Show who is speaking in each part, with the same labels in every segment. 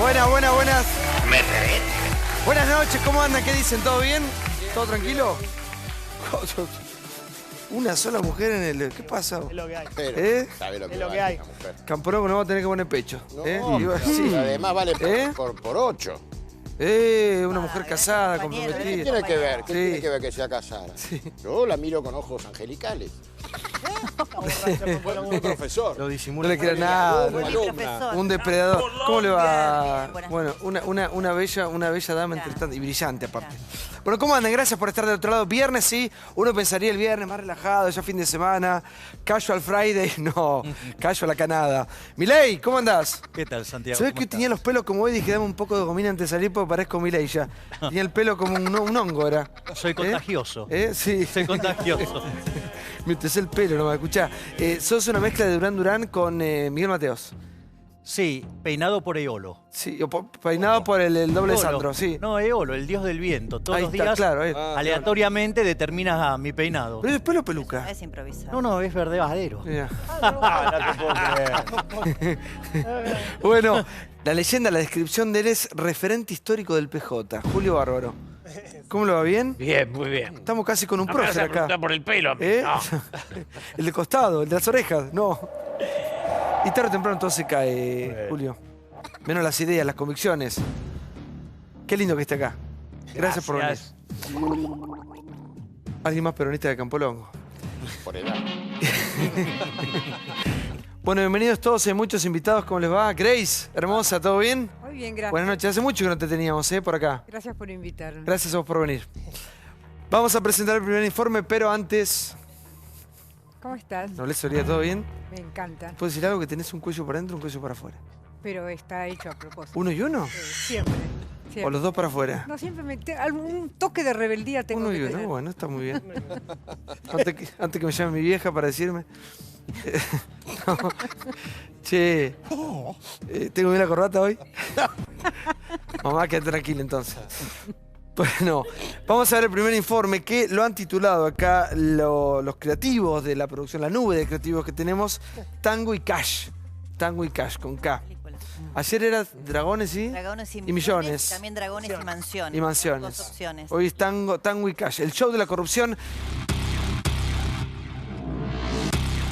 Speaker 1: Buenas. Buenas noches, ¿cómo andan? ¿Qué dicen? ¿Todo bien? ¿Todo tranquilo? Una sola mujer en el... ¿Qué pasa?
Speaker 2: Es lo que hay.
Speaker 3: ¿Sabe lo que
Speaker 2: Es lo
Speaker 3: vale
Speaker 2: que hay.
Speaker 3: esta mujer?
Speaker 1: Camporón, no va a tener que poner pecho.
Speaker 3: No,
Speaker 1: Iba
Speaker 3: pero
Speaker 1: así.
Speaker 3: además vale
Speaker 1: ¿Eh?
Speaker 3: por 8.
Speaker 1: Una mujer casada,
Speaker 3: ¿Qué
Speaker 1: comprometida.
Speaker 3: tiene que ver? ¿Qué
Speaker 1: Sí.
Speaker 3: tiene que ver que sea casada?
Speaker 1: Sí.
Speaker 3: Yo la miro con ojos angelicales. Un profesor.
Speaker 1: Lo disimula. No le queda nada.
Speaker 3: Una alumna.
Speaker 1: Un depredador. ¿Cómo le va?
Speaker 4: Buenas
Speaker 1: Bueno, una bella dama entre tanto, y brillante aparte. Bueno, ¿cómo andan? Gracias por estar del otro lado. Viernes, sí. Uno pensaría el viernes más relajado, ya fin de semana. Casual Friday. No, casual acá nada. Milei, ¿cómo andás?
Speaker 5: ¿Qué tal, Santiago?
Speaker 1: ¿Sabés
Speaker 5: ¿Cómo
Speaker 1: que
Speaker 5: estás?
Speaker 1: tenía los pelos como hoy? Dije, dame un poco de gomina antes de salir porque parezco Milei ya. Tenía el pelo como un hongo, era.
Speaker 5: Soy contagioso.
Speaker 1: Sí.
Speaker 5: Soy contagioso.
Speaker 1: Me tesé el pelo, no me escuchá. Sos una mezcla de Durán Durán con Miguel Mateos.
Speaker 5: Sí, peinado por Eolo.
Speaker 1: Sí, peinado por el doble
Speaker 5: Eolo.
Speaker 1: Sandro, sí.
Speaker 5: No, Eolo, el dios del viento. Todos
Speaker 1: Ahí
Speaker 5: los
Speaker 1: está,
Speaker 5: días,
Speaker 1: claro.
Speaker 5: aleatoriamente, determinas mi peinado.
Speaker 1: ¿Pero es pelo o peluca?
Speaker 4: Es improvisado.
Speaker 5: No, es verdadero.
Speaker 1: Mirá.
Speaker 2: No te puedo creer.
Speaker 1: Bueno, la leyenda, la descripción de él es referente histórico del PJ, Julio Bárbaro. ¿Cómo lo va? ¿Bien?
Speaker 6: Bien, muy bien.
Speaker 1: Estamos casi con un
Speaker 6: No me vas
Speaker 1: prócer
Speaker 6: a
Speaker 1: acá.
Speaker 6: preguntar por el pelo a mí,
Speaker 1: ¿Eh?
Speaker 6: no.
Speaker 1: El de costado, el de las orejas, no. Y tarde o temprano todo se cae, Julio. Menos las ideas, las convicciones. Qué lindo que esté acá. Gracias por venir. Alguien más peronista de Campolongo.
Speaker 3: Por edad.
Speaker 1: Bueno, bienvenidos todos, hay muchos invitados, ¿cómo les va? Grace, hermosa, ¿todo bien?
Speaker 7: Muy bien, gracias.
Speaker 1: Buenas noches, hace mucho que no te teníamos, por acá.
Speaker 7: Gracias por invitarme.
Speaker 1: Gracias a vos por venir. Vamos a presentar el primer informe, pero antes...
Speaker 7: ¿Cómo estás?
Speaker 1: ¿No les solía todo bien?
Speaker 7: Me encanta.
Speaker 1: ¿Puedo decir algo? Que tenés un cuello para adentro, un cuello para afuera.
Speaker 7: Pero está hecho a propósito.
Speaker 1: ¿Uno y uno?
Speaker 7: Siempre.
Speaker 1: ¿O los dos para afuera?
Speaker 7: No, siempre un toque de rebeldía tengo
Speaker 1: Uno
Speaker 7: que
Speaker 1: y uno,
Speaker 7: tener.
Speaker 1: bueno, está muy bien. Antes que me llame mi vieja para decirme... No. Che, ¿tengo bien la corbata hoy? Mamá, quédate tranquila entonces. Bueno, vamos a ver el primer informe que lo han titulado acá los creativos de la producción, la nube de creativos que tenemos, Tango y Cash. Tango y Cash, con K. Ayer era Dragones y...
Speaker 4: Dragones y
Speaker 1: millones.
Speaker 4: También dragones y mansiones.
Speaker 1: Y mansiones.
Speaker 4: Dos opciones.
Speaker 1: Hoy es Tango y Cash, el show de la corrupción.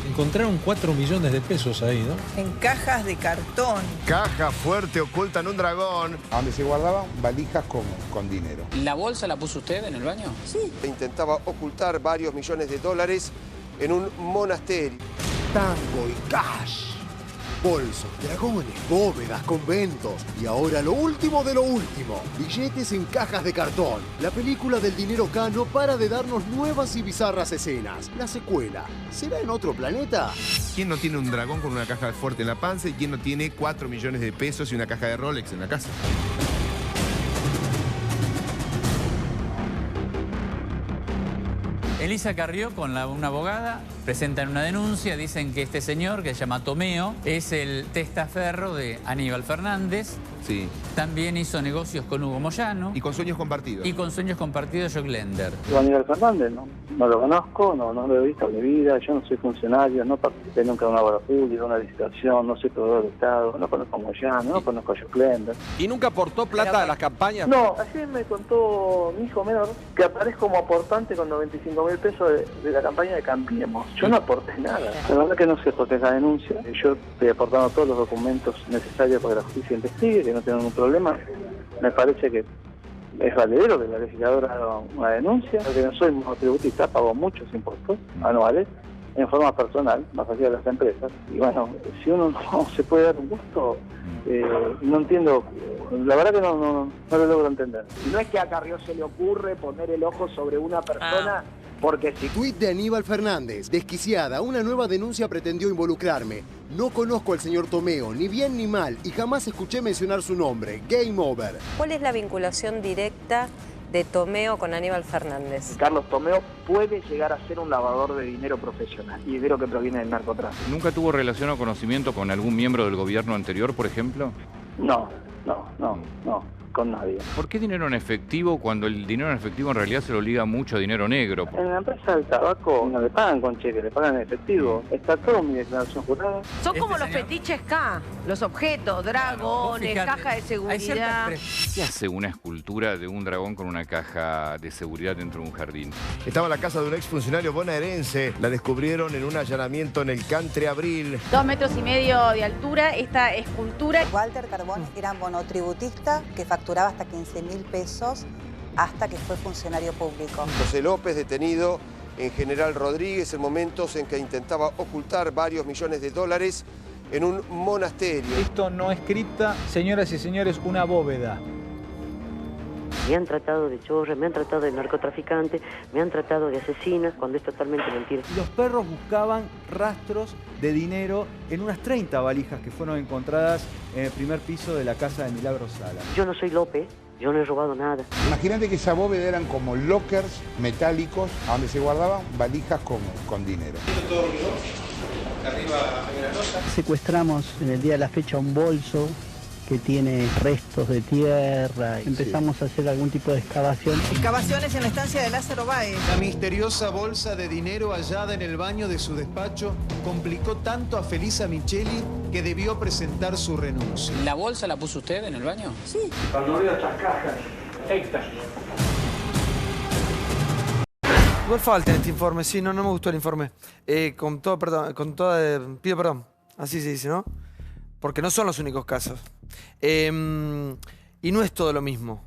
Speaker 8: Encontraron 4 millones de pesos ahí, ¿no?
Speaker 9: En cajas de cartón.
Speaker 10: Caja fuerte ocultan un dragón.
Speaker 11: A donde se guardaban valijas con dinero.
Speaker 12: ¿La bolsa la puso usted en el baño?
Speaker 13: Sí. Intentaba ocultar varios millones de dólares en un monasterio.
Speaker 14: Tango y Cash. Bolsos, dragones, bóvedas, conventos. Y ahora lo último de lo último. Billetes en cajas de cartón. La película del dinero K no para de darnos nuevas y bizarras escenas. La secuela, ¿será en otro planeta?
Speaker 10: ¿Quién no tiene un dragón con una caja fuerte en la panza y quién no tiene 4 millones de pesos y una caja de Rolex en la casa?
Speaker 12: Elisa Carrió con una abogada presentan una denuncia, dicen que este señor, que se llama Tomeo, es el testaferro de Aníbal Fernández.
Speaker 10: Sí.
Speaker 12: También hizo negocios con Hugo Moyano.
Speaker 10: Y con sueños compartidos.
Speaker 12: Y con sueños compartidos Jock Lender.
Speaker 15: Yo Aníbal Fernández no lo conozco, no lo he visto en mi vida, yo no soy funcionario, no participé nunca de una obra pública, de una licitación, no soy proveedor de Estado, no conozco a Moyano, no conozco a Jock Lender.
Speaker 16: ¿Y nunca aportó plata a las campañas?
Speaker 15: No, ayer me contó mi hijo menor que aparezco como aportante con 95.000 pesos de la campaña de Cambiemos. Yo no aporté nada. La verdad que no sé por qué esa denuncia. Yo estoy aportando todos los documentos necesarios para que la justicia investigue, que no tengo ningún problema. Me parece que es valedero que la legisladora haga una denuncia, porque no soy monotributista, pago muchos impuestos anuales en forma personal, más allá de las empresas. Y bueno, si uno no se puede dar un gusto, no entiendo, la verdad que no lo logro entender.
Speaker 17: No es que a Carrió se le ocurre poner el ojo sobre una persona porque sí.
Speaker 14: Tuit de Aníbal Fernández. Desquiciada, una nueva denuncia pretendió involucrarme. No conozco al señor Tomeo, ni bien ni mal, y jamás escuché mencionar su nombre. Game over.
Speaker 18: ¿Cuál es la vinculación directa de Tomeo con Aníbal Fernández?
Speaker 17: Carlos Tomeo puede llegar a ser un lavador de dinero profesional y dinero que proviene del narcotráfico.
Speaker 19: ¿Nunca tuvo relación o conocimiento con algún miembro del gobierno anterior, por ejemplo?
Speaker 15: No. con nadie.
Speaker 4: ¿Por qué dinero en efectivo cuando el dinero en efectivo en realidad se lo liga mucho a dinero negro?
Speaker 15: En la empresa del tabaco no le pagan con cheque, le pagan en efectivo. Está todo en mi declaración jurada.
Speaker 6: Son como los fetiches K, los objetos, dragones, caja de seguridad.
Speaker 4: ¿Qué hace una escultura de un dragón con una caja de seguridad dentro de un jardín?
Speaker 2: Estaba en la casa de un exfuncionario bonaerense. La descubrieron en un allanamiento en el Country Abril.
Speaker 6: 2,5 metros de altura, esta escultura.
Speaker 19: Walter Carbone era monotributista que facturaba hasta 15.000 pesos hasta que fue funcionario público.
Speaker 13: José López, detenido en General Rodríguez en momentos en que intentaba ocultar varios millones de dólares en un monasterio.
Speaker 20: Esto no es cripta, señoras y señores, una bóveda.
Speaker 21: Me han tratado de chorra, me han tratado de narcotraficante, me han tratado de asesina, cuando es totalmente mentira.
Speaker 20: Los perros buscaban rastros de dinero en unas 30 valijas que fueron encontradas en el primer piso de la casa de Milagro Sala.
Speaker 21: Yo no soy López, yo no he robado nada.
Speaker 11: Imagínate que esa bóveda eran como lockers metálicos donde se guardaban valijas con dinero.
Speaker 22: Secuestramos en el día de la fecha un bolso que tiene restos de tierra. Empezamos a hacer algún tipo de excavación.
Speaker 9: Excavaciones en la estancia de Lázaro Báez.
Speaker 14: La misteriosa bolsa de dinero hallada en el baño de su despacho complicó tanto a Felisa Micheli que debió presentar su renuncia.
Speaker 12: ¿La bolsa la puso usted en el baño?
Speaker 9: Sí.
Speaker 15: Cuando veo estas cajas, estas.
Speaker 1: Igual falta en este informe, sí, no me gustó el informe. Con todo, perdón, pido perdón, así se dice, ¿no? Porque no son los únicos casos. Y no es todo lo mismo.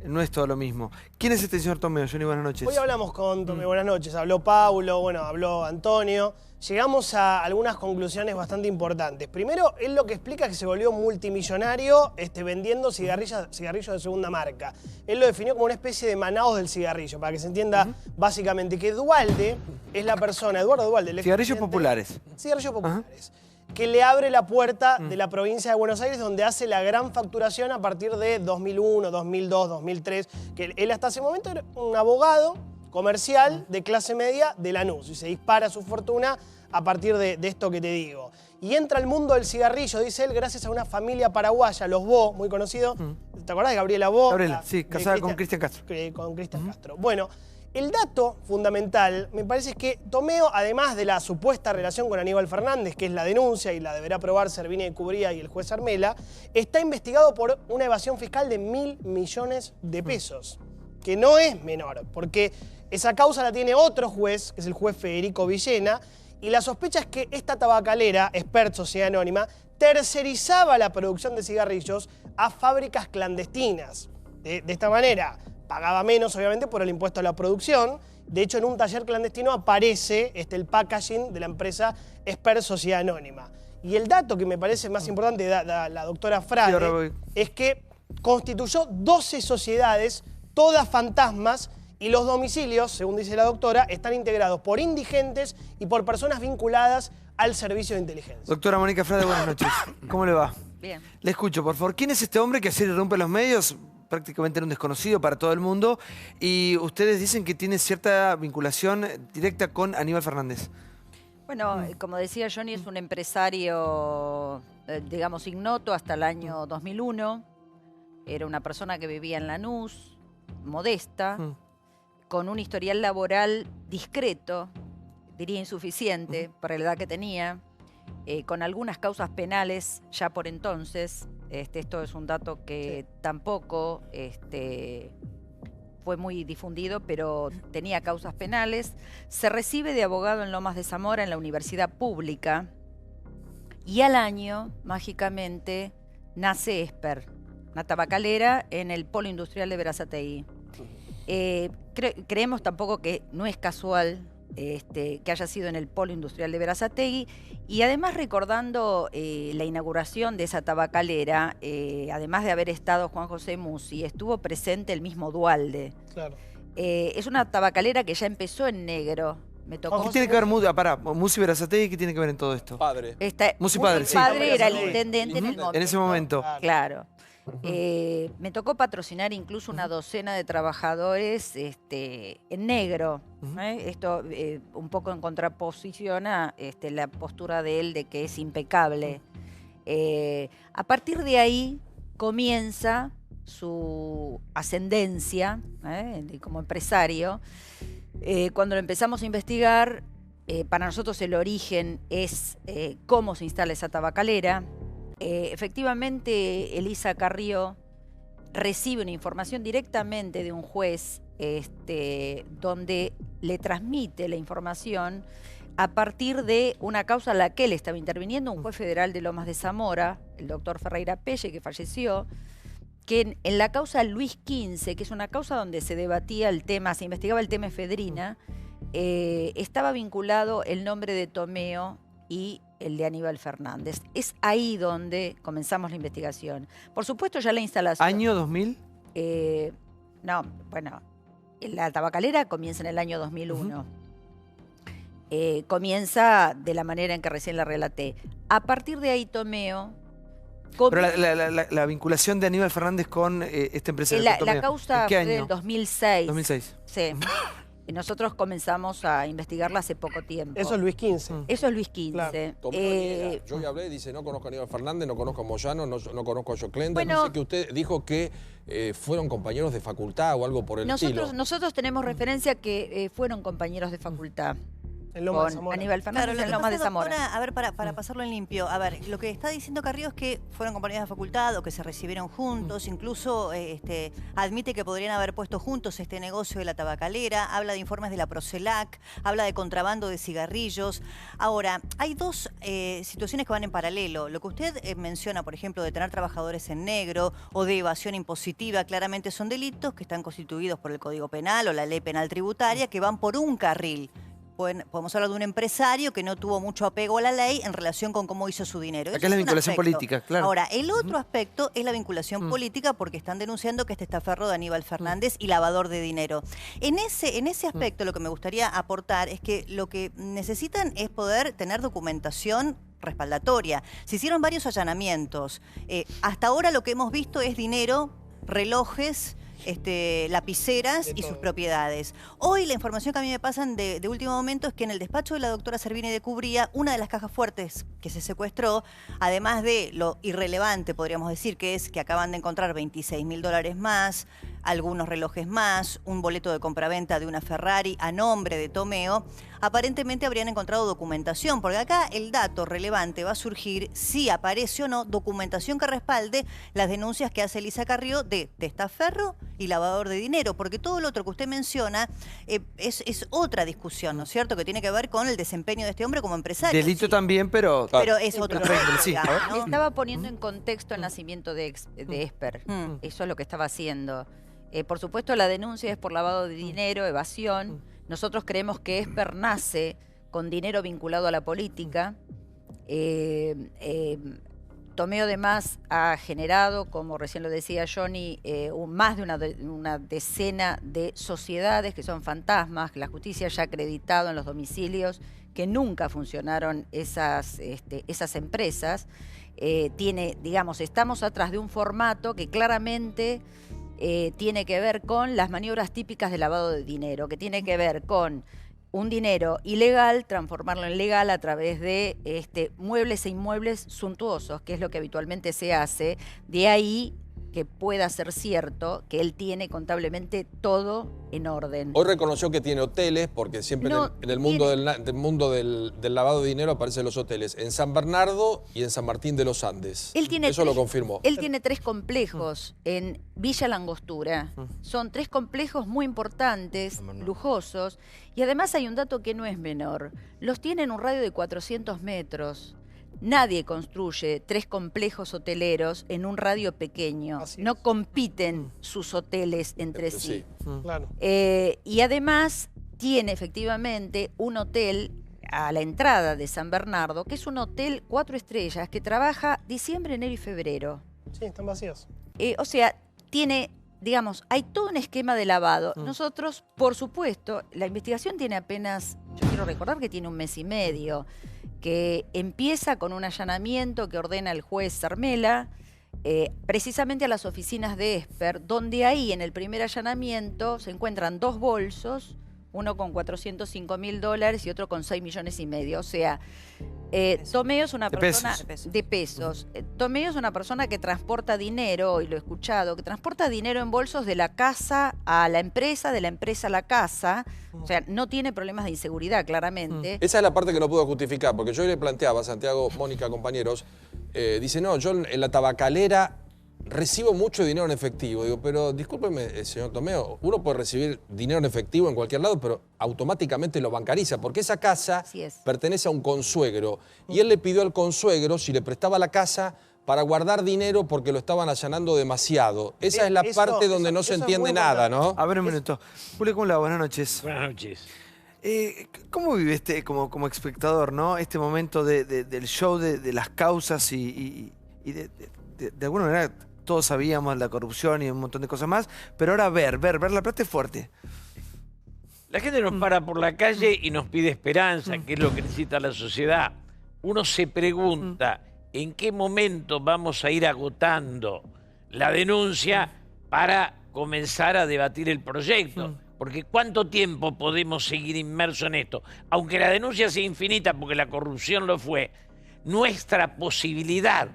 Speaker 1: No es todo lo mismo. ¿Quién es este señor Tomeo? Johnny, buenas noches.
Speaker 23: Hoy hablamos con Tomeo, buenas noches. Habló Paulo, bueno, habló Antonio. Llegamos a algunas conclusiones bastante importantes. Primero, él lo que explica es que se volvió multimillonario vendiendo cigarrillos de segunda marca. Él lo definió como una especie de Manaos del cigarrillo, para que se entienda básicamente que Duhalde es la persona, Eduardo Duhalde, el
Speaker 1: cigarrillos populares.
Speaker 23: Cigarrillos populares. Que le abre la puerta de la provincia de Buenos Aires, donde hace la gran facturación a partir de 2001, 2002, 2003. Que él hasta ese momento era un abogado comercial de clase media de Lanús y se dispara su fortuna a partir de esto que te digo. Y entra al mundo del cigarrillo, dice él, gracias a una familia paraguaya, los Bo, muy conocido. ¿Te acordás de Gabriela Bo?
Speaker 1: Gabriela, sí, casada con Cristian Castro.
Speaker 23: Con Cristian Castro. Bueno, el dato fundamental, me parece, es que Tomeo, además de la supuesta relación con Aníbal Fernández, que es la denuncia y la deberá probar Servini de Cubría y el juez Armela, está investigado por una evasión fiscal de 1.000 millones de pesos, que no es menor, porque esa causa la tiene otro juez, que es el juez Federico Villena, y la sospecha es que esta tabacalera, Expert Sociedad Anónima, tercerizaba la producción de cigarrillos a fábricas clandestinas. De esta manera, pagaba menos, obviamente, por el impuesto a la producción. De hecho, en un taller clandestino aparece el packaging de la empresa Expert Sociedad Anónima. Y el dato que me parece más importante, la doctora Frade, es que constituyó 12 sociedades, todas fantasmas, y los domicilios, según dice la doctora, están integrados por indigentes y por personas vinculadas al servicio de inteligencia.
Speaker 1: Doctora Mónica Frade, buenas noches. ¿Cómo le va?
Speaker 18: Bien.
Speaker 1: Le escucho, por favor. ¿Quién es este hombre que así irrumpe los medios? Prácticamente era un desconocido para todo el mundo. Y ustedes dicen que tiene cierta vinculación directa con Aníbal Fernández.
Speaker 24: Bueno, como decía Johnny, es un empresario, digamos, ignoto hasta el año 2001. Era una persona que vivía en Lanús, modesta, con un historial laboral discreto, diría insuficiente, para la edad que tenía, con algunas causas penales ya por entonces. Esto es un dato que tampoco fue muy difundido, pero tenía causas penales. Se recibe de abogado en Lomas de Zamora, en la universidad pública, y al año, mágicamente, nace Esper, una tabacalera en el polo industrial de Berazategui. Creemos tampoco que no es casual que haya sido en el polo industrial de Berazategui, y además recordando la inauguración de esa tabacalera, además de haber estado Juan José Musi, estuvo presente el mismo Duhalde.
Speaker 23: Claro.
Speaker 24: Es una tabacalera que ya empezó en negro. Me tocó.
Speaker 1: ¿Qué tiene que ver Musi Berazategui? ¿Qué tiene que ver en todo esto?
Speaker 3: Padre.
Speaker 1: Musi padre, sí.
Speaker 24: Padre era el intendente en el momento.
Speaker 1: En ese momento.
Speaker 24: Claro. Me tocó patrocinar incluso una docena de trabajadores en negro. Esto un poco en contraposición a la postura de él de que es impecable. A partir de ahí comienza su ascendencia como empresario. Cuando lo empezamos a investigar, para nosotros el origen es cómo se instala esa tabacalera. Efectivamente, Elisa Carrió recibe una información directamente de un juez donde le transmite la información a partir de una causa en la que él estaba interviniendo, un juez federal de Lomas de Zamora, el doctor Ferreira Pelle, que falleció, que en la causa Luis XV, que es una causa donde se debatía el tema, se investigaba el tema efedrina, estaba vinculado el nombre de Tomeo y el de Aníbal Fernández. Es ahí donde comenzamos la investigación. Por supuesto, ya la instalación...
Speaker 1: ¿Año 2000?
Speaker 24: No, bueno, la tabacalera comienza en el año 2001. Comienza de la manera en que recién la relaté. A partir de ahí, Tomeo...
Speaker 1: Pero la vinculación de Aníbal Fernández con este empresario.
Speaker 24: La causa fue del 2006.
Speaker 1: 2006.
Speaker 24: Sí. Y nosotros comenzamos a investigarla hace poco tiempo.
Speaker 23: Eso es Luis XV.
Speaker 24: Eso es Luis XV.
Speaker 23: Claro.
Speaker 3: Yo ya hablé, dice, no conozco a Aníbal Fernández, no conozco a Moyano, no conozco a Joclenda.
Speaker 24: Bueno,
Speaker 3: dice que usted dijo que fueron compañeros de facultad o algo por el estilo.
Speaker 24: Nosotros tenemos referencia que fueron compañeros de facultad.
Speaker 23: En Lomas de
Speaker 24: con
Speaker 23: Zamora.
Speaker 24: Aníbal Fernández
Speaker 9: Claro,
Speaker 24: en Lomas de Zamora.
Speaker 9: Doctora, a ver, para pasarlo en limpio, a ver, lo que está diciendo Carrió es que fueron compañeros de facultad o que se recibieron juntos, incluso admite que podrían haber puesto juntos este negocio de la tabacalera, habla de informes de la Procelac, habla de contrabando de cigarrillos. Ahora, hay dos situaciones que van en paralelo. Lo que usted menciona, por ejemplo, de tener trabajadores en negro o de evasión impositiva, claramente son delitos que están constituidos por el Código Penal o la Ley Penal Tributaria, que van por un carril. Podemos hablar de un empresario que no tuvo mucho apego a la ley en relación con cómo hizo su dinero.
Speaker 1: Acá es la vinculación política, claro.
Speaker 9: Ahora, el otro aspecto es la vinculación política porque están denunciando que este estaferro de Aníbal Fernández y lavador de dinero. En ese aspecto lo que me gustaría aportar es que lo que necesitan es poder tener documentación respaldatoria. Se hicieron varios allanamientos. Hasta ahora lo que hemos visto es dinero, relojes, lapiceras y sus propiedades. Hoy la información que a mí me pasan de último momento es que en el despacho de la doctora Servini de Cubría, una de las cajas fuertes que se secuestró, además de lo irrelevante, podríamos decir, que es que acaban de encontrar $26.000 más, algunos relojes más, un boleto de compraventa de una Ferrari a nombre de Tomeo, aparentemente habrían encontrado documentación, porque acá el dato relevante va a surgir si aparece o no documentación que respalde las denuncias que hace Elisa Carrió de testaferro y lavador de dinero, porque todo lo otro que usted menciona es otra discusión, ¿no es cierto?, que tiene que ver con el desempeño de este hombre como empresario.
Speaker 1: Delito también, pero...
Speaker 9: Pero es otro aspecto,
Speaker 1: sí.
Speaker 9: ¿no?
Speaker 24: Estaba poniendo en contexto el nacimiento de Esper. Eso es lo que estaba haciendo. Por supuesto, la denuncia es por lavado de dinero, evasión. Nosotros creemos que Esper nace con dinero vinculado a la política. Tomeo además ha generado, como recién lo decía Johnny, más de una decena de sociedades que son fantasmas, que la justicia ya ha acreditado en los domicilios que nunca funcionaron esas empresas. Estamos atrás de un formato que claramente tiene que ver con las maniobras típicas de lavado de dinero, que tiene que ver con un dinero ilegal, transformarlo en legal a través de muebles e inmuebles suntuosos, que es lo que habitualmente se hace. De ahí que pueda ser cierto que él tiene contablemente todo en orden.
Speaker 3: Hoy reconoció que tiene hoteles, porque siempre en el mundo, del lavado de dinero aparecen los hoteles en San Bernardo y en San Martín de los Andes. Eso lo confirmó.
Speaker 24: Él tiene 3 complejos en Villa Langostura. Son 3 complejos muy importantes, lujosos, y además hay un dato que no es menor. Los tiene en un radio de 400 metros. Nadie construye 3 complejos hoteleros en un radio pequeño. No compiten sus hoteles entre sí.
Speaker 23: Claro.
Speaker 24: Y además tiene efectivamente un hotel a la entrada de San Bernardo, que es un hotel 4 estrellas que trabaja diciembre, enero y febrero.
Speaker 23: Sí, están vacíos.
Speaker 24: O sea, tiene... hay todo un esquema de lavado. Nosotros, por supuesto, la investigación tiene apenas, yo quiero recordar que tiene 1 mes y medio, que empieza con un allanamiento que ordena el juez Sarmela, precisamente a las oficinas de Esper, donde ahí en el primer allanamiento se encuentran 2 bolsos, uno con $405.000 y otro con $6,5 millones. O sea, Tomeo es una persona de pesos. Tomeo es una persona que transporta dinero, y lo he escuchado, que transporta dinero en bolsos de la casa a la empresa, de la empresa a la casa. O sea, no tiene problemas de inseguridad, claramente.
Speaker 3: Esa es la parte que no puedo justificar, porque yo le planteaba a Santiago, Mónica, compañeros, dice, no, yo en la tabacalera recibo mucho dinero en efectivo. Digo, pero discúlpeme, señor Tomeo, uno puede recibir dinero en efectivo en cualquier lado, pero automáticamente lo bancariza, porque esa casa pertenece a un consuegro. Y él le pidió al consuegro si le prestaba la casa para guardar dinero porque lo estaban allanando demasiado. Esa es la parte donde no se entiende nada, ¿no?
Speaker 1: A ver, un minuto. Julio, ¿cómo le va? Buenas noches.
Speaker 5: Buenas noches.
Speaker 1: ¿Cómo vive como espectador, ¿no? Este momento del show de las causas y de alguna manera todos sabíamos la corrupción y un montón de cosas más, pero ahora ver la plata es fuerte.
Speaker 5: La gente nos para por la calle y nos pide esperanza, que es lo que necesita la sociedad. Uno se pregunta, ¿en qué momento vamos a ir agotando la denuncia para comenzar a debatir el proyecto? Porque ¿cuánto tiempo podemos seguir inmersos en esto? Aunque la denuncia sea infinita, porque la corrupción lo fue, nuestra posibilidad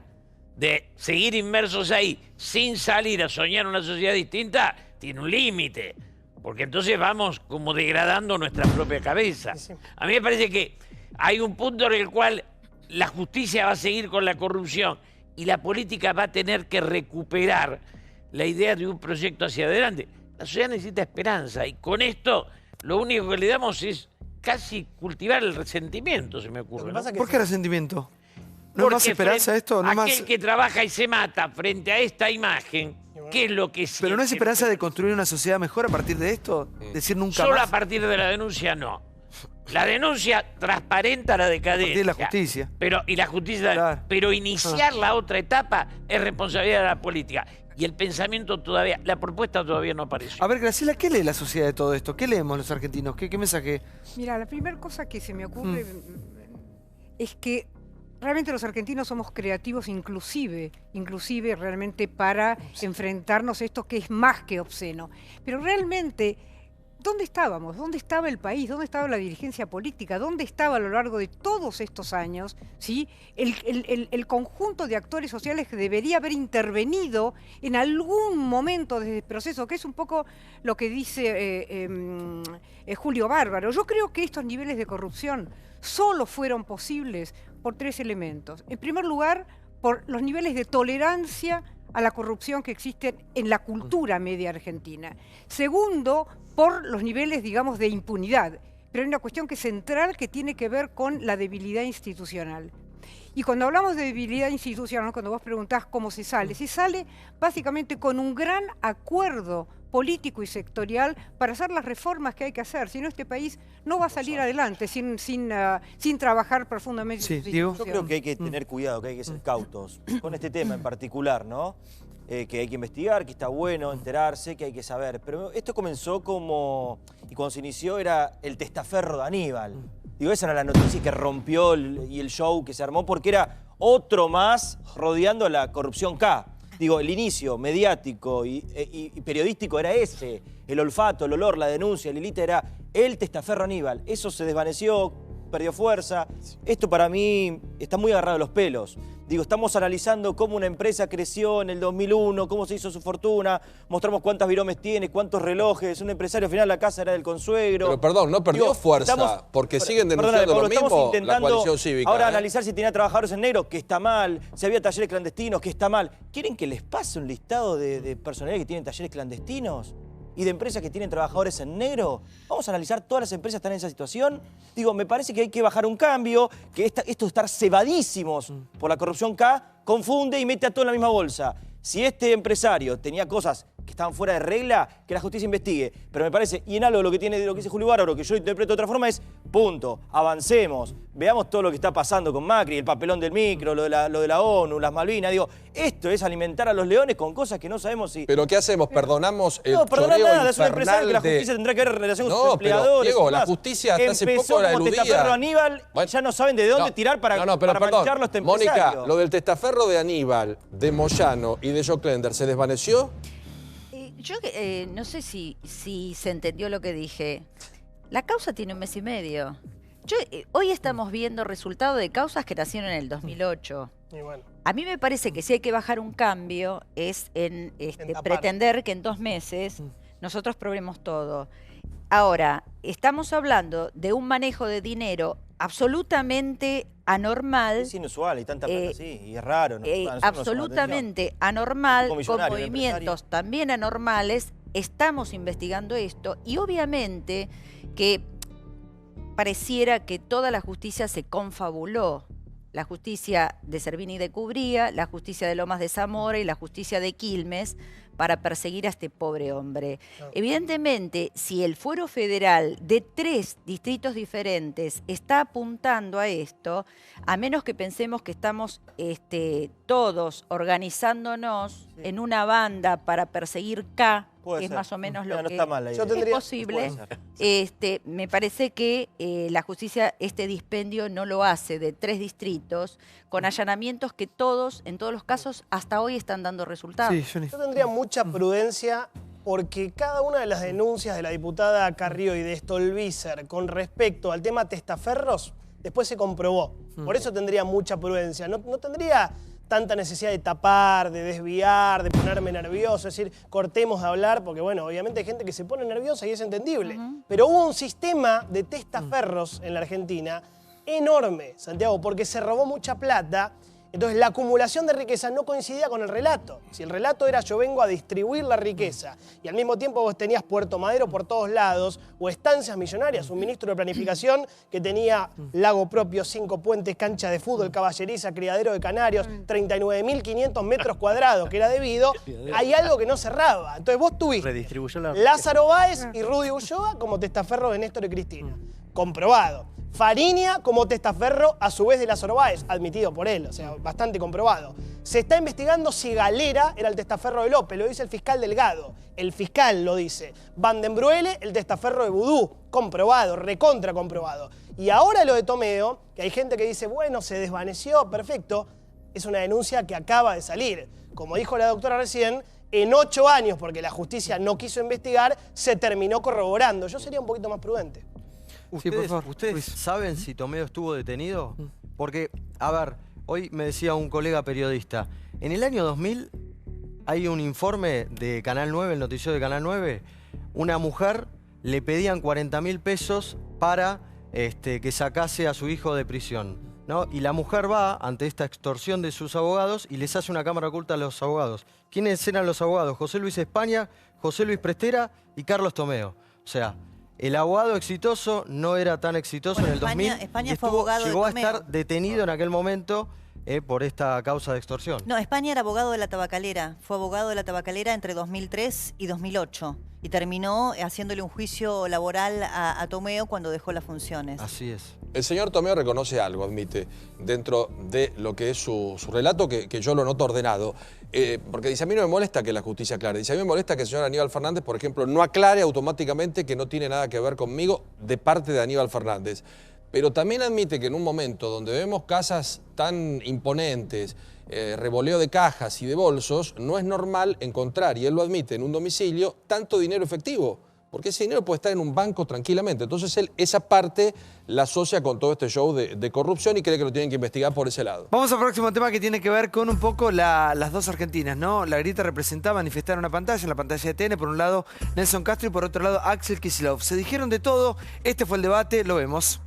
Speaker 5: de seguir inmersos ahí sin salir a soñar una sociedad distinta tiene un límite, porque entonces vamos como degradando nuestra propia cabeza. A mí me parece que hay un punto en el cual la justicia va a seguir con la corrupción y la política va a tener que recuperar la idea de un proyecto hacia adelante. La sociedad necesita esperanza y con esto lo único que le damos es casi cultivar el resentimiento, se me ocurre. ¿No?
Speaker 1: ¿Por qué resentimiento? ¿No es más esperanza esto? ¿No
Speaker 5: aquel que trabaja y se mata frente a esta imagen, ¿qué es lo que siente?
Speaker 1: ¿Pero no es esperanza de construir una sociedad mejor a partir de esto? Decir nunca
Speaker 5: Solo
Speaker 1: más.
Speaker 5: a partir de la denuncia no. La denuncia transparenta la decadencia.
Speaker 1: A partir de la justicia.
Speaker 5: Y la justicia. Claro. Pero iniciar la otra etapa es responsabilidad de la política. Y el pensamiento todavía, la propuesta todavía no apareció.
Speaker 1: A ver, Graciela, ¿qué lee la sociedad de todo esto? ¿Qué leemos los argentinos? ¿Qué mensaje?
Speaker 7: Mira, la primera cosa que se me ocurre es que realmente los argentinos somos creativos inclusive realmente para enfrentarnos a esto que es más que obsceno. Pero realmente, ¿dónde estábamos? ¿Dónde estaba el país? ¿Dónde estaba la dirigencia política? ¿Dónde estaba a lo largo de todos estos años, ¿sí? el conjunto de actores sociales que debería haber intervenido en algún momento desde el proceso, que es un poco lo que dice Julio Bárbaro? Yo creo que estos niveles de corrupción solo fueron posibles por tres elementos. En primer lugar, por los niveles de tolerancia a la corrupción que existen en la cultura media argentina. Segundo, por los niveles, digamos, de impunidad. Pero hay una cuestión que es central que tiene que ver con la debilidad institucional. Y cuando hablamos de debilidad institucional, cuando vos preguntás cómo se sale básicamente con un gran acuerdo político y sectorial para hacer las reformas que hay que hacer. Si no, este país no va a salir adelante sin trabajar profundamente.
Speaker 1: Sí, Diego.
Speaker 8: Yo creo que hay que tener cuidado, que hay que ser cautos con este tema en particular, ¿no? Que hay que investigar, que está bueno enterarse, que hay que saber. Pero esto comenzó y cuando se inició era el testaferro de Aníbal. Digo, esa era la noticia que rompió y el show que se armó porque era otro más rodeando la corrupción K. Digo, el inicio mediático y periodístico era ese. El olfato, el olor, la denuncia, el hilita era el testaferro Aníbal. Eso se desvaneció, perdió fuerza. Esto para mí está muy agarrado a los pelos. Digo, estamos analizando cómo una empresa creció en el 2001, cómo se hizo su fortuna, mostramos cuántas viromes tiene, cuántos relojes, un empresario, al final la casa era del consuegro.
Speaker 3: Pero perdón, no perdió fuerza, porque siguen denunciando lo mismo la coalición cívica.
Speaker 8: Ahora analizar si tenía trabajadores en negro, que está mal, si había talleres clandestinos, que está mal. ¿Quieren que les pase un listado de personalidad que tienen talleres clandestinos? ¿Y de empresas que tienen trabajadores en negro? ¿Vamos a analizar todas las empresas que están en esa situación? Digo, me parece que hay que bajar un cambio, que esto de estar cebadísimos por la corrupción K confunde y mete a todo en la misma bolsa. Si este empresario tenía cosas que estaban fuera de regla, que la justicia investigue. Pero me parece, y en algo lo que dice Julio Bárbaro, que yo interpreto de otra forma, es punto, avancemos, veamos todo lo que está pasando con Macri, el papelón del micro, lo de la ONU, las Malvinas. Digo, esto es alimentar a los leones con cosas que no sabemos si...
Speaker 3: ¿Pero qué hacemos? ¿Perdonamos el
Speaker 8: no,
Speaker 3: choreo
Speaker 8: nada, es un empresario que la justicia tendrá que ver en relación con sus empleadores.
Speaker 3: Diego, la justicia hasta hace poco la eludía.
Speaker 8: Testaferro Aníbal, ya no saben de dónde tirar para mancharlo a este empresario.
Speaker 3: Mónica, lo del testaferro de Aníbal, de Moyano y de Joclender, ¿se desvaneció?
Speaker 24: Yo no sé si se entendió lo que dije. La causa tiene 1 mes y medio. Hoy estamos viendo resultados de causas que nacieron en el 2008.
Speaker 23: Y bueno.
Speaker 24: A mí me parece que si hay que bajar un cambio es en pretender que en 2 meses nosotros probemos todo. Ahora, estamos hablando de un manejo de dinero absolutamente anormal.
Speaker 8: Es inusual, y tanta plata así, y es raro.
Speaker 24: Absolutamente anormal, con
Speaker 8: millonario,
Speaker 24: movimientos también anormales. Estamos investigando esto y obviamente que pareciera que toda la justicia se confabuló. La justicia de Servini y de Cubría, la justicia de Lomas de Zamora y la justicia de Quilmes para perseguir a este pobre hombre. Evidentemente, si el fuero federal de 3 distritos diferentes está apuntando a esto, a menos que pensemos que estamos todos organizándonos en una banda para perseguir K, que es más o menos lo que es posible, me parece que la justicia este dispendio no lo hace de 3 distritos, con allanamientos que todos, en todos los casos, hasta hoy están dando resultados.
Speaker 23: Yo tendría mucha prudencia porque cada una de las denuncias de la diputada Carrió y de Stolbizer con respecto al tema testaferros, después se comprobó. Por eso tendría mucha prudencia. No tendría tanta necesidad de tapar, de desviar, de ponerme nervioso, es decir, cortemos de hablar, porque bueno, obviamente hay gente que se pone nerviosa y es entendible. Pero hubo un sistema de testaferros en la Argentina enorme, Santiago, porque se robó mucha plata. Entonces la acumulación de riqueza no coincidía con el relato. Si el relato era yo vengo a distribuir la riqueza y al mismo tiempo vos tenías Puerto Madero por todos lados o estancias millonarias, un ministro de planificación que tenía lago propio, 5 puentes, cancha de fútbol, caballeriza, criadero de canarios, 39.500 metros cuadrados que era debido, hay algo que no cerraba. Entonces vos tuviste Lázaro Báez y Rudy Ulloa como testaferros de Néstor y Cristina. Comprobado. Fariña como testaferro a su vez de Lázaro Báez, admitido por él, o sea, bastante comprobado. Se está investigando si Galera era el testaferro de López, lo dice el fiscal Delgado. El fiscal lo dice. Van den Bruele, el testaferro de Vudú, comprobado, recontra comprobado. Y ahora lo de Tomeo, que hay gente que dice, bueno, se desvaneció, perfecto, es una denuncia que acaba de salir. Como dijo la doctora recién, en 8 años, porque la justicia no quiso investigar, se terminó corroborando. Yo sería un poquito más prudente.
Speaker 4: ¿Ustedes saben si Tomeo estuvo detenido? Porque, a ver, hoy me decía un colega periodista, en el año 2000 hay un informe de Canal 9, el noticiero de Canal 9, una mujer le pedían 40.000 pesos para que sacase a su hijo de prisión, ¿no? Y la mujer va ante esta extorsión de sus abogados y les hace una cámara oculta a los abogados. ¿Quiénes eran los abogados? José Luis España, José Luis Prestera y Carlos Tomeo. O sea, el abogado exitoso no era tan exitoso en el 2000.
Speaker 9: España fue abogado de
Speaker 4: llegó a
Speaker 9: Tomeo.
Speaker 4: estar detenido en aquel momento por esta causa de extorsión.
Speaker 9: No, España era abogado de la tabacalera. Fue abogado de la tabacalera entre 2003 y 2008. Y terminó haciéndole un juicio laboral a Tomeo cuando dejó las funciones.
Speaker 4: Así es.
Speaker 3: El señor Tomeo reconoce algo, admite, dentro de lo que es su relato, que yo lo noto ordenado. Porque dice, a mí no me molesta que la justicia aclare. Dice, a mí me molesta que el señor Aníbal Fernández, por ejemplo, no aclare automáticamente que no tiene nada que ver conmigo de parte de Aníbal Fernández. Pero también admite que en un momento donde vemos casas tan imponentes, revoleo de cajas y de bolsos, no es normal encontrar, y él lo admite, en un domicilio, tanto dinero efectivo. Porque ese dinero puede estar en un banco tranquilamente. Entonces él esa parte la asocia con todo este show de corrupción y cree que lo tienen que investigar por ese lado.
Speaker 1: Vamos al próximo tema que tiene que ver con un poco las dos Argentinas, ¿no? La Grieta representaba manifestar en una pantalla, en la pantalla de TN, por un lado Nelson Castro y por otro lado Axel Kicillof. Se dijeron de todo, este fue el debate, lo vemos.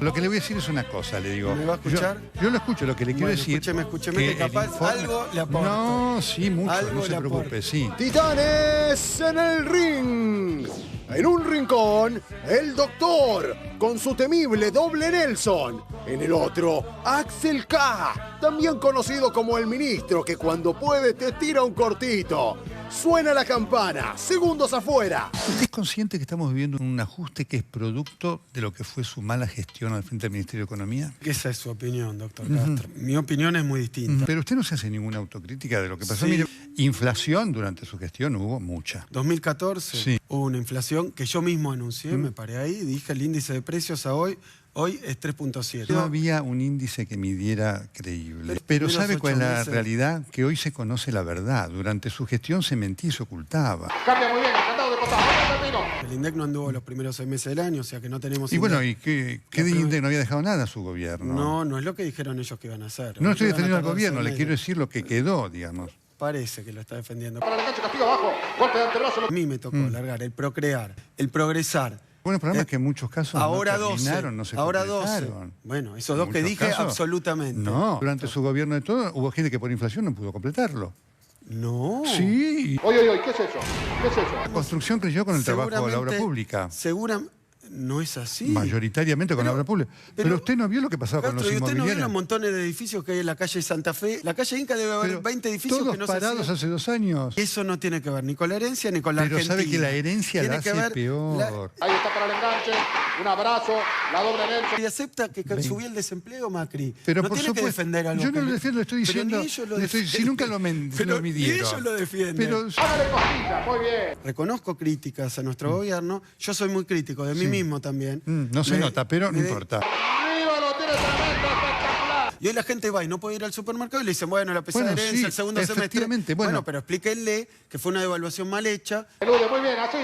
Speaker 10: Lo que le voy a decir es una cosa, le digo.
Speaker 16: ¿Me va a escuchar?
Speaker 10: Yo lo escucho, lo que le quiero decir...
Speaker 16: Escúcheme, que capaz algo le aporto.
Speaker 10: No, sí, mucho,
Speaker 16: Algo
Speaker 10: no se
Speaker 16: le
Speaker 10: preocupe,
Speaker 16: aporto.
Speaker 10: sí.
Speaker 14: Titanes en el ring. En un rincón, el doctor, con su temible doble Nelson. En el otro, Axel K, también conocido como el ministro, que cuando puede te tira un cortito. Suena la campana, segundos afuera.
Speaker 10: ¿Usted es consciente que estamos viviendo un ajuste que es producto de lo que fue su mala gestión al frente del Ministerio de Economía?
Speaker 16: Esa es su opinión, doctor Castro. Mi opinión es muy distinta.
Speaker 10: Pero usted no se hace ninguna autocrítica de lo que pasó.
Speaker 16: Sí.
Speaker 10: Mire, inflación durante su gestión hubo mucha.
Speaker 16: 2014
Speaker 10: Sí.
Speaker 16: hubo una inflación que yo mismo anuncié, me paré ahí, dije el índice de precios a hoy Hoy es 3.7.
Speaker 10: No había un índice que midiera creíble. Pero ¿sabe cuál es la realidad? Que hoy se conoce la verdad. Durante su gestión se mentía y se ocultaba.
Speaker 14: Cambia muy bien, encantado de contar. Ahora termino.
Speaker 16: El INDEC no anduvo los primeros 6 meses del año, o sea que no tenemos...
Speaker 10: Y bueno, ¿y qué de INDEC no había dejado nada a su gobierno?
Speaker 16: No, no es lo que dijeron ellos que iban a hacer.
Speaker 10: No estoy defendiendo al gobierno, le quiero decir lo que quedó, digamos.
Speaker 16: Parece que lo está defendiendo.
Speaker 14: Para la cancha, castigo abajo, golpe de antebrazo.
Speaker 16: A mí me tocó largar el procrear, el progresar.
Speaker 10: Bueno, el problema es que en muchos casos
Speaker 16: ahora
Speaker 10: no terminaron,
Speaker 16: 12,
Speaker 10: no se
Speaker 16: ahora
Speaker 10: completaron.
Speaker 16: 12. Bueno, esos dos que dije,
Speaker 10: casos,
Speaker 16: absolutamente.
Speaker 10: No, durante su gobierno de todo hubo gente que por inflación no pudo completarlo.
Speaker 16: No.
Speaker 10: Sí.
Speaker 14: Oye, ¿qué es eso? ¿Qué es eso?
Speaker 10: La construcción creyó con el trabajo de la obra pública.
Speaker 16: Seguramente. No es así.
Speaker 10: Mayoritariamente con la obra pública. Pero usted no vio lo que pasaba con los inmobiliarios.
Speaker 16: ¿Usted no vio los montones de edificios que hay en la calle Santa Fe? La calle Inca debe haber 20 edificios
Speaker 10: todos
Speaker 16: que no
Speaker 10: parados
Speaker 16: se
Speaker 10: hace 2 años.
Speaker 16: Eso no tiene que ver ni con la herencia ni con la Argentina.
Speaker 10: Pero sabe que la herencia la hace peor.
Speaker 14: Ahí está para el enganche, un abrazo, la doble Nelson.
Speaker 16: Y acepta que subió el desempleo, Macri.
Speaker 10: Pero
Speaker 16: no
Speaker 10: por
Speaker 16: tiene que
Speaker 10: supuesto,
Speaker 16: defender algo.
Speaker 10: yo no lo defiendo, le estoy diciendo. Si nunca lo midieron.
Speaker 16: Y ellos lo defienden.
Speaker 10: Pero,
Speaker 14: hágale costillas, muy bien.
Speaker 16: Reconozco críticas a nuestro gobierno. Yo soy muy crítico de mí mismo también.
Speaker 10: No se nota, pero no importa.
Speaker 14: ¡Arriba lo tiene tremendo, espectacular!
Speaker 16: Y hoy la gente va y no puede ir al supermercado y le dicen, bueno, la pesada herencia, el segundo semestre. Bueno, pero explíquenle que fue una devaluación mal hecha.
Speaker 14: Elude, muy bien, así,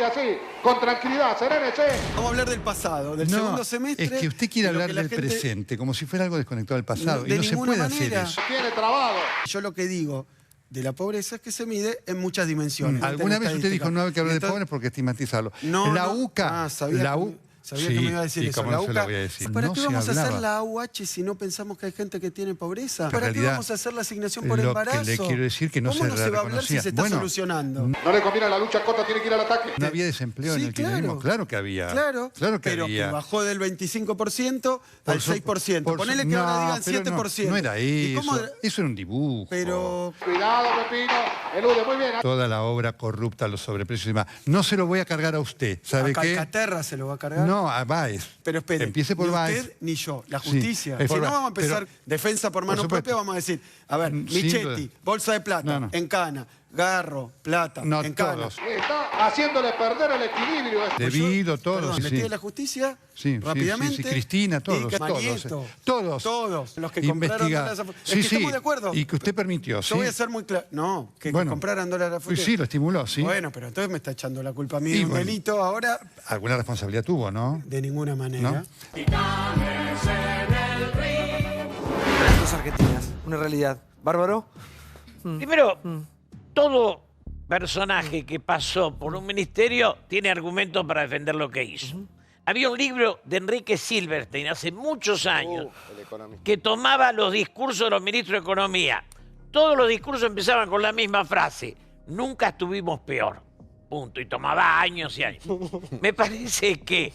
Speaker 14: con tranquilidad, serénese.
Speaker 16: Vamos a hablar del pasado, del segundo semestre.
Speaker 10: Es que usted quiere hablar del presente, como si fuera algo desconectado del pasado. Y no se puede hacer eso.
Speaker 14: Tiene trabado.
Speaker 16: Yo lo que digo de la pobreza es que se mide en muchas dimensiones.
Speaker 10: Alguna vez usted dijo no hay que hablar de pobres porque estigmatizarlo.
Speaker 16: No,
Speaker 10: UCA,
Speaker 16: sabía que me iba a decir eso.
Speaker 10: La UCA, lo voy a decir.
Speaker 16: ¿Para
Speaker 10: no
Speaker 16: qué vamos a hacer la AUH si no pensamos que hay gente que tiene pobreza? ¿Para qué vamos a hacer la asignación por embarazo?
Speaker 10: Lo que le quiero decir que no
Speaker 16: ¿Cómo
Speaker 10: se
Speaker 16: no se va a hablar si se está solucionando?
Speaker 14: No le conviene a la lucha, Cota tiene que ir al ataque.
Speaker 10: No había desempleo en el kirchnerismo. Claro que había.
Speaker 16: Claro que
Speaker 10: había.
Speaker 16: Que bajó del 25% al 6%. Ponele que ahora digan 7%.
Speaker 10: No era eso. Eso era un dibujo.
Speaker 16: Pero...
Speaker 14: Cuidado, Pepino. Elude, muy bien.
Speaker 10: Toda la obra corrupta, los sobreprecios y demás. No se lo voy a cargar a usted. ¿Sabe qué?
Speaker 16: ¿A Calcaterra se lo va a cargar?
Speaker 10: No, a Báez.
Speaker 16: Pero espere,
Speaker 10: empiece por
Speaker 16: ni
Speaker 10: Báez.
Speaker 16: usted ni yo, la justicia.
Speaker 10: Sí,
Speaker 16: si no vamos a empezar defensa por mano propia, vamos a decir, a ver, Michetti, bolsa de plata, en cana, Garro, plata, en cana.
Speaker 14: Está haciéndole perder el equilibrio.
Speaker 10: Debido, todos.
Speaker 16: Metí de la justicia, rápidamente.
Speaker 10: Cristina, todos.
Speaker 16: Todos. Los que compraron dólares a... Es que estamos de acuerdo.
Speaker 10: Y que usted permitió,
Speaker 16: Yo voy a ser muy claro. No, que compraran dólares a futuro.
Speaker 10: Sí, lo estimuló, sí.
Speaker 16: Bueno, pero entonces me está echando la culpa a mí de un delito ahora.
Speaker 10: Alguna responsabilidad tuvo, ¿no?
Speaker 16: De ninguna manera.
Speaker 10: ¿No?
Speaker 1: Dos Argentinas, una realidad. ¿Bárbaro?
Speaker 5: Primero, todo personaje que pasó por un ministerio tiene argumentos para defender lo que hizo. Había un libro de Enrique Silverstein hace muchos años que tomaba los discursos de los ministros de Economía. Todos los discursos empezaban con la misma frase: nunca estuvimos peor. Punto. Y tomaba años y años. Me parece que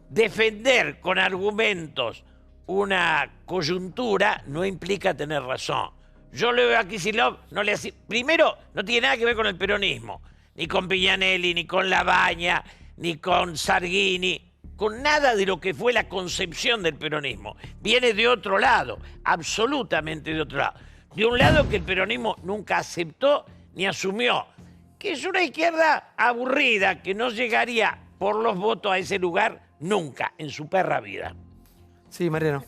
Speaker 5: defender con argumentos una coyuntura no implica tener razón. Yo le veo a Kicillof, primero, no tiene nada que ver con el peronismo, ni con Piñanelli, ni con Labaña, ni con Sargini, con nada de lo que fue la concepción del peronismo. Viene de otro lado, absolutamente de otro lado. De un lado que el peronismo nunca aceptó ni asumió, que es una izquierda aburrida, que no llegaría por los votos a ese lugar nunca en su perra vida.
Speaker 1: Sí, Mariano.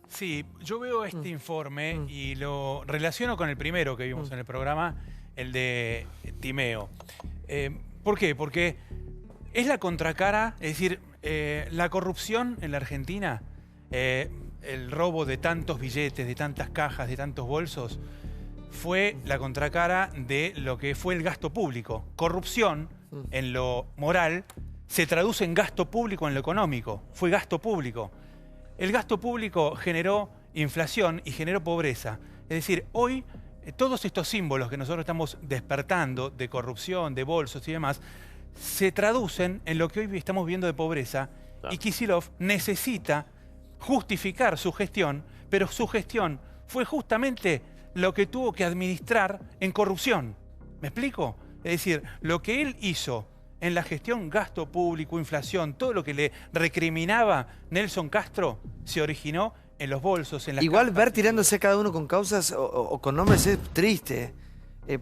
Speaker 2: Sí, yo veo este informe y lo relaciono con el primero que vimos en el programa, el de Timeo. ¿Por qué? Porque es la contracara, es decir, la corrupción en la Argentina, el robo de tantos billetes, de tantas cajas, de tantos bolsos, fue la contracara de lo que fue el gasto público. Corrupción en lo moral se traduce en gasto público en lo económico. Fue gasto público. El gasto público generó inflación y generó pobreza. Es decir, hoy todos estos símbolos que nosotros estamos despertando de corrupción, de bolsos y demás, se traducen en lo que hoy estamos viendo de pobreza. Y Kicillof necesita justificar su gestión, pero su gestión fue justamente lo que tuvo que administrar en corrupción. ¿Me explico? Es decir, lo que él hizo en la gestión gasto público, inflación, todo lo que le recriminaba Nelson Castro, se originó en los bolsos, en las
Speaker 1: Igual
Speaker 2: cajas.
Speaker 1: ver tirándose cada uno con causas o con nombres es triste.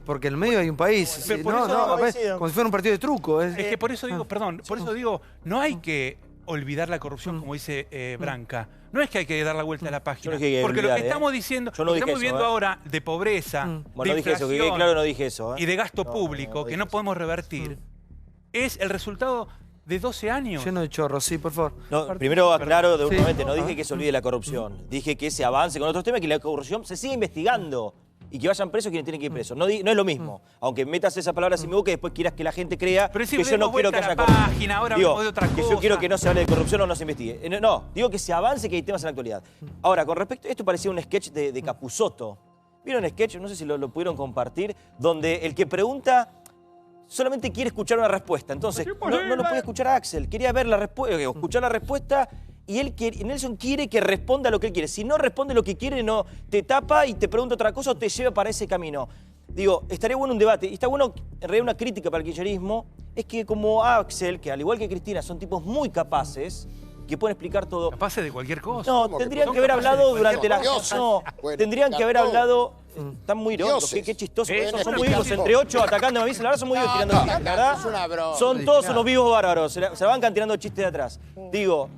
Speaker 1: Porque en el medio hay un país.
Speaker 2: Pero por eso
Speaker 1: como si fuera un partido de truco.
Speaker 2: Es que por eso digo, perdón, por eso digo, no hay que olvidar la corrupción, como dice Branca. No es que hay que dar la vuelta a la página.
Speaker 8: No es que hay que
Speaker 2: porque
Speaker 8: olvidar,
Speaker 2: lo que estamos diciendo,
Speaker 8: yo no
Speaker 2: lo que
Speaker 8: dije
Speaker 2: estamos
Speaker 8: eso,
Speaker 2: viendo ahora de pobreza,
Speaker 8: Bueno,
Speaker 2: de
Speaker 8: no dije eso, que
Speaker 2: inflación
Speaker 8: claro, no dije eso.
Speaker 2: y de gasto público que no podemos revertir, es el resultado de 12 años.
Speaker 1: Lleno de chorros, sí, por favor.
Speaker 8: No, primero aclaro de un
Speaker 1: Sí.
Speaker 8: momento, no dije que se olvide la corrupción. Dije que se avance con otros temas, que la corrupción se siga investigando. Y que vayan presos quienes tienen que ir presos. No es lo mismo. Aunque metas esa palabra sin mi boca y después quieras que la gente crea
Speaker 2: Pero si
Speaker 8: que yo no quiero que haya corrupción.
Speaker 2: página, ahora
Speaker 8: Digo,
Speaker 2: hablamos de otra
Speaker 8: que
Speaker 2: cosa.
Speaker 8: yo quiero que no se hable de corrupción o no se investigue. No, digo que se avance, que hay temas en la actualidad. Ahora, con respecto, esto parecía un sketch de Capusotto. ¿Vieron un sketch? No sé si lo pudieron compartir, donde el que pregunta solamente quiere escuchar una respuesta. Entonces, no lo podía escuchar a Axel. Quería ver la respuesta, escuchar la respuesta. Y Nelson quiere que responda lo que él quiere. Si no responde lo que quiere, no te tapa y te pregunta otra cosa o te lleva para ese camino. Digo, estaría bueno un debate. Y está bueno, en realidad, una crítica para el kirchnerismo. Es que como Axel, que al igual que Cristina, son tipos muy capaces, que pueden explicar todo.
Speaker 2: Capaces de cualquier cosa.
Speaker 8: No, tendrían que haber hablado durante la... No, tendrían que haber hablado... Están muy irónicos, qué chistoso. Son muy vivos, entre 8 atacando a mí, la verdad son muy vivos tirando chistes, la verdad. Son todos unos vivos bárbaros, se la bancan tirando chistes de atrás. Digo,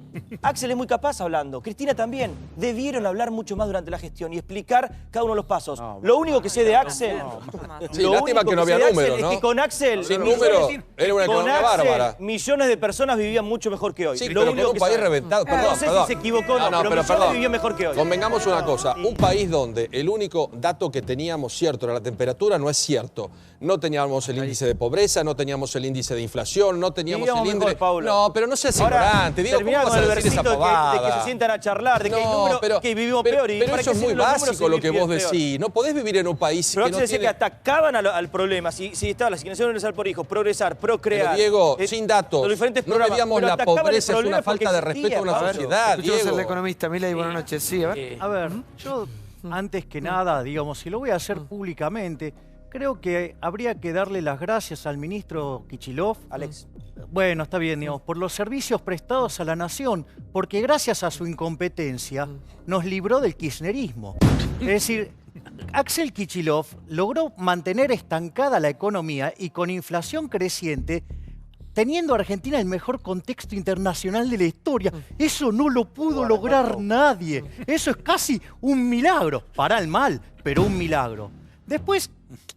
Speaker 8: Axel es muy capaz hablando, Cristina también. Debieron hablar mucho más durante la gestión y explicar cada uno de los pasos. Lo único que sé de Axel...
Speaker 3: Sí, lástima que no había números, ¿no?
Speaker 8: Es que con Axel...
Speaker 3: Sin números era una economía bárbara.
Speaker 8: Millones de personas vivían mucho mejor que hoy.
Speaker 3: Sí, pero con un país reventado.
Speaker 8: No sé si se equivocó o no, pero millones vivían mejor que hoy.
Speaker 3: Convengamos una cosa, un país donde el único dato que teníamos cierto era la temperatura, no es cierto. No teníamos el índice de pobreza, no teníamos el índice de inflación, no teníamos el índice... No, pero no seas ignorante. Digo, ¿cómo vas a decir esa pavada?
Speaker 8: De que se sientan a charlar, de que hay números que vivimos peor.
Speaker 3: Pero eso es muy básico lo que vos decís. No podés vivir en un país
Speaker 8: pero
Speaker 3: que no
Speaker 8: decía
Speaker 3: tiene...
Speaker 8: que atacaban al problema. Si estaba la asignación universal por hijos, progresar, procrear...
Speaker 3: Pero Diego, sin datos, no medíamos la pobreza, es una falta de respeto a una sociedad,
Speaker 1: Escuchamos
Speaker 3: Diego.
Speaker 1: al economista Milei, buenas noches. Sí, a ver.
Speaker 6: A ver, yo antes que nada, digamos, si lo voy a hacer públicamente, creo que habría que darle las gracias al ministro Kicillof.
Speaker 8: Alex.
Speaker 6: Bueno, está bien, digamos, por los servicios prestados a la nación, porque gracias a su incompetencia nos libró del kirchnerismo. Es decir, Axel Kicillof logró mantener estancada la economía y con inflación creciente, teniendo a Argentina el mejor contexto internacional de la historia. Eso no lo pudo lograr nadie. Eso es casi un milagro. Para el mal, pero un milagro. Después,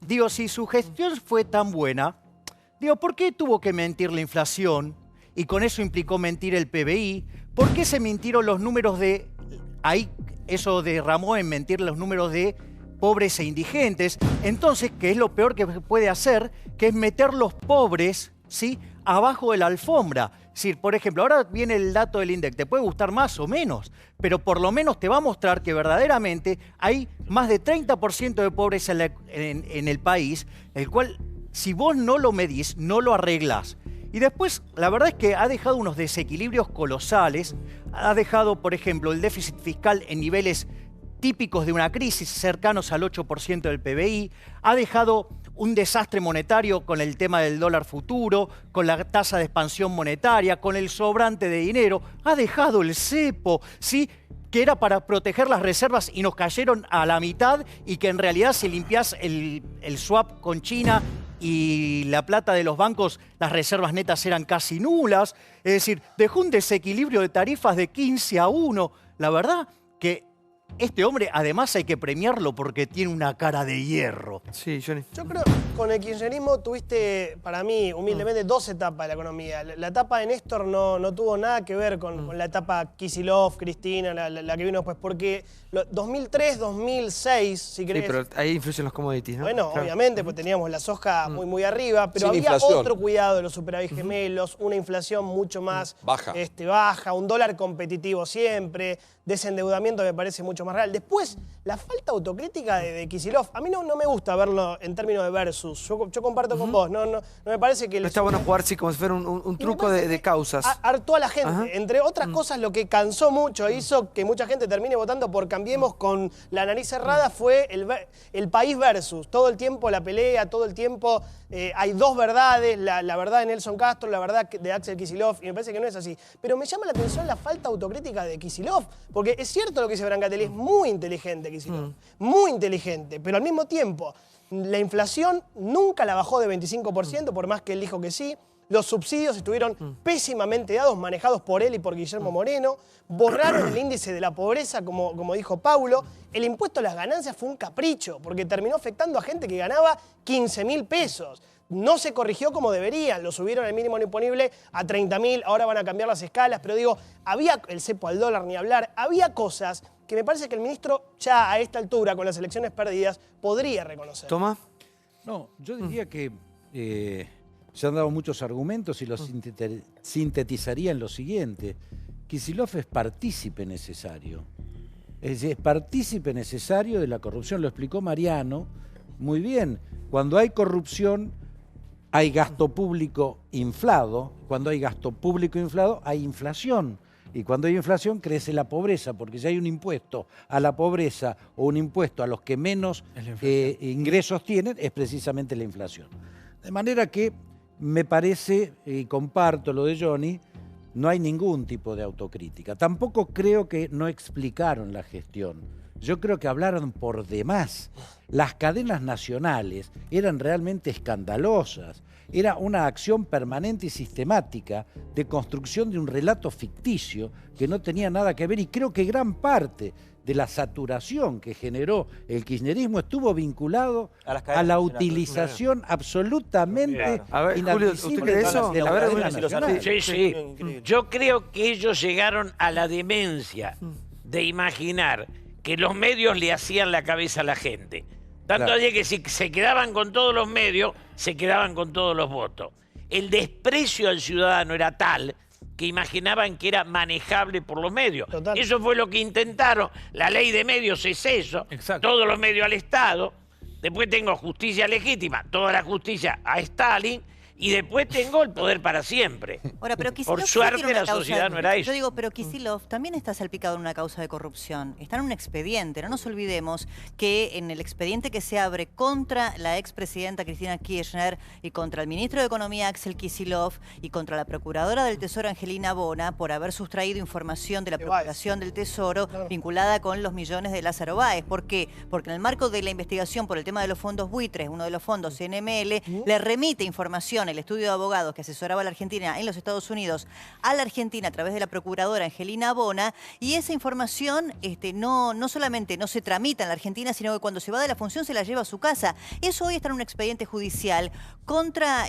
Speaker 6: digo, si su gestión fue tan buena, digo, ¿por qué tuvo que mentir la inflación? Y con eso implicó mentir el PBI. ¿Por qué se mintieron los números de... Ahí eso derramó en mentir los números de pobres e indigentes. Entonces, ¿qué es lo peor que puede hacer? Que es meter los pobres, ¿sí?, abajo de la alfombra. Es decir, por ejemplo, ahora viene el dato del INDEC, te puede gustar más o menos, pero por lo menos te va a mostrar que verdaderamente hay más de 30% de pobres en el país, el cual, si vos no lo medís, no lo arreglás. Y después, la verdad es que ha dejado unos desequilibrios colosales, ha dejado, por ejemplo, el déficit fiscal en niveles típicos de una crisis, cercanos al 8% del PBI, ha dejado un desastre monetario con el tema del dólar futuro, con la tasa de expansión monetaria, con el sobrante de dinero, ha dejado el cepo, ¿sí?, que era para proteger las reservas y nos cayeron a la mitad y que en realidad si limpiás el swap con China y la plata de los bancos, las reservas netas eran casi nulas. Es decir, dejó un desequilibrio de tarifas de 15-1. La verdad que este hombre, además, hay que premiarlo porque tiene una cara de hierro.
Speaker 1: Sí, Johnny.
Speaker 23: Yo creo que con el kirchnerismo tuviste, para mí, humildemente, dos etapas de la economía. La etapa de Néstor no tuvo nada que ver con la etapa Kicillof, Cristina, la que vino después, porque 2003, 2006, si querés...
Speaker 1: Sí, pero ahí influyen los commodities, ¿no?
Speaker 23: Bueno,
Speaker 1: Claro.
Speaker 23: obviamente, pues teníamos la soja muy arriba, pero
Speaker 3: Sin
Speaker 23: había
Speaker 3: inflación.
Speaker 23: otro cuidado de los superávit gemelos, una inflación mucho más
Speaker 3: baja,
Speaker 23: un dólar competitivo siempre, desendeudamiento me parece mucho más real. Después, la falta autocrítica de Kicillof, a mí no me gusta verlo en términos de versus. Yo comparto con vos, no me parece que...
Speaker 1: No está bueno jugar así como si fuera un truco de causas.
Speaker 23: Hartó a la gente.
Speaker 1: Ajá.
Speaker 23: Entre otras cosas, lo que cansó mucho, hizo que mucha gente termine votando por Cambiemos con la nariz cerrada, fue el país versus. Todo el tiempo la pelea, todo el tiempo hay dos verdades, la verdad de Nelson Castro, la verdad de Axel Kicillof, y me parece que no es así. Pero me llama la atención la falta autocrítica de Kicillof, porque es cierto lo que dice Brancatelli, es muy inteligente Kicillof, muy inteligente, pero al mismo tiempo, la inflación nunca la bajó de 25%, por más que él dijo que sí. Los subsidios estuvieron pésimamente dados, manejados por él y por Guillermo Moreno. Borraron el índice de la pobreza, como dijo Paulo. El impuesto a las ganancias fue un capricho, porque terminó afectando a gente que ganaba 15.000 pesos. No se corrigió como deberían, lo subieron el mínimo imponible a 30.000, ahora van a cambiar las escalas, pero digo, había el cepo al dólar, ni hablar, había cosas que me parece que el ministro ya a esta altura, con las elecciones perdidas, podría reconocer.
Speaker 1: ¿Toma?
Speaker 13: No, yo diría que se han dado muchos argumentos y los sintetizaría en lo siguiente. Kicillof es partícipe necesario. Es decir, es partícipe necesario de la corrupción, lo explicó Mariano muy bien. Cuando hay corrupción, hay gasto público inflado. Cuando hay gasto público inflado, hay inflación. Y cuando hay inflación, crece la pobreza, porque si hay un impuesto a la pobreza o un impuesto a los que menos ingresos tienen, es precisamente la inflación. De manera que me parece, y comparto lo de Johnny, no hay ningún tipo de autocrítica. Tampoco creo que no explicaron la gestión. Yo creo que hablaron por demás. Las cadenas nacionales eran realmente escandalosas. Era una acción permanente y sistemática de construcción de un relato ficticio que no tenía nada que ver, y creo que gran parte de la saturación que generó el kirchnerismo estuvo vinculado a la utilización absolutamente inadmisible de las cadenas nacionales.
Speaker 5: Sí, sí. Yo creo que ellos llegaron a la demencia de imaginar que los medios le hacían la cabeza a la gente. Tanto allí que si se quedaban con todos los medios, se quedaban con todos los votos. El desprecio al ciudadano era tal que imaginaban que era manejable por los medios. Total. Eso fue lo que intentaron. La ley de medios es eso. Exacto. Todos los medios al Estado. Después tengo justicia legítima, toda la justicia a Stalin. Y después tengo el poder para siempre.
Speaker 9: Ahora, pero
Speaker 5: por suerte la sociedad no era eso.
Speaker 9: Yo digo, pero Kicillof también está salpicado en una causa de corrupción. Está en un expediente. No nos olvidemos que en el expediente que se abre contra la expresidenta Cristina Kirchner y contra el ministro de Economía Axel Kicillof y contra la procuradora del Tesoro Angelina Bona por haber sustraído información de la Procuración del Tesoro vinculada con los millones de Lázaro Báez. ¿Por qué? Porque en el marco de la investigación por el tema de los fondos buitres, uno de los fondos CNML, le remite información el estudio de abogados que asesoraba a la Argentina en los Estados Unidos a la Argentina a través de la procuradora Angelina Bona, y esa información no solamente no se tramita en la Argentina, sino que cuando se va de la función se la lleva a su casa. Eso hoy está en un expediente judicial contra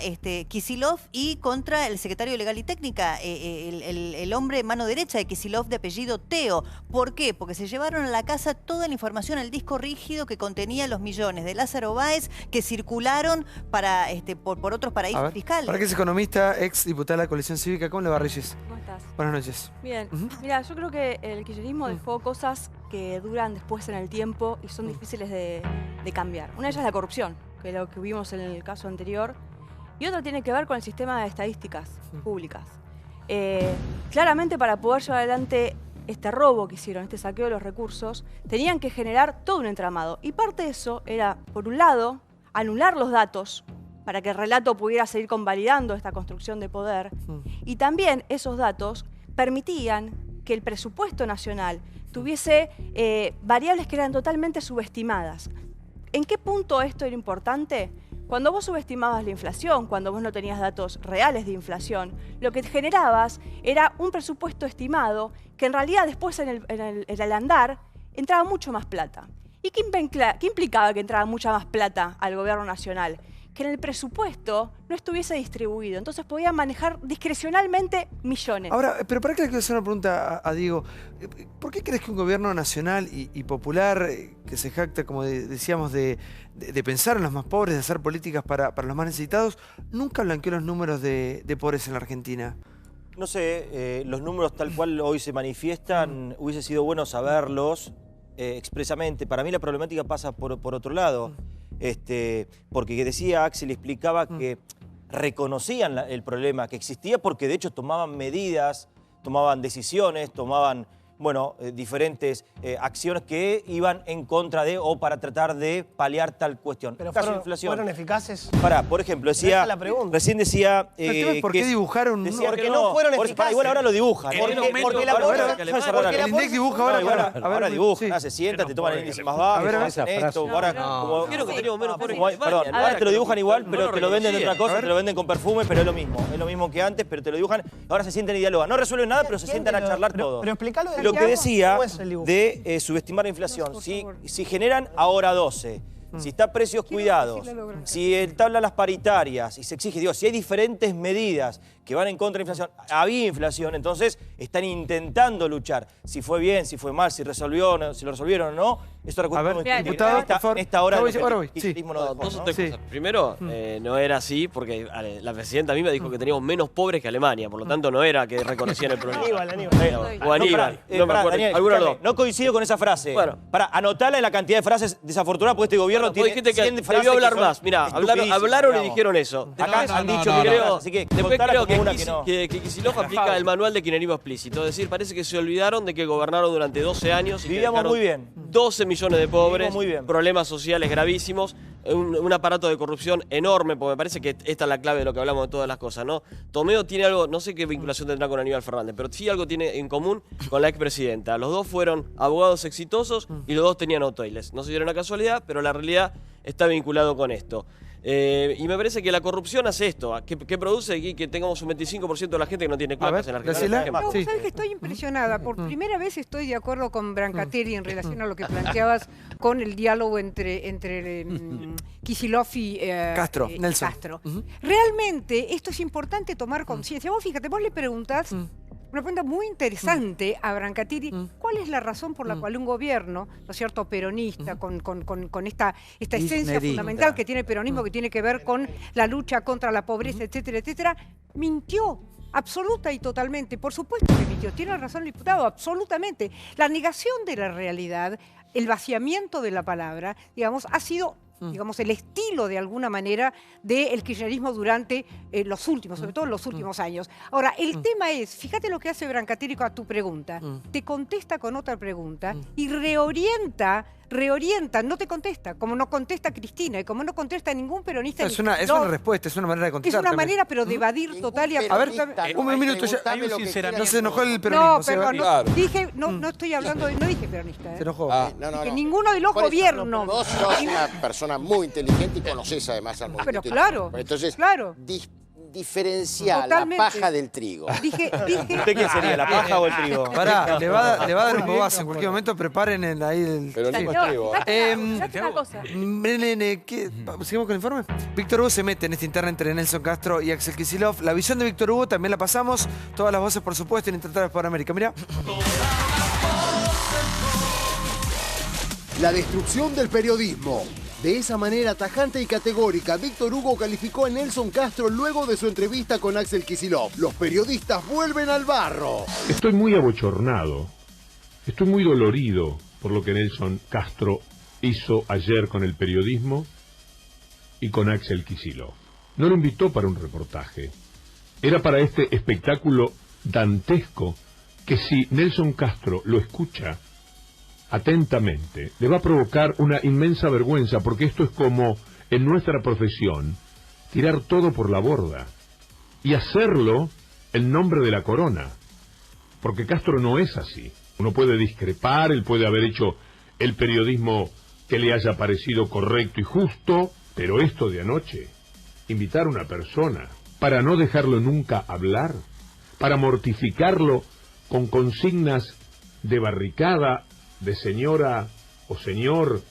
Speaker 9: Kicillof y contra el secretario de Legal y Técnica, el hombre mano derecha de Kicillof de apellido Teo. ¿Por qué? Porque se llevaron a la casa toda la información, el disco rígido que contenía los millones de Lázaro Báez que circularon por otros paraísos fiscales.
Speaker 1: Para que es economista, ex diputada de la Coalición Cívica. ¿Cómo le va, Reyes?
Speaker 17: ¿Cómo estás?
Speaker 1: Buenas noches.
Speaker 17: Bien. Mira, yo creo que el kirchnerismo dejó cosas que duran después en el tiempo y son difíciles de cambiar. Una de ellas es la corrupción, que es lo que vimos en el caso anterior, y otra tiene que ver con el sistema de estadísticas públicas. Claramente, para poder llevar adelante este robo que hicieron, este saqueo de los recursos, tenían que generar todo un entramado. Y parte de eso era, por un lado, anular los datos para que el relato pudiera seguir convalidando esta construcción de poder. Y también esos datos permitían que el presupuesto nacional tuviese variables que eran totalmente subestimadas. ¿En qué punto esto era importante? Cuando vos subestimabas la inflación, cuando vos no tenías datos reales de inflación, lo que generabas era un presupuesto estimado que en realidad después en el andar entraba mucho más plata. ¿Y qué implicaba que entraba mucha más plata al gobierno nacional? Que en el presupuesto no estuviese distribuido. Entonces podían manejar discrecionalmente millones.
Speaker 1: Ahora, pero para que le quiero hacer una pregunta a Diego. ¿Por qué crees que un gobierno nacional y popular, que se jacta, como decíamos, de pensar en los más pobres, de hacer políticas para los más necesitados, nunca blanqueó los números de pobreza en la Argentina?
Speaker 8: No sé, los números tal cual hoy se manifiestan, hubiese sido bueno saberlos expresamente. Para mí la problemática pasa por otro lado. Porque decía Axel, explicaba que reconocían el problema que existía porque de hecho tomaban medidas, tomaban decisiones, tomaban bueno, diferentes acciones que iban en contra de o para tratar de paliar tal cuestión.
Speaker 23: Pero
Speaker 8: Caso de inflación.
Speaker 23: ¿fueron eficaces?
Speaker 8: Por ejemplo, decía, recién decía...
Speaker 1: ¿Por qué dibujaron?
Speaker 8: Porque no fueron eficaces. Igual ahora lo dibujan. Porque la
Speaker 1: el INDEC dibuja ahora.
Speaker 8: Ahora dibujan, se sientan, te toman el índice más bajo.
Speaker 11: Creo que teníamos menos pobres.
Speaker 8: Perdón, ahora te lo dibujan igual, pero te lo venden de otra cosa, te lo venden con perfume, pero es lo mismo. Es lo mismo que antes, pero te lo dibujan. Ahora se sientan y dialogan. No resuelven nada, pero se sientan a charlar todo.
Speaker 23: Pero explícalo
Speaker 8: Lo que decía de subestimar la inflación. Si generan ahora 12, si está precios cuidados, si entablan las paritarias y se exige, digo, si hay diferentes medidas que van en contra de la inflación, había inflación, entonces están intentando luchar. Si fue bien, si fue mal, si lo resolvieron o no, eso era cuestión de
Speaker 1: diputado,
Speaker 8: en esta hora
Speaker 11: dos o tres cosas. Primero, no era así porque la presidenta misma dijo que teníamos menos pobres que Alemania, por lo tanto no era que reconocían el problema. O Aníbal.
Speaker 8: No coincido con esa frase. Bueno, para anotarla en la cantidad de frases desafortunadas, porque este gobierno tiene
Speaker 11: dijiste que
Speaker 8: 100 frases
Speaker 11: debió hablar
Speaker 8: que
Speaker 11: más. Mirá, hablaron y dijeron eso.
Speaker 8: Acá han dicho que
Speaker 11: creo,
Speaker 8: así que
Speaker 11: después creo
Speaker 8: que
Speaker 11: Kicillof aplica el manual de kirchnerismo explícito. Es decir, parece que se olvidaron de que gobernaron durante 12 años y
Speaker 8: vivíamos muy bien.
Speaker 11: 12 millones de pobres, problemas sociales gravísimos, un aparato de corrupción enorme, porque me parece que esta es la clave de lo que hablamos de todas las cosas, ¿no? Tomeo tiene algo, no sé qué vinculación tendrá con Aníbal Fernández, pero sí algo tiene en común con la expresidenta. Los dos fueron abogados exitosos y los dos tenían hoteles. No se dieron la casualidad, pero la realidad está vinculado con esto. Y me parece que la corrupción hace esto, que produce aquí que tengamos un 25% de la gente que no tiene cuotas en la Argentina.
Speaker 7: No, sabes que estoy impresionada. Por primera vez estoy de acuerdo con Brancatelli en relación a lo que planteabas con el diálogo entre Kicillof y
Speaker 1: Castro.
Speaker 7: Realmente esto es importante tomar conciencia. Vos fíjate, vos le preguntás una pregunta muy interesante a Brancatelli. ¿Cuál es la razón por la cual un gobierno, ¿no es cierto?, peronista, con esta esencia fundamental que tiene el peronismo, que tiene que ver con la lucha contra la pobreza, etcétera, etcétera, mintió? Absoluta y totalmente. Por supuesto que mintió. Tiene razón el diputado, absolutamente. La negación de la realidad, el vaciamiento de la palabra, digamos, ha sido digamos, el estilo de alguna manera del kirchnerismo durante los últimos, sobre todo los últimos años. Ahora, el tema es, fíjate lo que hace Brancatelli a tu pregunta, te contesta con otra pregunta y reorienta, no te contesta, como no contesta Cristina y como no contesta ningún peronista.
Speaker 1: Es una respuesta, es una manera de contestar.
Speaker 7: Es una manera, pero de evadir total y absolutamente.
Speaker 1: A ver, un minuto, no se enojó el peronismo.
Speaker 7: No, perdón, no estoy hablando, no dije peronista.
Speaker 1: Se enojó.
Speaker 7: Que ninguno de los gobiernos.
Speaker 19: Vos sos una persona muy inteligente y conocés además al movimiento.
Speaker 7: Pero claro,
Speaker 19: entonces,
Speaker 7: claro.
Speaker 19: Diferenciar la paja del trigo.
Speaker 7: Dije,
Speaker 8: ¿Usted qué sería, la paja o el trigo?
Speaker 1: Pará, le va a dar un bobazo en cualquier momento, preparen ahí el...
Speaker 3: Pero no es trigo.
Speaker 17: Una cosa.
Speaker 1: ¿Seguimos con el informe? Víctor Hugo se mete en esta interna entre Nelson Castro y Axel Kicillof. La visión de Víctor Hugo también la pasamos. Todas las voces, por supuesto, en Intratable por América. Mira.
Speaker 14: La destrucción del periodismo. De esa manera tajante y categórica, Víctor Hugo calificó a Nelson Castro luego de su entrevista con Axel Kicillof. Los periodistas vuelven al barro.
Speaker 20: Estoy muy abochornado, estoy muy dolorido por lo que Nelson Castro hizo ayer con el periodismo y con Axel Kicillof. No lo invitó para un reportaje, era para este espectáculo dantesco que si Nelson Castro lo escucha atentamente, le va a provocar una inmensa vergüenza, porque esto es como, en nuestra profesión, tirar todo por la borda y hacerlo en nombre de la corona, porque Castro no es así. Uno puede discrepar, él puede haber hecho el periodismo que le haya parecido correcto y justo, pero esto de anoche, invitar a una persona para no dejarlo nunca hablar, para mortificarlo con consignas de barricada, de señora o señor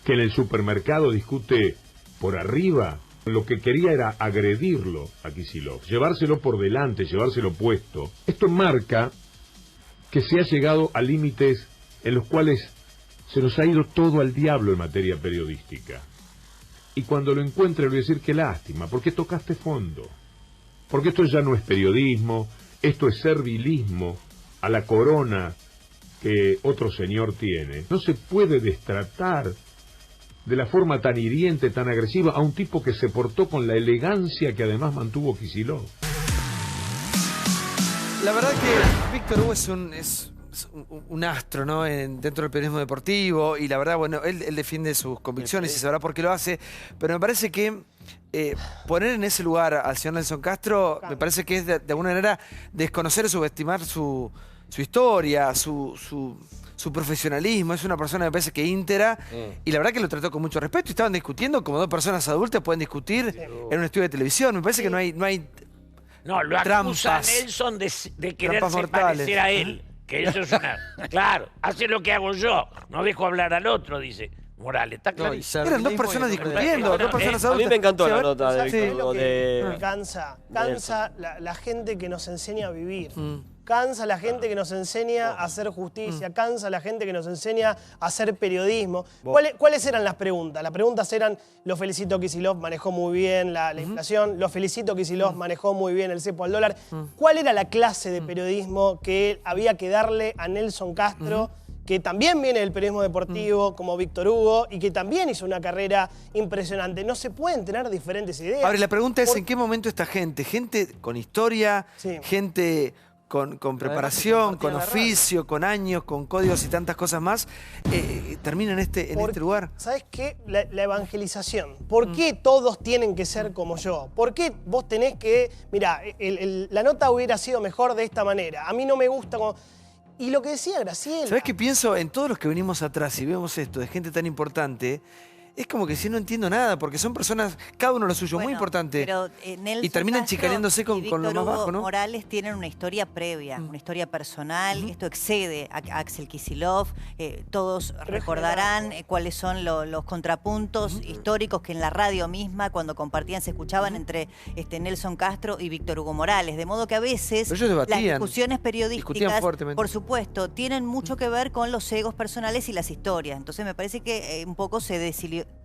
Speaker 20: que en el supermercado discute por arriba, lo que quería era agredirlo a Kicillof, llevárselo por delante, llevárselo puesto. Esto marca que se ha llegado a límites en los cuales se nos ha ido todo al diablo en materia periodística. Y cuando lo encuentre le voy a decir qué lástima, porque tocaste fondo, porque esto ya no es periodismo, esto es servilismo a la corona que otro señor tiene. No se puede destratar de la forma tan hiriente, tan agresiva, a un tipo que se portó con la elegancia que además mantuvo Kicillof.
Speaker 1: La verdad que Víctor Hugo es un astro, ¿no? Dentro del periodismo deportivo, y la verdad, bueno, él defiende sus convicciones y sabrá por qué lo hace, pero me parece que poner en ese lugar al señor Nelson Castro, me parece que es de alguna manera desconocer o subestimar su historia, su profesionalismo. Es una persona, me parece que íntegra, y la verdad que lo trató con mucho respeto, y estaban discutiendo como dos personas adultas pueden discutir en un estudio de televisión. Me parece que no hay
Speaker 5: No, lo acusa a Nelson de quererse parecer a él. Que eso es una... Claro, hace lo que hago yo. No dejo hablar al otro, dice Morales. Está clarísimo.
Speaker 1: Eran dos personas discutiendo, dos personas adultas.
Speaker 11: A mí me encantó la nota
Speaker 23: de... Cansa la gente que nos enseña a vivir. Cansa la gente que nos enseña a hacer justicia, cansa la gente que nos enseña a hacer periodismo. ¿Cuáles eran las preguntas? Las preguntas eran, lo felicito, Kicillof manejó muy bien la inflación, lo felicito, Kicillof manejó muy bien el cepo al dólar. ¿Cuál era la clase de periodismo que había que darle a Nelson Castro, que también viene del periodismo deportivo, como Víctor Hugo, y que también hizo una carrera impresionante? No se pueden tener diferentes ideas.
Speaker 1: Ahora, la pregunta es, ¿en qué momento esta gente? Gente con historia, gente... Con preparación, con oficio, con años, con códigos y tantas cosas más, termina en este lugar.
Speaker 23: ¿Sabes qué? La evangelización. ¿Por qué todos tienen que ser como yo? ¿Por qué vos tenés que... Mirá, la nota hubiera sido mejor de esta manera. A mí no me gusta como... Y lo que decía Graciela...
Speaker 1: ¿Sabés qué pienso? En todos los que venimos atrás y vemos esto de gente tan importante... Es como que si no entiendo nada, porque son personas, cada uno lo suyo, muy importante.
Speaker 9: Pero,
Speaker 1: y terminan chicaneándose con lo más bajo, ¿no?
Speaker 9: Morales tienen una historia previa, una historia personal. Esto excede a Axel Kicillof. Todos recordarán cuáles son los contrapuntos históricos que en la radio misma, cuando compartían, se escuchaban entre Nelson Castro y Víctor Hugo Morales. De modo que a veces las discusiones periodísticas, por supuesto, tienen mucho que ver con los egos personales y las historias. Entonces me parece que un poco se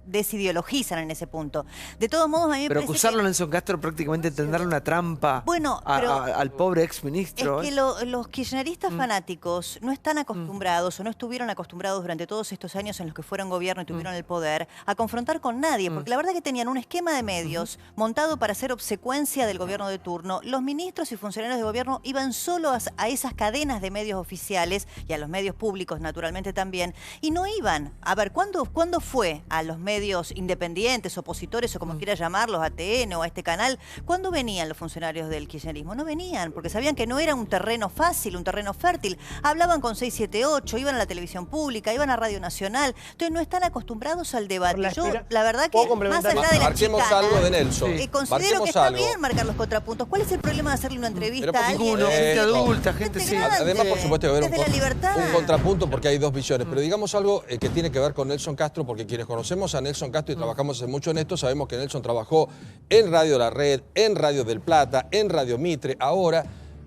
Speaker 9: desideologizan en ese punto. De todos modos, a mí me
Speaker 1: pero
Speaker 9: parece
Speaker 1: acusarlo
Speaker 9: que...
Speaker 1: a Nelson Castro prácticamente tenderle una trampa al pobre exministro.
Speaker 9: Es que los kirchneristas fanáticos no están acostumbrados o no estuvieron acostumbrados durante todos estos años en los que fueron gobierno y tuvieron el poder a confrontar con nadie, porque la verdad que tenían un esquema de medios montado para hacer obsecuencia del gobierno de turno. Los ministros y funcionarios de gobierno iban solo a esas cadenas de medios oficiales y a los medios públicos naturalmente también, y no iban. A ver, ¿cuándo fue a los medios independientes, opositores o como quiera llamarlos, ATN o a este canal? ¿Cuándo venían los funcionarios del kirchnerismo? No venían, porque sabían que no era un terreno fácil, un terreno fértil. Hablaban con 678, iban a la televisión pública, iban a Radio Nacional. Entonces no están acostumbrados al debate. Yo, la verdad que más allá de la
Speaker 3: marquemos algo de Nelson.
Speaker 9: Considero que está bien marcar los contrapuntos. ¿Cuál es el problema de hacerle una entrevista a alguien?
Speaker 1: Gente adulta, gente sí.
Speaker 3: Además, por supuesto, debe haber un contrapunto porque hay dos visiones. Pero digamos algo que tiene que ver con Nelson Castro, porque quienes conocemos a Nelson Castro y trabajamos hace mucho en esto, sabemos que Nelson trabajó en Radio La Red, en Radio del Plata, en Radio Mitre, ahora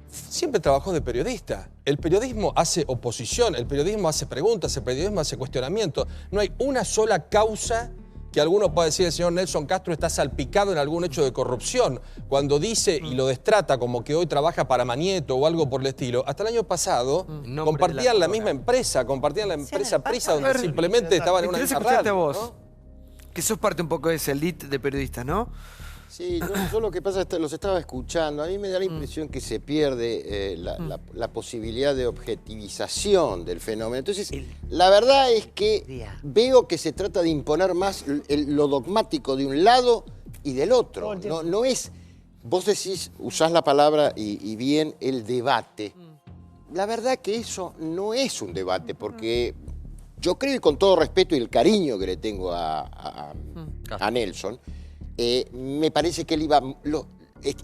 Speaker 3: siempre trabajó de periodista. El periodismo hace oposición, el periodismo hace preguntas, el periodismo hace cuestionamiento. No hay una sola causa que alguno pueda decir el señor Nelson Castro está salpicado en algún hecho de corrupción. Cuando dice y lo destrata como que hoy trabaja para Manieto o algo por el estilo, hasta el año pasado compartían la misma empresa, compartían la empresa Prisa, donde simplemente estaban en una misma radio,
Speaker 1: vos, que sos parte un poco de ese elite de periodistas, ¿no?
Speaker 19: Sí, yo lo que pasa es que los estaba escuchando. A mí me da la impresión que se pierde la posibilidad de objetivización del fenómeno. Entonces, la verdad es que veo que se trata de imponer más lo dogmático de un lado y del otro. No es, vos decís, usás la palabra y bien, el debate. La verdad que eso no es un debate, porque yo creo, y con todo respeto y el cariño que le tengo a Nelson, me parece que él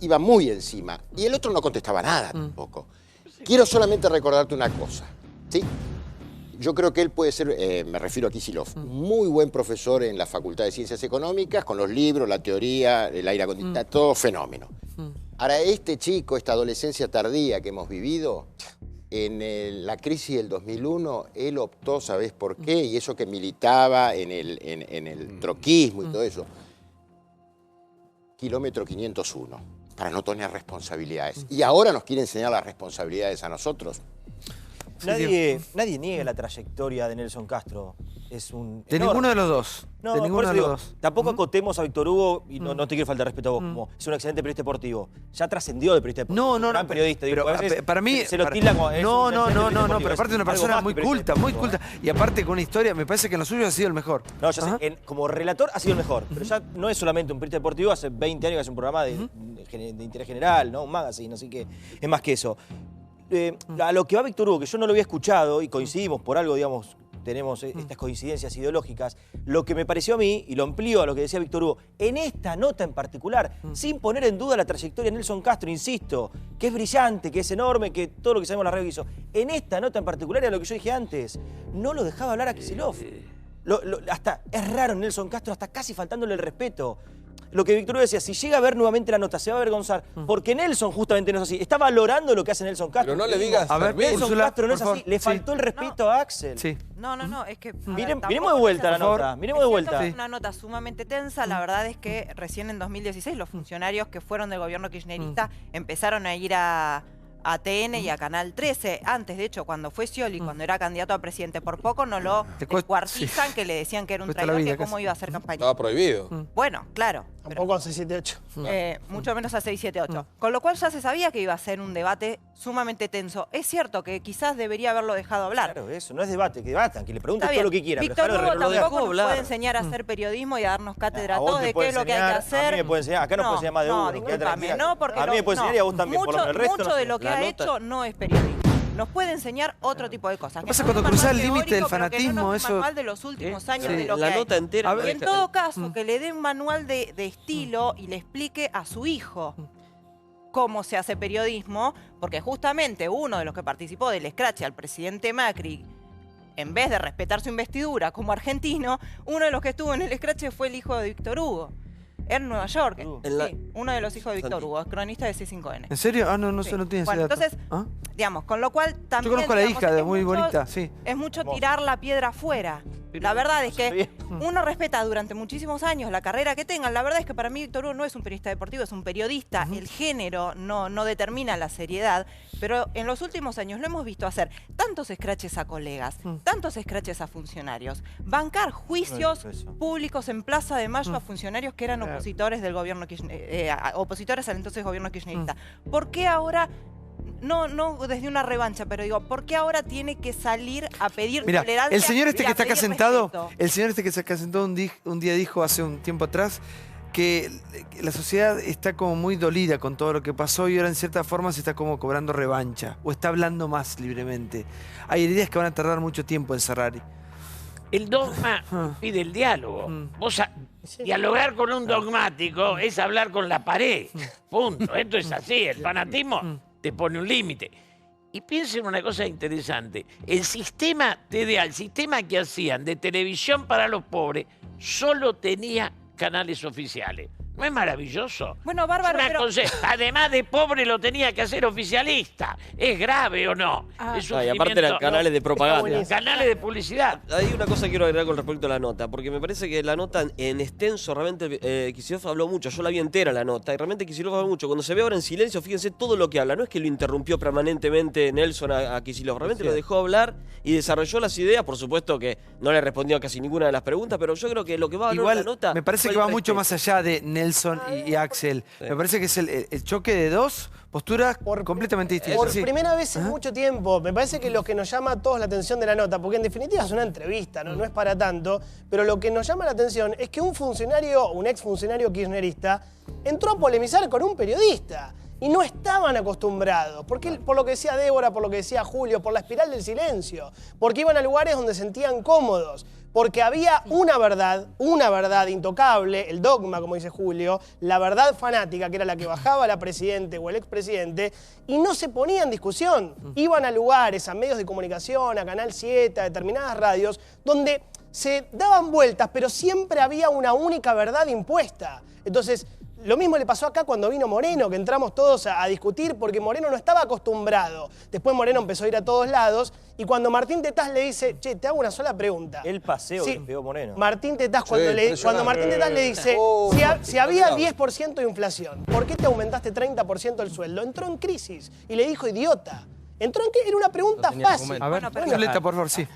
Speaker 19: iba muy encima. Y el otro no contestaba nada tampoco. Quiero solamente recordarte una cosa, ¿sí? Yo creo que él puede ser, me refiero a Kicillof, muy buen profesor en la Facultad de Ciencias Económicas, con los libros, la teoría, el aire acondicionado, todo fenómeno. Ahora, este chico, esta adolescencia tardía que hemos vivido, en la crisis del 2001, él optó, ¿sabés por qué? Y eso que militaba en el troquismo y todo eso. Kilómetro 501, para no tener responsabilidades. Y ahora nos quiere enseñar las responsabilidades a nosotros.
Speaker 8: Nadie niega la trayectoria de Nelson Castro. Es un
Speaker 1: de ninguno de los dos.
Speaker 8: No,
Speaker 1: de ninguno de los dos.
Speaker 8: Tampoco acotemos a Víctor Hugo, y no te quiero faltar respeto a vos, como es un excelente periodista deportivo. Ya trascendió de periodista deportivo.
Speaker 1: No,
Speaker 8: gran periodista.
Speaker 1: Pero para mí.
Speaker 8: Se lo tilda como.
Speaker 1: No, pero aparte de una persona muy culta, y aparte con una historia, me parece que en lo suyo ha sido el mejor.
Speaker 8: No, ya sé, como relator ha sido el mejor, pero ya no es solamente un periodista deportivo, hace 20 años que hace un programa de interés general, ¿no? Un magazine, así que es más que eso. A lo que va Víctor Hugo, que yo no lo había escuchado y coincidimos por algo, digamos, tenemos estas coincidencias ideológicas, lo que me pareció a mí, y lo amplío a lo que decía Víctor Hugo, en esta nota en particular, sin poner en duda la trayectoria de Nelson Castro, insisto, que es brillante, que es enorme, que todo lo que sabemos en la radio que hizo, en esta nota en particular, era lo que yo dije antes, no lo dejaba hablar a Kicillof. Hasta es raro Nelson Castro, hasta casi faltándole el respeto. Lo que Víctor Hugo decía, si llega a ver nuevamente la nota, se va a avergonzar, porque Nelson justamente no es así. Está valorando lo que hace Nelson Castro.
Speaker 3: Pero no le digas,
Speaker 1: a ver,
Speaker 8: Nelson
Speaker 1: Úrsula,
Speaker 8: Castro no es así. Le faltó el respeto a Axel.
Speaker 1: Sí.
Speaker 12: No, es que...
Speaker 8: Miremos de vuelta la nota, miremos de vuelta.
Speaker 12: Es una nota sumamente tensa. La verdad es que recién en 2016 los funcionarios que fueron del gobierno kirchnerista empezaron a ir a TN y a Canal 13. Antes, de hecho, cuando fue Scioli, cuando era candidato a presidente, por poco no lo descuartizan, que le decían que era un traidor, que cómo iba a hacer campaña.
Speaker 3: Estaba prohibido.
Speaker 12: Bueno, claro.
Speaker 23: Tampoco a 678.
Speaker 12: Mucho menos a 678. Con lo cual ya se sabía que iba a ser un debate sumamente tenso. Es cierto que quizás debería haberlo dejado hablar.
Speaker 8: Claro, eso, no es debate, que debatan, que le pregunten todo lo que quieran.
Speaker 12: Víctor Hugo tampoco nos puede enseñar a hacer periodismo y a darnos cátedra a todos de qué es lo que hay que hacer.
Speaker 8: A mí me puede enseñar, acá no puede enseñar más de uno.
Speaker 12: Discúlpame, no, porque
Speaker 8: a mí me puede enseñar y a vos también, por lo menos el resto.
Speaker 12: Mucho de lo que ha hecho no es periodismo. Nos puede enseñar otro tipo de cosas.
Speaker 1: ¿Qué pasa cuando cruzás el límite del fanatismo?
Speaker 12: No
Speaker 1: eso
Speaker 12: manual de los últimos años de lo
Speaker 11: la
Speaker 12: que
Speaker 11: nota
Speaker 12: hay.
Speaker 11: entera.
Speaker 12: Y en todo caso, que le dé un manual de estilo y le explique a su hijo cómo se hace periodismo, porque justamente uno de los que participó del escrache al presidente Macri, en vez de respetar su investidura como argentino, uno de los que estuvo en el escrache fue el hijo de Víctor Hugo. En Nueva York, sí, uno de los hijos de Víctor Hugo, es cronista de C5N.
Speaker 1: ¿En serio? Ah, no tiene ese dato.
Speaker 12: Entonces, digamos, con lo cual también...
Speaker 1: Yo conozco a la hija, muy bonita, sí.
Speaker 12: Es mucho tirar la piedra afuera. La verdad es que uno respeta durante muchísimos años la carrera que tengan. La verdad es que para mí Víctor Hugo no es un periodista deportivo, es un periodista. El género no determina la seriedad, pero en los últimos años lo hemos visto hacer tantos escraches a colegas, tantos escraches a funcionarios, bancar juicios públicos en Plaza de Mayo a funcionarios que eran opositores del gobierno opositores al entonces gobierno kirchnerista. ¿Por qué ahora... No desde una revancha, pero digo, ¿por qué ahora tiene que salir a pedir tolerancia?
Speaker 1: El señor este que está acá sentado,
Speaker 12: respeto?
Speaker 1: un día dijo hace un tiempo atrás que la sociedad está como muy dolida con todo lo que pasó y ahora en cierta forma se está como cobrando revancha o está hablando más libremente. Hay heridas que van a tardar mucho tiempo en cerrar.
Speaker 5: El dogma pide el diálogo. Dialogar con un dogmático es hablar con la pared. Punto. Esto es así. El fanatismo te pone un límite. Y piensen en una cosa interesante. El sistema TDA, el sistema que hacían de televisión para los pobres, solo tenía canales oficiales. ¿No es maravilloso?
Speaker 12: Bueno, bárbaro, pero...
Speaker 5: Además de pobre, lo tenía que hacer oficialista. ¿Es grave o no? Es
Speaker 11: y aparte eran canales de propaganda.
Speaker 5: Canales de publicidad.
Speaker 11: Hay una cosa que quiero agregar con respecto a la nota, porque me parece que la nota en extenso, realmente Kicillof habló mucho. Yo la vi entera la nota, y realmente Kicillof habló mucho. Cuando se ve ahora en silencio, fíjense todo lo que habla. No es que lo interrumpió permanentemente Nelson a Kicillof, realmente lo dejó hablar y desarrolló las ideas. Por supuesto que no le respondió a casi ninguna de las preguntas, pero yo creo que lo que va a hablar la nota...
Speaker 1: me parece que va mucho más allá de Nelson y Axel. Me parece que es el choque de dos posturas completamente distintas.
Speaker 23: Por primera vez en mucho tiempo, me parece que lo que nos llama a todos la atención de la nota, porque en definitiva es una entrevista, no es para tanto, pero lo que nos llama la atención es que un funcionario, un exfuncionario kirchnerista, entró a polemizar con un periodista. Y no estaban acostumbrados, porque, por lo que decía Débora, por lo que decía Julio, por la espiral del silencio, porque iban a lugares donde se sentían cómodos, porque había una verdad intocable, el dogma, como dice Julio, la verdad fanática, que era la que bajaba la presidente o el expresidente, y no se ponía en discusión. Iban a lugares, a medios de comunicación, a Canal 7, a determinadas radios, donde se daban vueltas, pero siempre había una única verdad impuesta. Entonces, lo mismo le pasó acá cuando vino Moreno, que entramos todos a discutir porque Moreno no estaba acostumbrado. Después Moreno empezó a ir a todos lados y cuando Martín Tetaz le dice, che, te hago una sola pregunta.
Speaker 8: El paseo que pegó Moreno.
Speaker 23: Martín Tetaz, cuando Martín Tetaz le dice, si había 10% de inflación, ¿por qué te aumentaste 30% el sueldo? Entró en crisis y le dijo idiota. entró en que era una pregunta fácil.
Speaker 1: A ver, Violeta, por favor, sí.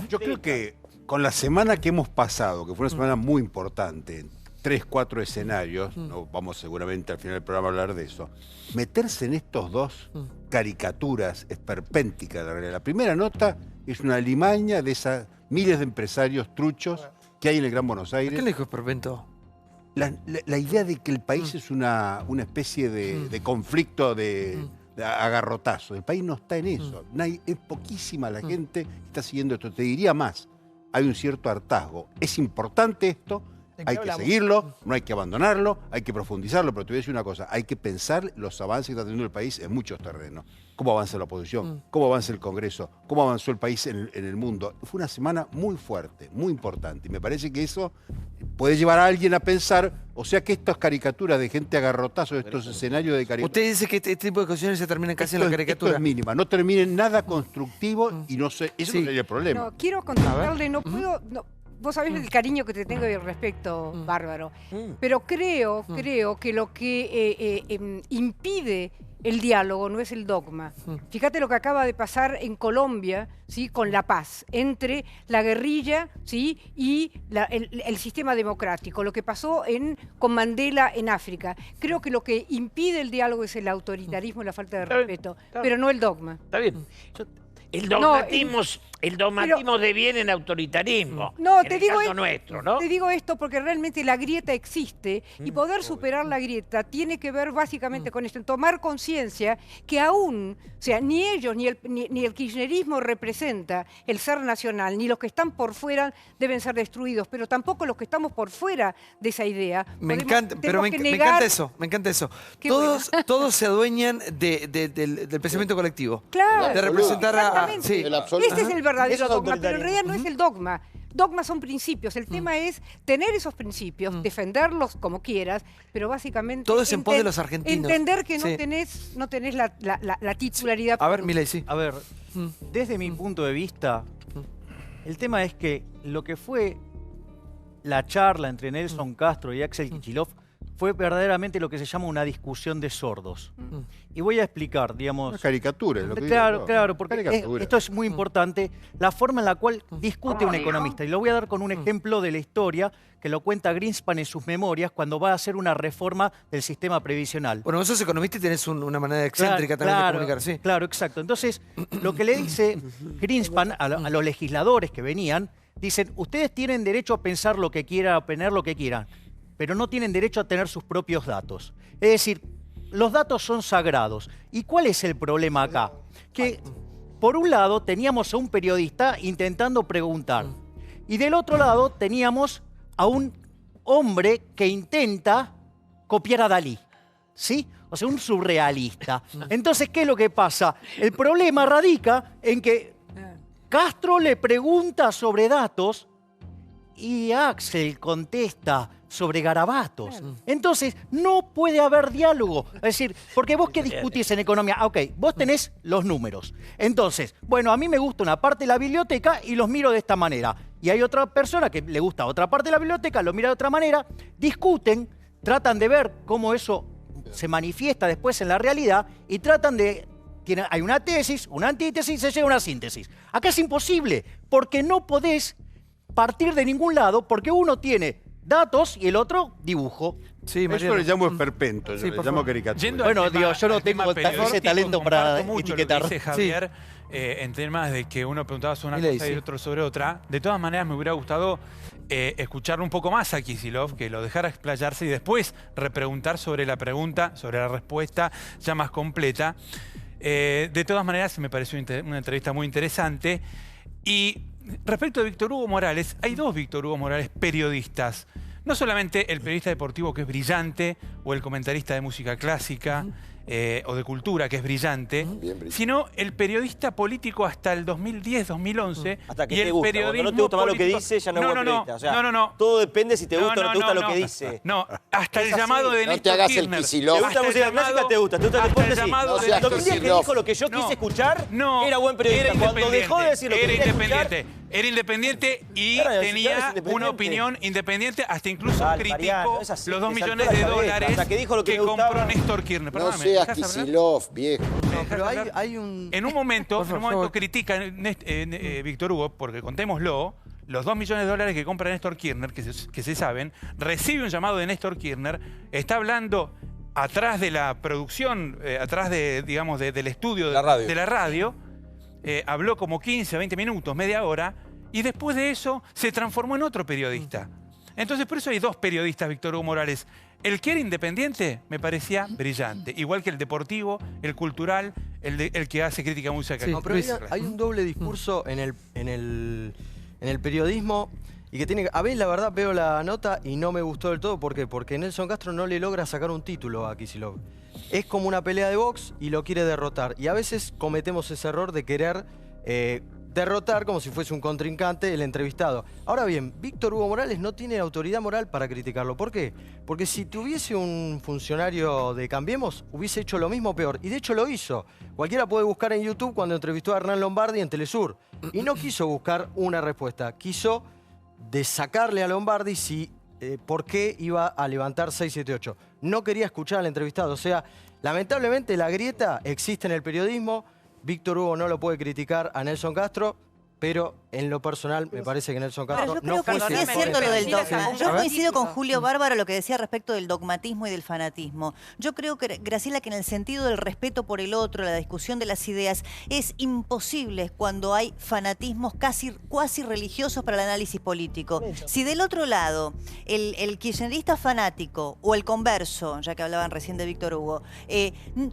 Speaker 15: Yo creo que con la semana que hemos pasado, que fue una semana muy importante, 3, 4 escenarios, no vamos seguramente al final del programa a hablar de eso, meterse en estos dos caricaturas esperpénticas de la realidad. La primera nota es una limaña de esas miles de empresarios truchos que hay en el Gran Buenos Aires.
Speaker 1: ¿Qué le dijo esperpento?
Speaker 15: La idea de que el país es una especie de conflicto de agarrotazo. El país no está en eso. Es poquísima la gente que está siguiendo esto. Te diría más, hay un cierto hartazgo. Es importante esto, hay que seguirlo, no hay que abandonarlo, hay que profundizarlo, pero te voy a decir una cosa, hay que pensar los avances que está teniendo el país en muchos terrenos. Cómo avanza la oposición, cómo avanza el Congreso, cómo avanzó el país en el mundo. Fue una semana muy fuerte, muy importante. Y me parece que eso puede llevar a alguien a pensar, o sea que estas caricaturas de gente agarrotazo, estos escenarios de caricatura...
Speaker 1: Usted dice que este tipo de cuestiones se terminan casi en la caricatura.
Speaker 15: Esto es mínima, no termina en nada constructivo y no sé, eso no sería el problema.
Speaker 7: No, quiero contestarle, no puedo... No. Vos sabés el cariño que te tengo y el respeto, Bárbaro. Pero creo que lo que impide el diálogo no es el dogma. Fíjate lo que acaba de pasar en Colombia, ¿sí? Con la paz entre la guerrilla, ¿sí? Y el sistema democrático. Lo que pasó con Mandela en África. Creo que lo que impide el diálogo es el autoritarismo y la falta de respeto, pero no el dogma.
Speaker 5: Está bien. El dogmatismo deviene en autoritarismo.
Speaker 7: No,
Speaker 5: en
Speaker 7: te
Speaker 5: el
Speaker 7: digo
Speaker 5: caso nuestro, ¿no?
Speaker 7: Te digo esto porque realmente la grieta existe y poder superar la grieta tiene que ver básicamente con esto, en tomar conciencia que aún, o sea, ni ellos ni el kirchnerismo representa el ser nacional, ni los que están por fuera deben ser destruidos, pero tampoco los que estamos por fuera de esa idea.
Speaker 1: Me encanta eso, me encanta eso. Todos se adueñan del pensamiento colectivo.
Speaker 7: Claro.
Speaker 1: De representar a...
Speaker 7: Sí. Este es el verdadero dogma, pero en realidad no es el dogma. Dogmas son principios. El tema es tener esos principios, defenderlos como quieras, pero básicamente...
Speaker 1: Todo es en pos de los argentinos.
Speaker 7: Entender que no tenés la titularidad.
Speaker 1: A ver, Milei, sí.
Speaker 6: A ver, desde mi punto de vista, el tema es que lo que fue la charla entre Nelson Castro y Axel Kicillof fue verdaderamente lo que se llama una discusión de sordos. Y voy a explicar, digamos...
Speaker 15: Una caricatura, es lo que
Speaker 6: Claro, porque esto es muy importante, la forma en la cual discute un economista. Y lo voy a dar con un ejemplo de la historia que lo cuenta Greenspan en sus memorias cuando va a hacer una reforma del sistema previsional.
Speaker 1: Bueno, vos sos economista y tenés una manera excéntrica también de comunicar, sí.
Speaker 6: Claro, exacto. Entonces, lo que le dice Greenspan a los legisladores que venían, dicen, ustedes tienen derecho a pensar lo que quieran, a opinar lo que quieran, pero no tienen derecho a tener sus propios datos. Es decir, los datos son sagrados. ¿Y cuál es el problema acá? Que, por un lado, teníamos a un periodista intentando preguntar, y del otro lado teníamos a un hombre que intenta copiar a Dalí, ¿sí? O sea, un surrealista. Entonces, ¿qué es lo que pasa? El problema radica en que Castro le pregunta sobre datos y Axel contesta sobre garabatos. Entonces, no puede haber diálogo. Es decir, porque vos qué discutís en economía. Ok, vos tenés los números. Entonces, bueno, a mí me gusta una parte de la biblioteca y los miro de esta manera. Y hay otra persona que le gusta otra parte de la biblioteca, lo mira de otra manera, discuten, tratan de ver cómo eso se manifiesta después en la realidad y tratan de... Hay una tesis, una antítesis, se llega a una síntesis. Acá es imposible, porque no podés partir de ningún lado, porque uno tiene datos y el otro dibujo.
Speaker 15: Sí, eso le llamo esperpento, le llamo caricatura.
Speaker 6: Bueno, digo, yo no tengo ese talento para etiquetar.
Speaker 2: Lo que dice Javier, en temas de que uno preguntaba sobre una cosa y otro sobre otra. De todas maneras, me hubiera gustado escucharlo un poco más a Kicillof, que lo dejara explayarse y después repreguntar sobre la pregunta, sobre la respuesta ya más completa. De todas maneras, me pareció una entrevista muy interesante. Y respecto de Víctor Hugo Morales, hay dos Víctor Hugo Morales periodistas. No solamente el periodista deportivo, que es brillante, o el comentarista de música clásica o de cultura, que es brillante, sino el periodista político hasta el 2010-2011.
Speaker 8: Hasta que
Speaker 2: y
Speaker 8: te
Speaker 2: el
Speaker 8: gusta.
Speaker 2: periodismo
Speaker 8: Cuando no te gusta más lo que dice, ya no es buen periodista. O sea, todo depende si te gusta o no te gusta lo que dice.
Speaker 2: No, hasta el llamado de
Speaker 19: No te hagas el Kicillof.
Speaker 8: ¿Te gusta la música clásica? ¿Te gusta? ¿Te gusta el deporte? Sí.
Speaker 19: No seas
Speaker 8: Lo que
Speaker 19: Kicillof.
Speaker 8: dijo lo que yo quise escuchar, era buen periodista. Cuando dejó de decir lo que quería escuchar,
Speaker 2: Era independiente y tenía una opinión independiente, hasta incluso criticó los 2 millones de dólares que compró Néstor Kirchner.
Speaker 19: No seas Kicillof, viejo.
Speaker 4: Pero hay un...
Speaker 2: En un momento critica Víctor Hugo, porque contémoslo, los 2 millones de dólares que compra Néstor Kirchner, que se saben, recibe un llamado de Néstor Kirchner, está hablando atrás de la producción, atrás de, digamos, del estudio de la radio, habló como 15, 20 minutos, media hora, y después de eso se transformó en otro periodista. Entonces, por eso hay 2 periodistas, Víctor Hugo Morales. El que era independiente me parecía brillante, igual que el deportivo, el cultural, el que hace crítica música.
Speaker 4: Sí, pero hay un doble discurso en el periodismo y que tiene... A ver, la verdad, veo la nota y no me gustó del todo. ¿Por qué? Porque Nelson Castro no le logra sacar un título a Kicillof. Es como una pelea de box y lo quiere derrotar. Y a veces cometemos ese error de querer derrotar como si fuese un contrincante el entrevistado. Ahora bien, Víctor Hugo Morales no tiene autoridad moral para criticarlo. ¿Por qué? Porque si tuviese un funcionario de Cambiemos, hubiese hecho lo mismo o peor. Y de hecho lo hizo. Cualquiera puede buscar en YouTube cuando entrevistó a Hernán Lombardi en Telesur. Y no quiso buscar una respuesta. Quiso de sacarle a Lombardi si por qué iba a levantar 678. No quería escuchar al entrevistado. O sea, lamentablemente la grieta existe en el periodismo. Víctor Hugo no lo puede criticar a Nelson Castro, pero en lo personal me parece que Nelson Castro no fue...
Speaker 9: Sí es cierto lo del dogma. Yo coincido con Julio Bárbaro lo que decía respecto del dogmatismo y del fanatismo. Yo creo, que Graciela, que en el sentido del respeto por el otro, la discusión de las ideas, es imposible cuando hay fanatismos cuasi religiosos para el análisis político. Si del otro lado el kirchnerista fanático o el converso, ya que hablaban recién de Víctor Hugo,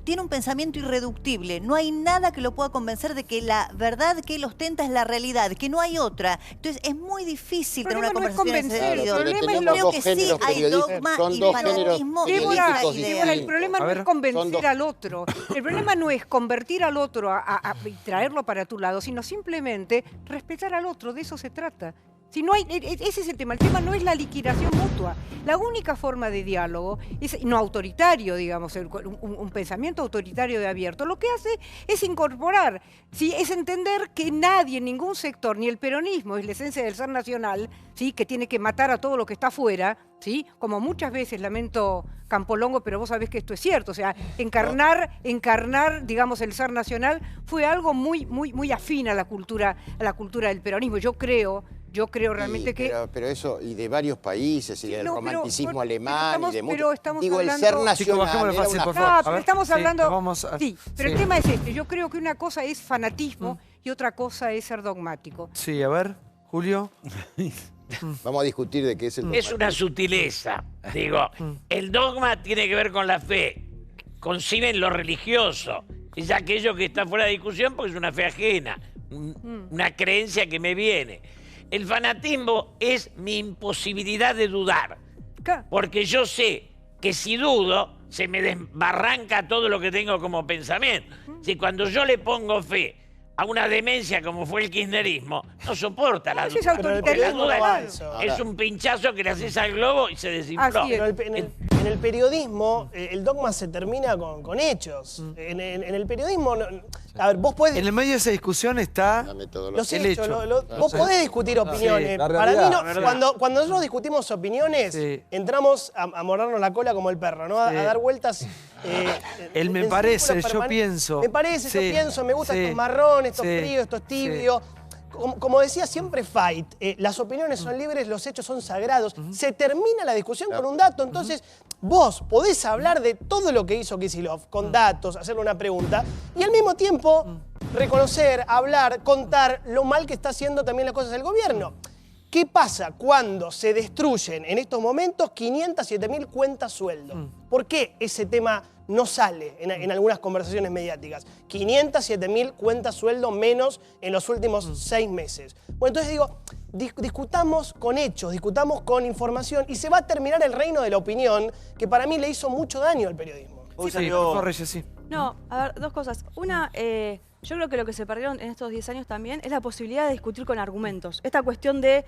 Speaker 9: tiene un pensamiento irreductible, no hay nada que lo pueda convencer de que la verdad que él ostenta es la realidad, que no hay otra. Entonces es muy difícil tener una conversación en ese sentido.
Speaker 19: El problema
Speaker 9: es lo que sí hay dogma y fanatismo.
Speaker 7: El problema no es convencer al otro. El problema no es convertir al otro y traerlo para tu lado, sino simplemente respetar al otro. De eso se trata. Si no hay, ese es el tema no es la liquidación mutua. La única forma de diálogo, no autoritario, digamos, un pensamiento autoritario de abierto, lo que hace es incorporar, ¿sí? Es entender que nadie, en ningún sector, ni el peronismo, es la esencia del ser nacional, ¿sí? Que tiene que matar a todo lo que está afuera, ¿sí? Como muchas veces lamento Campolongo, pero vos sabés que esto es cierto. O sea, encarnar, digamos, el ser nacional fue algo muy afín a la cultura del peronismo. Yo creo realmente que...
Speaker 19: Pero eso, y de varios países, y del romanticismo alemán, y de mucho...
Speaker 7: Pero estamos
Speaker 19: digo,
Speaker 7: hablando...
Speaker 19: el ser nacional...
Speaker 7: pero estamos hablando... Sí, pero el tema es este. Yo creo que una cosa es fanatismo y otra cosa es ser dogmático.
Speaker 1: Sí, a ver, Julio.
Speaker 19: Vamos a discutir de qué es el dogma.
Speaker 5: Es una sutileza. Digo, el dogma tiene que ver con la fe. Conciben lo religioso. Es aquello que está fuera de discusión porque es una fe ajena. Una creencia que me viene. El fanatismo es mi imposibilidad de dudar. Porque yo sé que si dudo, se me desbarranca todo lo que tengo como pensamiento. Si cuando yo le pongo fe a una demencia como fue el kirchnerismo, no soporta la duda. La duda es un pinchazo que le haces al globo y se desinfló.
Speaker 23: En el periodismo, el dogma se termina con hechos. En el periodismo... A ver, vos podés...
Speaker 1: En el medio de esa discusión está el hecho.
Speaker 23: Vos podés discutir opiniones. Para mí, cuando nosotros discutimos opiniones, entramos a mordernos la cola como el perro, ¿no? A dar vueltas...
Speaker 1: Él me parece, yo pienso.
Speaker 23: Me parece, yo pienso, me gusta estos marrones, estos fríos, estos tibios. Como decía siempre Fight, las opiniones son libres, los hechos son sagrados. Se termina la discusión con un dato. Entonces, vos podés hablar de todo lo que hizo Kicillof, con datos, hacerle una pregunta, y al mismo tiempo reconocer, hablar, contar lo mal que está haciendo también las cosas el gobierno. ¿Qué pasa cuando se destruyen en estos momentos 507.000 cuentas sueldo? ¿Por qué ese tema no sale en algunas conversaciones mediáticas? 507.000 cuentas sueldo menos en los últimos 6 meses. Bueno, entonces digo, discutamos con hechos, discutamos con información y se va a terminar el reino de la opinión, que para mí le hizo mucho daño al periodismo.
Speaker 17: No, a ver, 2 cosas. Una, yo creo que lo que se perdieron en estos 10 años también es la posibilidad de discutir con argumentos. Esta cuestión de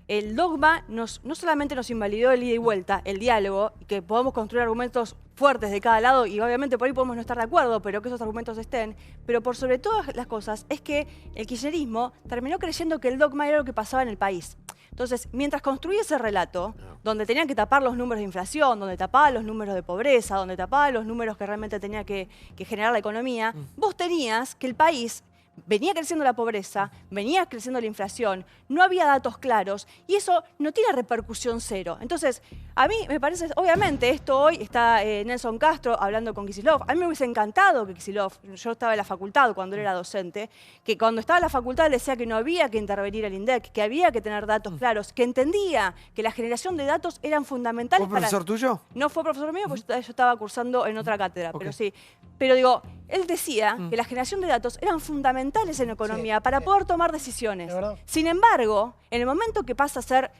Speaker 17: el dogma no solamente nos invalidó el ida y vuelta, el diálogo, y que podamos construir argumentos fuertes de cada lado, y obviamente por ahí podemos no estar de acuerdo, pero que esos argumentos estén, pero por sobre todas las cosas es que el kirchnerismo terminó creyendo que el dogma era lo que pasaba en el país. Entonces, mientras construía ese relato, donde tenían que tapar los números de inflación, donde tapaba los números de pobreza, donde tapaba los números que realmente tenía que generar la economía, vos tenías que el país venía creciendo la pobreza, venía creciendo la inflación, no había datos claros y eso no tiene repercusión cero. Entonces, a mí me parece, obviamente, esto hoy está Nelson Castro hablando con Kicillof. A mí me hubiese encantado que Kicillof, yo estaba en la facultad cuando él era docente, que cuando estaba en la facultad le decía que no había que intervenir el INDEC, que había que tener datos claros, que entendía que la generación de datos eran fundamentales.
Speaker 1: ¿Fue profesor tuyo?
Speaker 17: No fue profesor mío, porque yo estaba cursando en otra cátedra, pero sí. Pero digo, él decía que la generación de datos eran fundamentales en economía para poder tomar decisiones. Sin embargo, en el momento que pasa a ser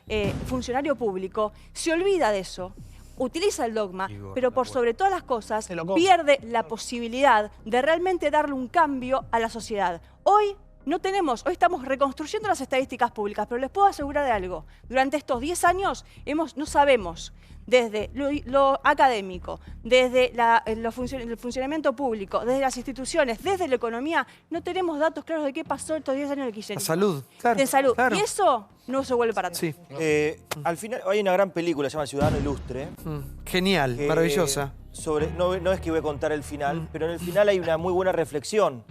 Speaker 17: funcionario público, se olvida de eso, utiliza el dogma, pero por sobre todas las cosas pierde la posibilidad de realmente darle un cambio a la sociedad. Hoy no tenemos, hoy estamos reconstruyendo las estadísticas públicas, pero les puedo asegurar de algo. Durante estos 10 años no sabemos, desde lo académico, desde el funcionamiento público, desde las instituciones, desde la economía, no tenemos datos claros de qué pasó estos 10 años del kirchnerismo.
Speaker 1: La salud, claro.
Speaker 17: De salud.
Speaker 1: Claro.
Speaker 17: Y eso no se vuelve para atrás.
Speaker 1: Sí.
Speaker 8: Al final hay una gran película, se llama Ciudadano Ilustre.
Speaker 1: Genial, maravillosa.
Speaker 8: No es que voy a contar el final, pero en el final hay una muy buena reflexión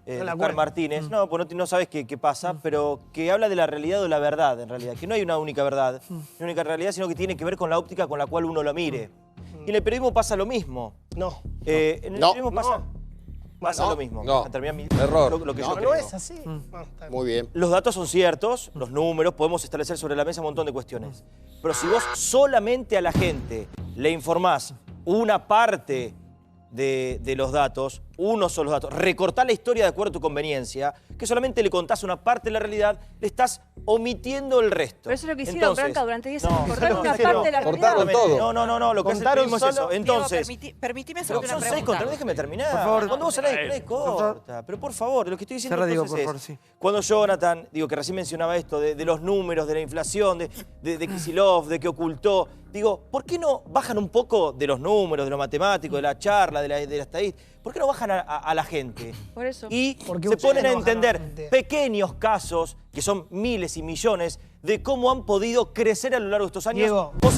Speaker 8: de Carl Martínez. No, pues no sabes qué pasa, pero que habla de la realidad o la verdad, en realidad. Que no hay una única verdad, una única realidad, sino que tiene que ver con la óptica con la cual uno lo mire. Y en el periodismo pasa lo mismo.
Speaker 23: No.
Speaker 8: En el periodismo pasa lo mismo.
Speaker 3: No. Error.
Speaker 8: Lo que yo
Speaker 23: no
Speaker 8: creo.
Speaker 23: es así.
Speaker 19: Muy bien.
Speaker 8: Los datos son ciertos, los números, podemos establecer sobre la mesa un montón de cuestiones. Pero si vos solamente a la gente le informás una parte de los datos, unos son los datos, recortás la historia de acuerdo a tu conveniencia, que solamente le contás una parte de la realidad, le estás omitiendo el resto.
Speaker 17: Pero eso es lo que hicieron, Branca, durante 10 años. Cortaron una
Speaker 8: parte
Speaker 17: de la
Speaker 8: realidad.
Speaker 3: todo.
Speaker 8: No, lo que contaron es eso. Entonces,
Speaker 12: permitime hacerte una pregunta.
Speaker 8: Contra, déjeme terminar.
Speaker 1: Por favor.
Speaker 8: Cuando vos hablas corta. Pero por favor, lo que estoy diciendo entonces es, cuando Jonathan, que recién mencionaba esto, de los números, de la inflación, de Kicillof, de que ocultó, ¿por qué no bajan un poco de los números, de lo matemático, de la charla, de la estadística? ¿Por qué no bajan a la gente?
Speaker 17: Por eso.
Speaker 8: Y se ponen a entender pequeños casos, que son miles y millones, de cómo han podido crecer a lo largo de estos años.
Speaker 23: Diego,
Speaker 8: o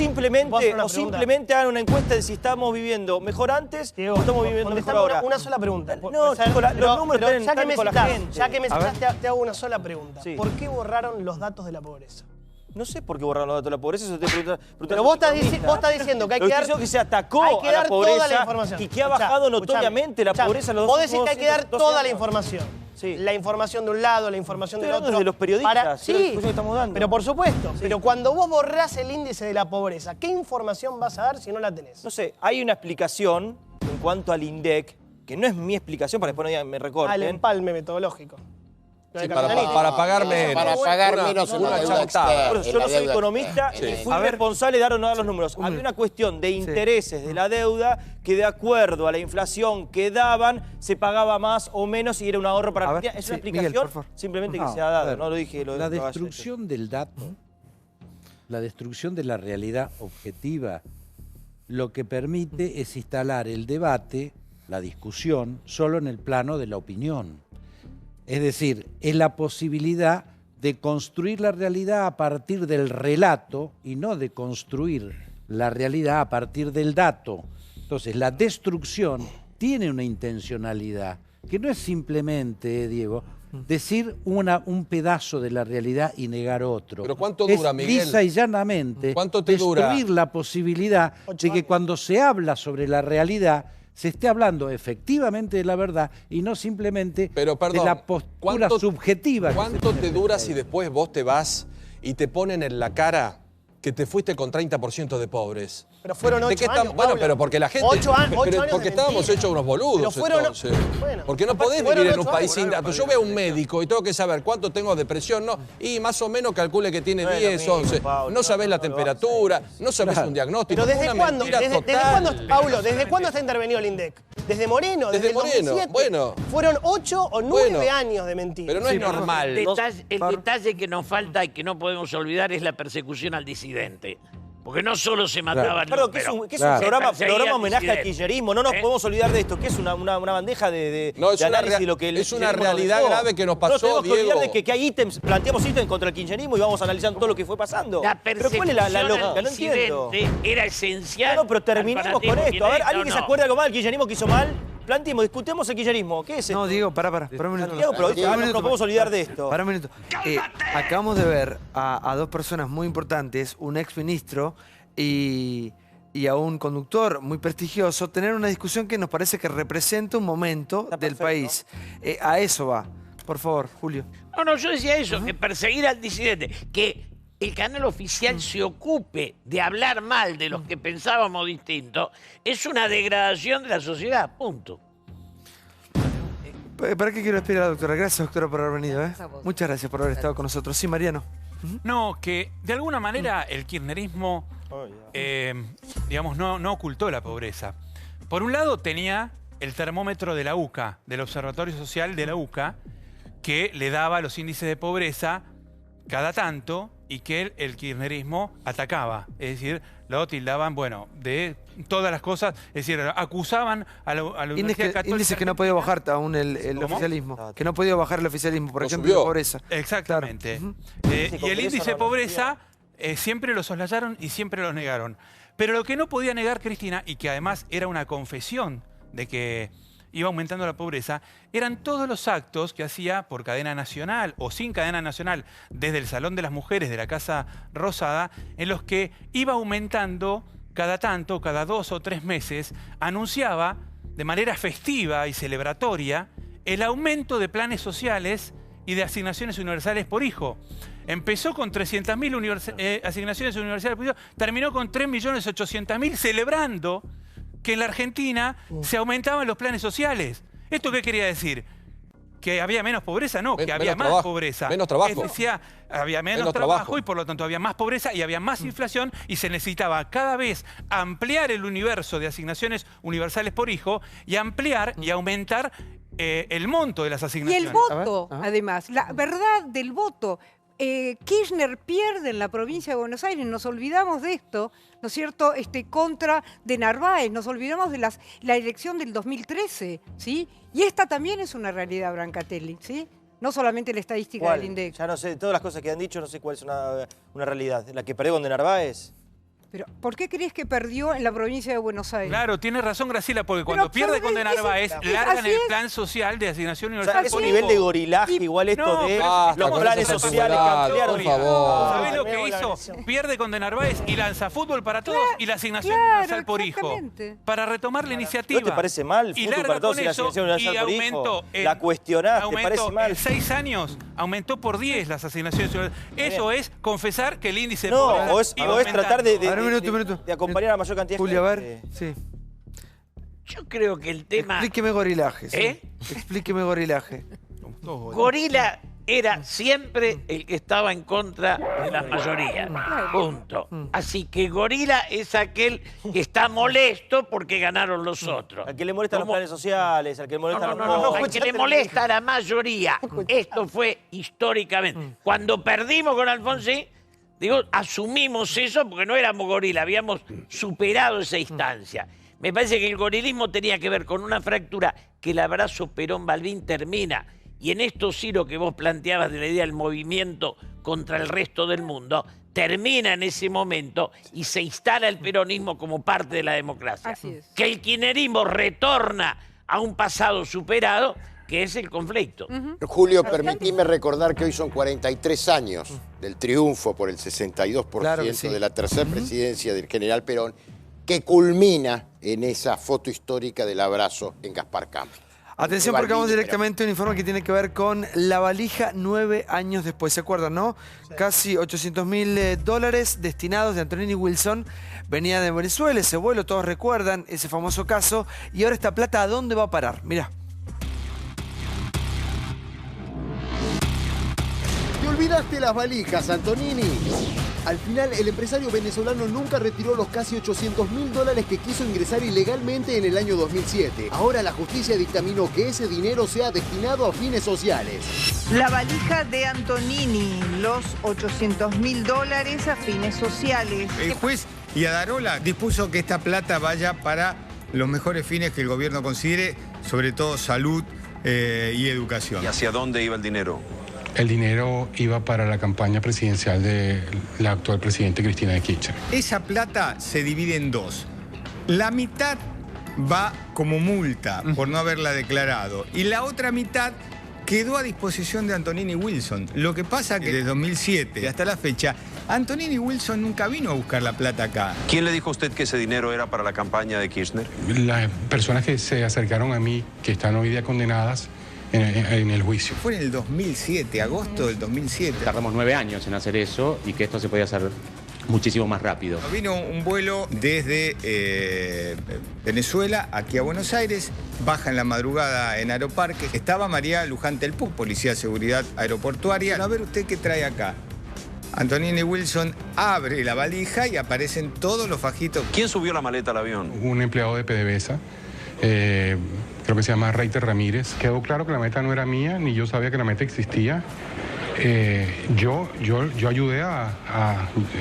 Speaker 8: simplemente hagan una encuesta de si estamos viviendo mejor antes o estamos viviendo mejor ahora.
Speaker 23: Una sola pregunta.
Speaker 8: No, chicos, los números están con la gente.
Speaker 23: Ya que me citaste, te hago una sola pregunta.
Speaker 8: Sí.
Speaker 23: ¿Por qué borraron los datos de la pobreza?
Speaker 8: No sé por qué borraron los datos de la pobreza, eso te pregunta.
Speaker 23: Pero vos estás diciendo que hay que dar...
Speaker 8: que se atacó a la pobreza
Speaker 23: toda la información.
Speaker 8: Y que ha bajado notoriamente la pobreza.
Speaker 23: Vos decís que hay que dar toda la información.
Speaker 8: Sí.
Speaker 23: La información de un lado, la información del otro.
Speaker 8: De los periodistas,
Speaker 23: sí,
Speaker 8: que estamos dando.
Speaker 23: Pero por supuesto. Sí. Pero cuando vos borrás el índice de la pobreza, ¿qué información vas a dar si no la tenés?
Speaker 8: No sé, hay una explicación en cuanto al INDEC, que no es mi explicación, para después no me recorten.
Speaker 23: Al empalme metodológico.
Speaker 3: Sí, para pagar menos.
Speaker 19: Para pagar menos una deuda externa.
Speaker 8: Yo no soy economista y fui responsable de dar o no dar los números. Había una cuestión de intereses de la deuda que de acuerdo a la inflación que daban se pagaba más o menos y era un ahorro para la Es una explicación simplemente que se ha dado. No lo dije.
Speaker 13: La destrucción del dato, la destrucción de la realidad objetiva, lo que permite es instalar el debate, la discusión, solo en el plano de la opinión. Es decir, es la posibilidad de construir la realidad a partir del relato y no de construir la realidad a partir del dato. Entonces, la destrucción tiene una intencionalidad, que no es simplemente, Diego, decir un pedazo de la realidad y negar otro.
Speaker 3: ¿Pero cuánto dura, Miguel?
Speaker 13: Lisa y llanamente
Speaker 3: ¿Cuánto te dura?
Speaker 13: Destruir la posibilidad de que cuando se habla sobre la realidad se esté hablando efectivamente de la verdad y no simplemente de la postura subjetiva.
Speaker 3: ¿Cuánto te dura si después vos te vas y te ponen en la cara que te fuiste con 30% de pobres?
Speaker 23: Pero fueron 8 años,
Speaker 3: Bueno, pero porque la gente...
Speaker 23: 8 años
Speaker 3: porque estábamos hechos unos boludos, entonces. Porque no podés vivir en un país sin datos. Yo veo a un médico y tengo que saber cuánto tengo de presión, y más o menos calcule que tiene 10, 11. No sabés la temperatura, no sabés un diagnóstico.
Speaker 23: Pero ¿desde cuándo, Paulo, desde cuándo está intervenido el INDEC? Desde Moreno, desde
Speaker 3: Moreno,
Speaker 23: 2007.
Speaker 3: bueno.
Speaker 23: Fueron 8 o 9 años de mentira.
Speaker 3: Pero no es normal.
Speaker 5: El detalle que nos falta y que no podemos olvidar es la persecución al disidente. Porque no solo se mataban...
Speaker 8: Claro, que es un programa homenaje al kirchnerismo. No nos podemos olvidar de esto, que es una bandeja de análisis de lo que
Speaker 3: es una realidad grave que nos pasó,
Speaker 8: no tenemos que olvidar
Speaker 3: Diego.
Speaker 8: de que hay ítems, planteamos ítems contra el kirchnerismo y vamos analizando todo lo que fue pasando.
Speaker 5: La
Speaker 8: pero ¿cuál es la lógica? No entiendo.
Speaker 5: Era esencial.
Speaker 8: No, pero terminemos con esto. A ver, ¿alguien que se acuerda algo mal del kirchnerismo que hizo mal? Planteemos, discutemos el kirchnerismo. ¿Qué es esto?
Speaker 1: No, Diego, pará un minuto.
Speaker 8: Diego, pero no podemos olvidar de esto.
Speaker 1: Pará un minuto. Acabamos de ver a dos personas muy importantes, un exministro y a un conductor muy prestigioso, tener una discusión que nos parece que representa un momento del país. A eso va. Por favor, Julio.
Speaker 5: No, yo decía eso, que perseguir al disidente, que el canal oficial se ocupe de hablar mal de los que pensábamos distinto, es una degradación de la sociedad, punto.
Speaker 1: ¿Para qué quiero despedir a la doctora? Gracias, doctora, por haber venido. Muchas gracias por haber estado con nosotros. Sí, Mariano.
Speaker 2: No, que de alguna manera el kirchnerismo, digamos, no ocultó la pobreza. Por un lado tenía el termómetro de la UCA, del Observatorio Social de la UCA, que le daba los índices de pobreza cada tanto y que el kirchnerismo atacaba. Es decir, lo tildaban, bueno, de todas las cosas, es decir, acusaban a la Universidad Católica.
Speaker 1: Índices que no podía bajar aún el oficialismo. Que no podía bajar el oficialismo, por ejemplo, la pobreza.
Speaker 2: Exactamente. Claro. Y el índice de pobreza siempre lo soslayaron y siempre lo negaron. Pero lo que no podía negar Cristina, y que además era una confesión de que iba aumentando la pobreza, eran todos los actos que hacía por cadena nacional o sin cadena nacional, desde el Salón de las Mujeres de la Casa Rosada, en los que iba aumentando cada tanto, cada 2 o 3 meses, anunciaba de manera festiva y celebratoria el aumento de planes sociales y de asignaciones universales por hijo. Empezó con 300.000 asignaciones universales por hijo, terminó con 3.800.000, celebrando que en la Argentina se aumentaban los planes sociales. ¿Esto qué quería decir? ¿Que había menos pobreza? No, que había más pobreza.
Speaker 3: Menos trabajo.
Speaker 2: Decía, había menos trabajo y por lo tanto había más pobreza y había más inflación y se necesitaba cada vez ampliar el universo de asignaciones universales por hijo y ampliar y aumentar el monto de las asignaciones.
Speaker 7: Y el voto, además, la verdad del voto. Kirchner pierde en la provincia de Buenos Aires, nos olvidamos de esto, ¿no es cierto?, contra de Narváez, nos olvidamos de la elección del 2013, ¿sí? Y esta también es una realidad, Brancatelli, ¿sí? No solamente la estadística del INDEC.
Speaker 8: Ya no sé, de todas las cosas que han dicho, no sé cuál es una realidad. ¿La que perdió con de Narváez?
Speaker 7: Pero, ¿por qué crees que perdió en la provincia de Buenos Aires?
Speaker 2: Claro, tiene razón Graciela, porque cuando pierde con de Narváez, largan el plan social de asignación universal.
Speaker 8: Es un nivel de gorilaje igual esto de los planes sociales que ampliaron.
Speaker 3: Por favor.
Speaker 2: ¿Sabés lo que hizo? Pierde con de Narváez y lanza fútbol para todos y la asignación universal por hijo. Para retomar la iniciativa.
Speaker 8: ¿No te parece mal?
Speaker 2: Fútbol
Speaker 8: para todos y la asignación universal por hijo. La cuestionás, ¿te parece mal?
Speaker 2: En 6 años aumentó por 10 las asignaciones universales. Eso es confesar que el índice de
Speaker 8: pobreza
Speaker 2: o es
Speaker 8: tratar de acompañar a la mayor cantidad de
Speaker 1: Julio, a ver, sí.
Speaker 5: Yo creo que el tema...
Speaker 1: Explíqueme gorilaje. ¿Sí? Explíqueme gorilaje.
Speaker 5: Gorila era siempre el que estaba en contra de la mayoría. Punto. Así que gorila es aquel que está molesto porque ganaron los otros.
Speaker 8: Al que le molestan los planes sociales, al que le molestan los pobres.
Speaker 5: Al que le molesta a la mayoría. Esto fue históricamente. Cuando perdimos con Alfonsín, digo, asumimos eso porque no éramos gorila, habíamos superado esa instancia. Me parece que el gorilismo tenía que ver con una fractura que el abrazo Perón-Balbín termina. Y en esto sí lo que vos planteabas de la idea del movimiento contra el resto del mundo, termina en ese momento y se instala el peronismo como parte de la democracia.
Speaker 7: Así es.
Speaker 5: Que el kirchnerismo retorna a un pasado superado, que es el conflicto.
Speaker 19: Julio, permitime recordar que hoy son 43 años del triunfo por el 62% de la tercera presidencia del general Perón, que culmina en esa foto histórica del abrazo en Gaspar Campo.
Speaker 1: Atención porque vamos directamente a un informe que tiene que ver con la valija 9 años después. ¿Se acuerdan, no? Sí. Casi $800.000 destinados de Antonini Wilson. Venía de Venezuela, ese vuelo, todos recuerdan ese famoso caso. Y ahora esta plata, ¿a dónde va a parar? Mirá.
Speaker 14: ¿Te olvidaste las valijas, Antonini? Al final, el empresario venezolano nunca retiró los casi $800.000 que quiso ingresar ilegalmente en el año 2007. Ahora la justicia dictaminó que ese dinero sea destinado a fines sociales.
Speaker 18: La valija de Antonini, los $800.000 a fines sociales.
Speaker 21: El juez Iadarola dispuso que esta plata vaya para los mejores fines que el gobierno considere, sobre todo salud y educación.
Speaker 22: ¿Y hacia dónde iba el dinero?
Speaker 24: El dinero iba para la campaña presidencial de la actual presidente Cristina de Kirchner.
Speaker 21: Esa plata se divide en dos. La mitad va como multa por no haberla declarado y la otra mitad quedó a disposición de Antonini Wilson. Lo que pasa que desde 2007 hasta la fecha, Antonini Wilson nunca vino a buscar la plata acá.
Speaker 22: ¿Quién le dijo a usted que ese dinero era para la campaña de Kirchner?
Speaker 24: Las personas que se acercaron a mí, que están hoy día condenadas en el juicio.
Speaker 21: Fue en el 2007, agosto del 2007.
Speaker 25: Tardamos 9 años en hacer eso y que esto se podía hacer muchísimo más rápido.
Speaker 21: Vino un vuelo desde Venezuela aquí a Buenos Aires, baja en la madrugada en Aeroparque. Estaba María Luján Telpuc, Policía de Seguridad Aeroportuaria. A ver usted qué trae acá. Antonini Wilson abre la valija y aparecen todos los fajitos.
Speaker 22: ¿Quién subió la maleta al avión?
Speaker 24: Un empleado de PDVSA, creo que se llama Reiter Ramírez. Quedó claro que la maleta no era mía, ni yo sabía que la maleta existía. Yo ayudé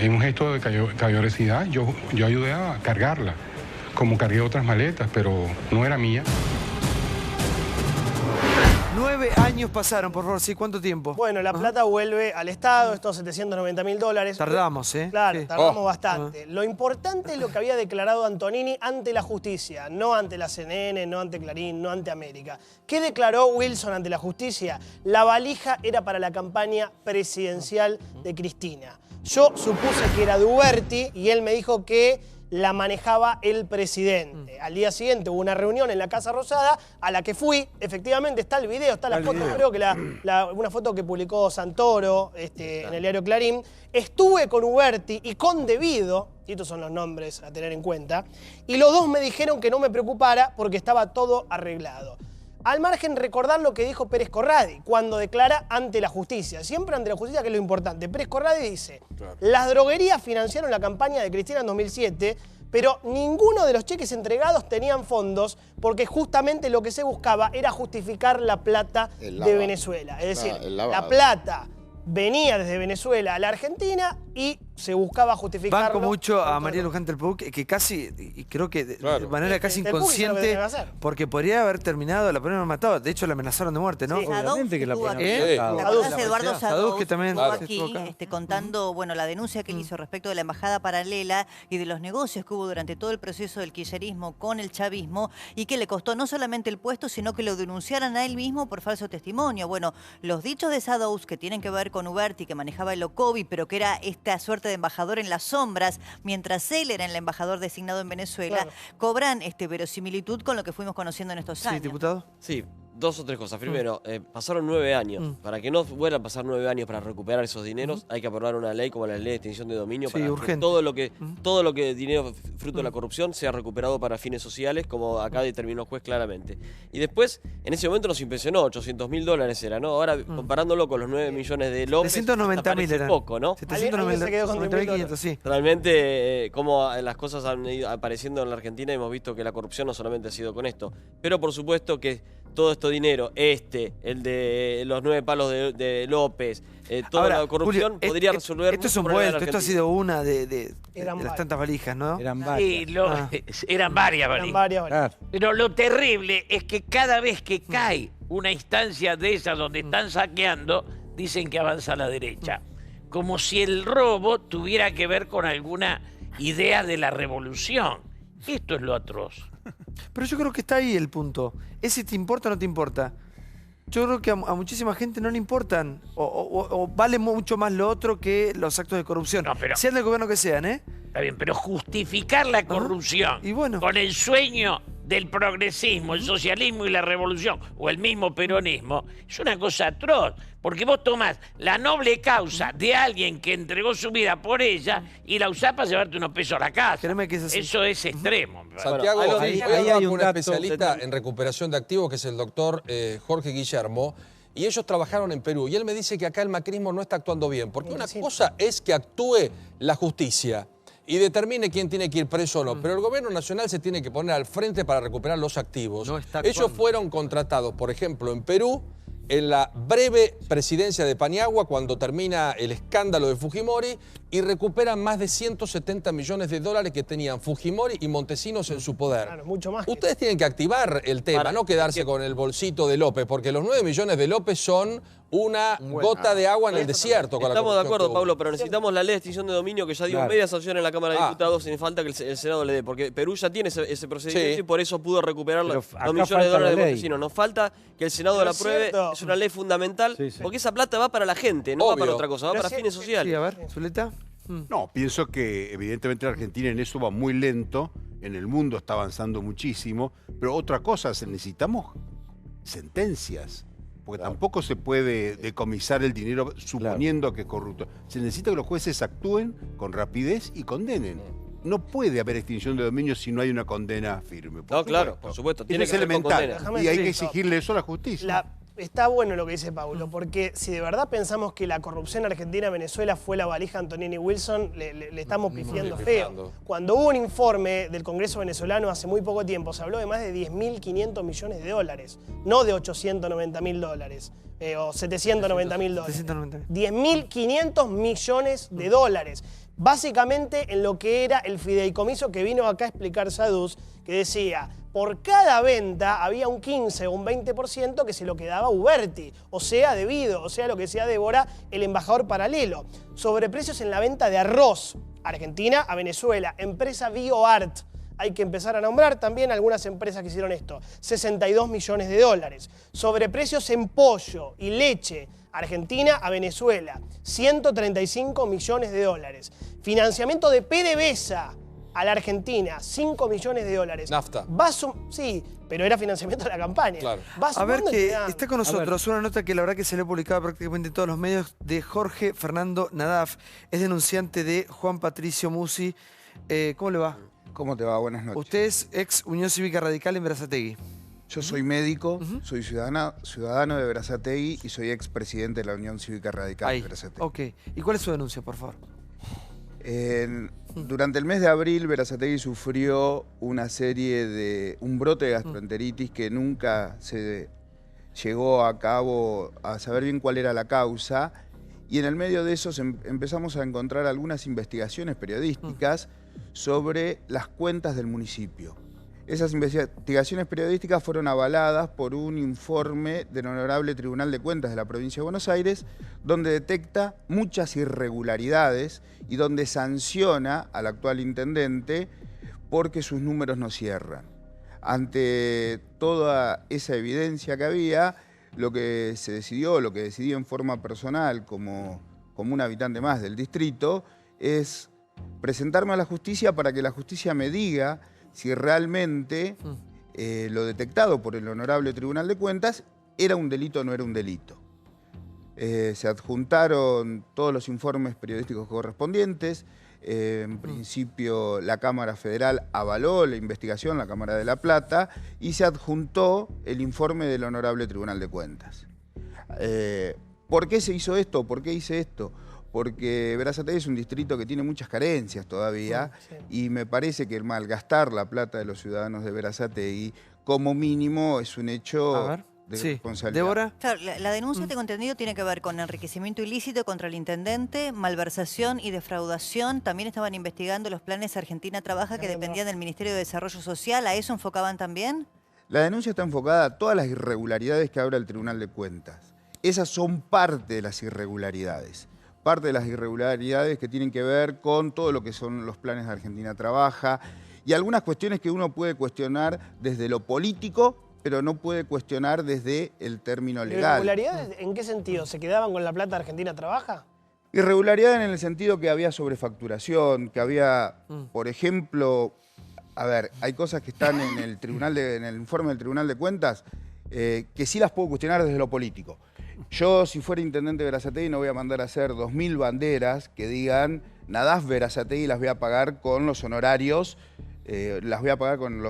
Speaker 24: en un gesto de caballerosidad, yo ayudé a cargarla, como cargué otras maletas, pero no era mía.
Speaker 1: 9 años pasaron, por favor, sí, ¿cuánto tiempo?
Speaker 23: Bueno, la plata vuelve al Estado, estos $790.000.
Speaker 1: Tardamos, ¿eh?
Speaker 23: Claro,
Speaker 1: sí.
Speaker 23: tardamos bastante. Lo importante es lo que había declarado Antonini ante la justicia, no ante la CNN, no ante Clarín, no ante América. ¿Qué declaró Wilson ante la justicia? La valija era para la campaña presidencial de Cristina. Yo supuse que era de Uberti y él me dijo que la manejaba el presidente. Al día siguiente hubo una reunión en la Casa Rosada a la que fui. Efectivamente está el video, está la foto, creo que una foto que publicó Santoro en el diario Clarín. Estuve con Uberti y con Devido, y estos son los nombres a tener en cuenta, y los dos me dijeron que no me preocupara porque estaba todo arreglado. Al margen, recordar lo que dijo Pérez Corradi cuando declara ante la justicia. Siempre ante la justicia, que es lo importante. Pérez Corradi dice, las droguerías financiaron la campaña de Cristina en 2007, pero ninguno de los cheques entregados tenían fondos porque justamente lo que se buscaba era justificar la plata de Venezuela. Es decir, la plata venía desde Venezuela a la Argentina y se buscaba justificarlo.
Speaker 1: Banco mucho a María Luján Telpuc, que casi, y creo que de manera casi inconsciente, porque podría haber terminado, la podrían haber matado. De hecho, la amenazaron de muerte, ¿no?
Speaker 9: Sí,
Speaker 1: obviamente que la podrían
Speaker 9: haber matado. ¿Te acordás de Eduardo Sadov,
Speaker 1: que también
Speaker 9: estuvo aquí contando la denuncia que él hizo respecto de la embajada paralela y de los negocios que hubo durante todo el proceso del kirchnerismo con el chavismo y que le costó no solamente el puesto, sino que lo denunciaran a él mismo por falso testimonio? Bueno, los dichos de Sadov, que tienen que ver con Uberti, que manejaba el Ocovi, pero que era esta suerte de embajador en las sombras, mientras él era el embajador designado en Venezuela, cobran verosimilitud con lo que fuimos conociendo en estos años.
Speaker 1: Sí, diputado.
Speaker 11: Sí, dos o tres cosas. Primero, pasaron 9 años. Para que no vuelvan a pasar 9 años para recuperar esos dineros, hay que aprobar una ley como la ley de extinción de dominio para que todo lo que dinero fruto de la corrupción sea recuperado para fines sociales, como acá determinó el juez claramente. Y después, en ese momento nos impresionó, $800.000 era, ¿no? Ahora, comparándolo con los 9 millones de López,
Speaker 1: 790.000 eran.
Speaker 11: Poco, ¿no?
Speaker 1: 790.500, sí.
Speaker 11: Realmente, como las cosas han ido apareciendo en la Argentina, hemos visto que la corrupción no solamente ha sido con esto, pero por supuesto que todo este dinero, el de los 9 palos de López, toda
Speaker 1: Ahora,
Speaker 11: la corrupción
Speaker 1: Julio,
Speaker 11: podría resolver.
Speaker 1: Esto es un vuelto, esto ha sido una de las tantas valijas, ¿no?
Speaker 5: Eran varias. Sí, eran varias valijas. Pero lo terrible es que cada vez que cae una instancia de esas donde están saqueando, dicen que avanza a la derecha. Como si el robo tuviera que ver con alguna idea de la revolución. Esto es lo atroz.
Speaker 1: Pero yo creo que está ahí el punto. ¿Es si te importa o no te importa? Yo creo que a muchísima gente no le importan. O vale mucho más lo otro que los actos de corrupción.
Speaker 5: No, pero,
Speaker 1: sean del gobierno que sean, ¿eh?
Speaker 5: Está bien, pero justificar la corrupción con el sueño del progresismo, el socialismo y la revolución, o el mismo peronismo, es una cosa atroz. Porque vos tomás la noble causa de alguien que entregó su vida por ella y la usás para llevarte unos pesos a la casa. Eso es extremo.
Speaker 3: Santiago, hoy hablamos con un especialista en recuperación de activos, que es el doctor Jorge Guillermo, y ellos trabajaron en Perú. Y él me dice que acá el macrismo no está actuando bien. Porque una cosa es que actúe la justicia y determine quién tiene que ir preso o no. Pero el gobierno nacional se tiene que poner al frente para recuperar los activos. Ellos fueron contratados, por ejemplo, en Perú, en la breve presidencia de Paniagua, cuando termina el escándalo de Fujimori, y recuperan más de 170 millones de dólares que tenían Fujimori y Montesinos en su poder.
Speaker 23: Claro, mucho más.
Speaker 3: Ustedes tienen que activar el tema, no quedarse con el bolsito de López, porque los 9 millones de López son una gota de agua en el desierto.
Speaker 11: Estamos de acuerdo, Pablo, pero necesitamos la ley de extinción de dominio que ya dio media sanción en la Cámara de Diputados, sin falta que el Senado le dé, porque Perú ya tiene ese procedimiento y por eso pudo recuperar los millones de dólares de Montesinos. Nos falta que el Senado la apruebe, es una ley fundamental, porque esa plata va para la gente, no va para otra cosa, va para fines sociales.
Speaker 1: Sí, a ver, Zuleta.
Speaker 6: No, pienso que evidentemente la Argentina en eso va muy lento, en el mundo está avanzando muchísimo, pero otra cosa, necesitamos sentencias, porque tampoco se puede decomisar el dinero suponiendo que es corrupto. Se necesita que los jueces actúen con rapidez y condenen. No puede haber extinción de dominio si no hay una condena firme.
Speaker 11: No, claro, por supuesto.
Speaker 6: Tiene que ser elemental. Y hay que exigirle eso a la justicia.
Speaker 23: Está bueno lo que dice Paulo, porque si de verdad pensamos que la corrupción Argentina-Venezuela fue la valija Antonini-Wilson, le estamos pifiando feo. Cuando hubo un informe del Congreso venezolano hace muy poco tiempo, se habló de más de 10.500 millones de dólares, no de 890.000 dólares. O 790.000 dólares. 10.500 millones de dólares. Básicamente en lo que era el fideicomiso que vino acá a explicar Sadus, que decía, por cada venta había un 15 o un 20% que se lo quedaba Uberti, o sea, debido, o sea, lo que decía Débora, el embajador paralelo. Sobreprecios en la venta de arroz, Argentina a Venezuela, empresa BioArt. Hay que empezar a nombrar también algunas empresas que hicieron esto. 62 millones de dólares. Sobreprecios en pollo y leche, Argentina a Venezuela, 135 millones de dólares. Financiamiento de PDVSA a la Argentina, 5 millones de dólares.
Speaker 3: Nafta.
Speaker 23: Sí, pero era financiamiento de la campaña.
Speaker 3: Claro.
Speaker 1: A ver, que está con nosotros una nota que la verdad que se le ha publicado prácticamente en todos los medios, de Jorge Fernando Nadaf. Es denunciante de Juan Patricio Musi. ¿Cómo le va?
Speaker 10: ¿Cómo te va? Buenas noches.
Speaker 1: Usted es ex Unión Cívica Radical en Berazategui.
Speaker 10: Yo soy médico, soy ciudadano de Berazategui y soy expresidente de la Unión Cívica Radical de Berazategui.
Speaker 1: Ok. ¿Y cuál es su denuncia, por favor?
Speaker 10: Durante el mes de abril, Berazategui sufrió un brote de gastroenteritis que nunca se llegó a cabo a saber bien cuál era la causa. Y en el medio de eso empezamos a encontrar algunas investigaciones periodísticas sobre las cuentas del municipio. Esas investigaciones periodísticas fueron avaladas por un informe del Honorable Tribunal de Cuentas de la Provincia de Buenos Aires, donde detecta muchas irregularidades y donde sanciona al actual intendente porque sus números no cierran. Ante toda esa evidencia que había, lo que decidí en forma personal como un habitante más del distrito, es presentarme a la justicia para que la justicia me diga si realmente lo detectado por el Honorable Tribunal de Cuentas era un delito o no era un delito. Se adjuntaron todos los informes periodísticos correspondientes. En principio la Cámara Federal avaló la investigación, la Cámara de La Plata, y se adjuntó el informe del Honorable Tribunal de Cuentas. ¿Por qué se hizo esto? ¿Por qué hice esto? Porque Berazategui es un distrito que tiene muchas carencias todavía y me parece que el malgastar la plata de los ciudadanos de Berazategui, como mínimo, es un hecho de responsabilidad.
Speaker 1: ¿Débora?
Speaker 9: Claro, la denuncia, tengo entendido, tiene que ver con enriquecimiento ilícito contra el intendente, malversación y defraudación. También estaban investigando los planes Argentina Trabaja que dependían del Ministerio de Desarrollo Social. ¿A eso enfocaban también?
Speaker 10: La denuncia está enfocada a todas las irregularidades que habla el Tribunal de Cuentas. Esas son parte de las irregularidades. Parte de las irregularidades que tienen que ver con todo lo que son los planes de Argentina Trabaja y algunas cuestiones que uno puede cuestionar desde lo político, pero no puede cuestionar desde el término legal.
Speaker 23: ¿Irregularidades en qué sentido? ¿Se quedaban con la plata Argentina Trabaja?
Speaker 10: Irregularidad en el sentido que había sobrefacturación, que había, por ejemplo, hay cosas que están en el informe del Tribunal de Cuentas que sí las puedo cuestionar desde lo político. Yo, si fuera intendente de Berazategui, no voy a mandar a hacer 2.000 banderas que digan Nadaf Berazategui, las voy a pagar con los honorarios, las voy a pagar con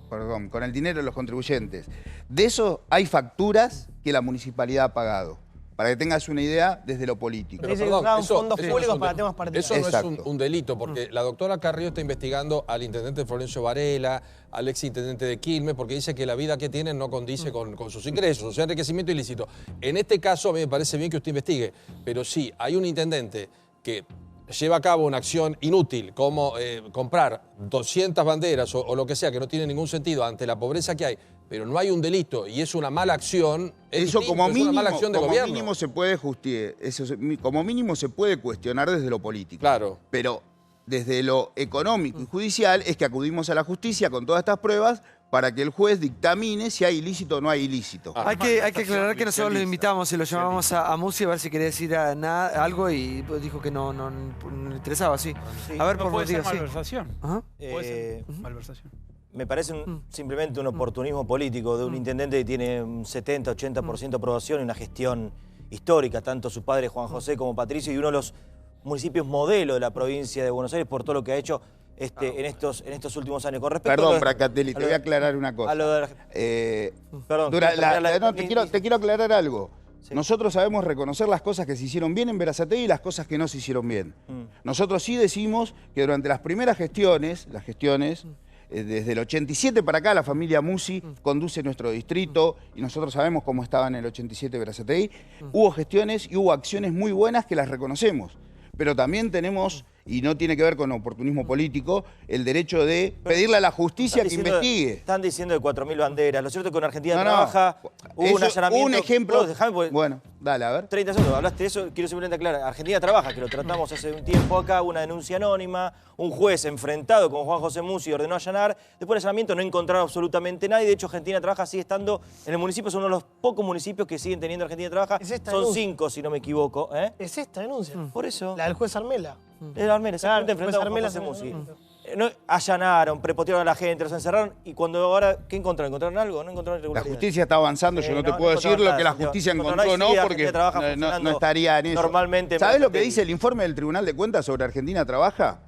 Speaker 10: con el dinero de los contribuyentes. De eso hay facturas que la municipalidad ha pagado. Para que tengas una idea desde lo político.
Speaker 23: Pero, perdón, fondos públicos para temas particulares.
Speaker 3: Eso no es un delito, porque la doctora Carrillo está investigando al intendente Florencio Varela, al exintendente de Quilmes, porque dice que la vida que tienen no condice con sus ingresos, o sea, enriquecimiento ilícito. En este caso, a mí me parece bien que usted investigue, pero sí, hay un intendente que lleva a cabo una acción inútil, como comprar 200 banderas o lo que sea, que no tiene ningún sentido ante la pobreza que hay, pero no hay un delito y es una mala acción.
Speaker 10: Eso como
Speaker 3: mínimo, es una mala acción de gobierno.
Speaker 10: Mínimo se puede como mínimo se puede cuestionar desde lo político.
Speaker 3: Claro.
Speaker 10: Pero desde lo económico y judicial es que acudimos a la justicia con todas estas pruebas para que el juez dictamine si hay ilícito o no hay ilícito.
Speaker 1: Hay que aclarar que nosotros lo invitamos y lo llamamos a Musi a ver si quería decir algo y dijo que no le interesaba, sí. A ver, por
Speaker 2: puede ser
Speaker 1: motivo, sí.
Speaker 2: malversación. Puede ser malversación.
Speaker 8: Me parece simplemente un oportunismo político de un intendente que tiene un 70-80% de aprobación y una gestión histórica, tanto su padre Juan José como Patricio, y uno de los municipios modelo de la provincia de Buenos Aires por todo lo que ha hecho en estos últimos años. Con respecto
Speaker 10: Perdón, Bracatelli, te voy a aclarar una cosa.
Speaker 8: Perdón.
Speaker 10: Te quiero aclarar algo. Sí. Nosotros sabemos reconocer las cosas que se hicieron bien en Berazategui y las cosas que no se hicieron bien. Nosotros sí decimos que durante las primeras gestiones, desde el 87 para acá, la familia Musi conduce nuestro distrito y nosotros sabemos cómo estaba en el 87 Berazategui. Hubo gestiones y hubo acciones muy buenas que las reconocemos. Pero también tenemos, y no tiene que ver con oportunismo político, el derecho de pedirle a la justicia que investigue.
Speaker 8: Están diciendo de 4.000 banderas. Lo cierto es que en Argentina trabaja, hubo un allanamiento.
Speaker 10: Un ejemplo. Bueno, dale, a ver.
Speaker 8: 30 segundos, hablaste de eso, quiero simplemente aclarar. Argentina trabaja, que lo tratamos hace un tiempo acá, una denuncia anónima, un juez enfrentado con Juan José Musi ordenó allanar. Después del allanamiento no encontraron absolutamente nadie. De hecho, Argentina Trabaja sigue estando en el municipio, son uno de los pocos municipios que siguen teniendo Argentina Trabaja. Son 5, si no me equivoco.
Speaker 23: Es esta denuncia.
Speaker 8: Por eso.
Speaker 23: La del juez Armela.
Speaker 8: El Armela, exactamente, enfrentado con Juan José Musi. No, allanaron, prepotearon a la gente, los encerraron y cuando ahora, ¿qué encontraron? ¿Encontraron algo? No encontraron irregularidades.
Speaker 10: La justicia está avanzando, yo no te puedo decir lo que la justicia encontró o no, porque no estaría en eso.
Speaker 8: Normalmente.
Speaker 10: ¿Sabés lo que dice el informe del Tribunal de Cuentas sobre Argentina Trabaja?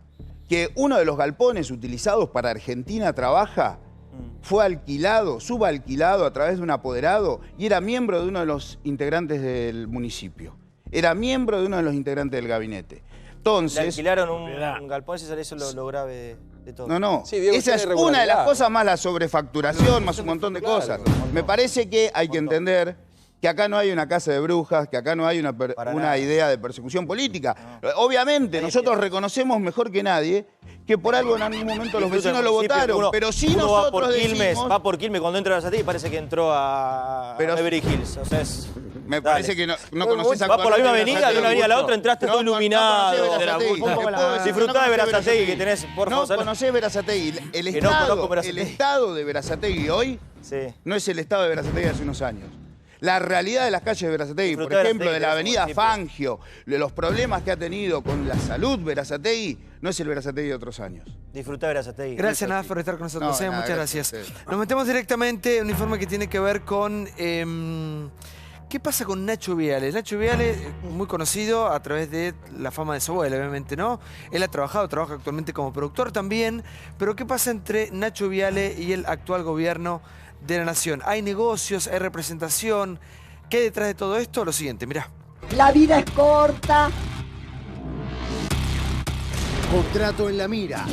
Speaker 10: Que uno de los galpones utilizados para Argentina Trabaja fue alquilado, subalquilado a través de un apoderado y era miembro de uno de los integrantes del municipio. Era miembro de uno de los integrantes del gabinete. Entonces,
Speaker 8: le alquilaron un galpón, eso es lo grave de todo.
Speaker 10: No.
Speaker 3: Sí, Diego,
Speaker 10: esa es una de las cosas, más la sobrefacturación, más un montón de cosas. Me parece que hay que entender que acá no hay una casa de brujas, que acá no hay una idea de persecución política. Obviamente, nosotros reconocemos mejor que nadie que por algo en algún momento los vecinos lo votaron, pero sí nosotros decimos...
Speaker 8: Va por Quilmes, cuando entra a Berazategui parece que entró a Beverly Hills, o sea,
Speaker 10: me parece que no conoces
Speaker 8: Va por la misma avenida, de una avenida a la otra, entraste todo iluminado. Disfrutá de Berazategui que tenés, por favor.
Speaker 10: No conocés Berazategui. El estado de Berazategui hoy no es el estado de Berazategui de hace unos años. La realidad de las calles de Berazategui, por ejemplo, de la avenida Fangio, de los problemas que ha tenido con la salud Berazategui, no es el Berazategui de otros años.
Speaker 8: Disfrutá de Berazategui.
Speaker 1: Gracias, nada, por estar con nosotros. Muchas gracias. Nos metemos directamente en un informe que tiene que ver con... ¿qué pasa con Nacho Viale? Nacho Viale, muy conocido a través de la fama de su abuela, obviamente, ¿no? Él trabaja actualmente como productor también, pero ¿qué pasa entre Nacho Viale y el actual gobierno de la Nación? ¿Hay negocios? ¿Hay representación? ¿Qué hay detrás de todo esto? Lo siguiente, mirá.
Speaker 4: La vida es corta.
Speaker 14: Contrato en la mira.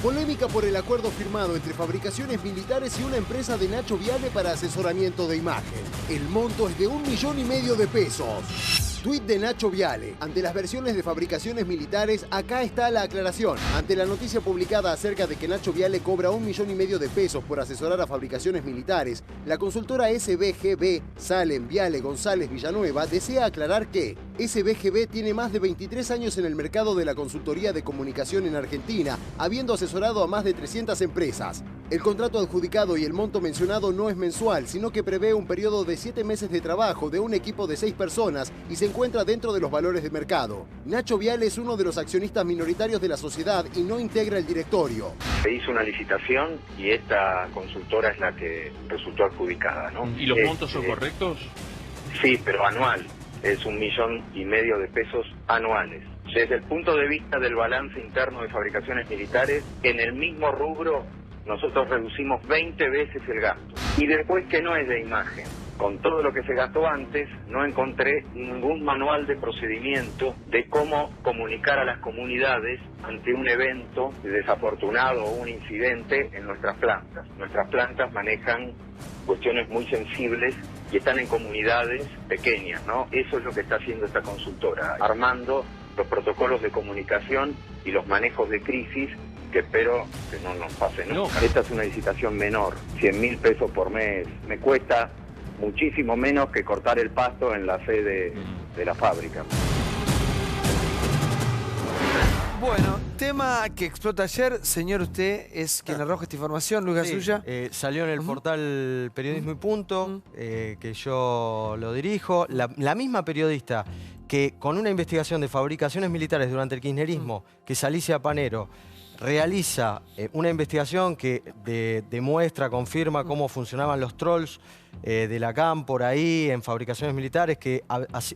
Speaker 14: Polémica por el acuerdo firmado entre Fabricaciones Militares y una empresa de Nacho Viale para asesoramiento de imagen. El monto es de 1,5 millones de pesos. Tuit de Nacho Viale. Ante las versiones de Fabricaciones Militares, acá está la aclaración. Ante la noticia publicada acerca de que Nacho Viale cobra 1,5 millones de pesos por asesorar a Fabricaciones Militares, la consultora SBGB, Salem, Viale, González, Villanueva, desea aclarar que SBGB tiene más de 23 años en el mercado de la consultoría de comunicación en Argentina, habiendo asesorado a más de 300 empresas. El contrato adjudicado y el monto mencionado no es mensual, sino que prevé un periodo de 7 meses de trabajo de un equipo de 6 personas y se encuentra dentro de los valores de mercado. Nacho Viale es uno de los accionistas minoritarios de la sociedad y no integra el directorio.
Speaker 12: Se hizo una licitación y esta consultora es la que resultó adjudicada, ¿no?
Speaker 24: ¿Y los montos son correctos?
Speaker 12: Sí, pero anual. Es 1,5 millones de pesos anuales. Desde el punto de vista del balance interno de Fabricaciones Militares, en el mismo rubro nosotros reducimos 20 veces el gasto. Y después, que no es de imagen, con todo lo que se gastó antes, no encontré ningún manual de procedimiento de cómo comunicar a las comunidades ante un evento desafortunado o un incidente en nuestras plantas. Nuestras plantas manejan cuestiones muy sensibles y están en comunidades pequeñas, ¿no? Eso es lo que está haciendo esta consultora, armando los protocolos de comunicación y los manejos de crisis, que espero que no nos pase nunca. Esta es una licitación menor, 100.000 pesos por mes. Me cuesta muchísimo menos que cortar el pasto en la sede de la fábrica.
Speaker 1: Bueno, tema que explota ayer, señor, usted es quien arroja esta información, Luis Gasulla.
Speaker 13: Salió en el portal Periodismo y Punto, que yo lo dirijo. La misma periodista que con una investigación de fabricaciones militares durante el kirchnerismo, que es Alicia Panero, realiza una investigación que demuestra, confirma cómo funcionaban los trolls de la CAM por ahí en fabricaciones militares que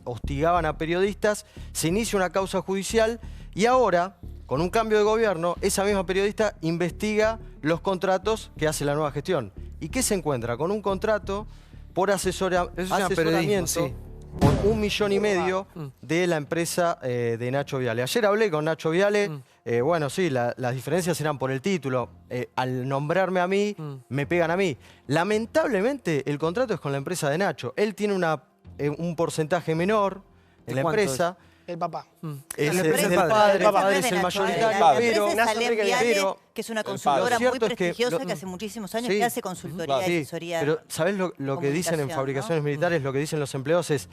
Speaker 13: hostigaban a periodistas. Se inicia una causa judicial y ahora, con un cambio de gobierno, esa misma periodista investiga los contratos que hace la nueva gestión. ¿Y qué se encuentra? Con un contrato por asesoramiento por 1,5 millones de la empresa de Nacho Viale. Ayer hablé con Nacho Viale. Bueno, sí, las diferencias eran por el título. Al nombrarme a mí, me pegan a mí. Lamentablemente, el contrato es con la empresa de Nacho. Él tiene un porcentaje menor en la empresa.
Speaker 23: El papá.
Speaker 13: Es el padre, el padre es el mayoritario,
Speaker 9: pero que es una consultora muy prestigiosa que hace muchísimos años que hace consultoría y asesoría.
Speaker 13: Pero ¿sabés lo que dicen en fabricaciones militares? Lo que dicen los empleados es: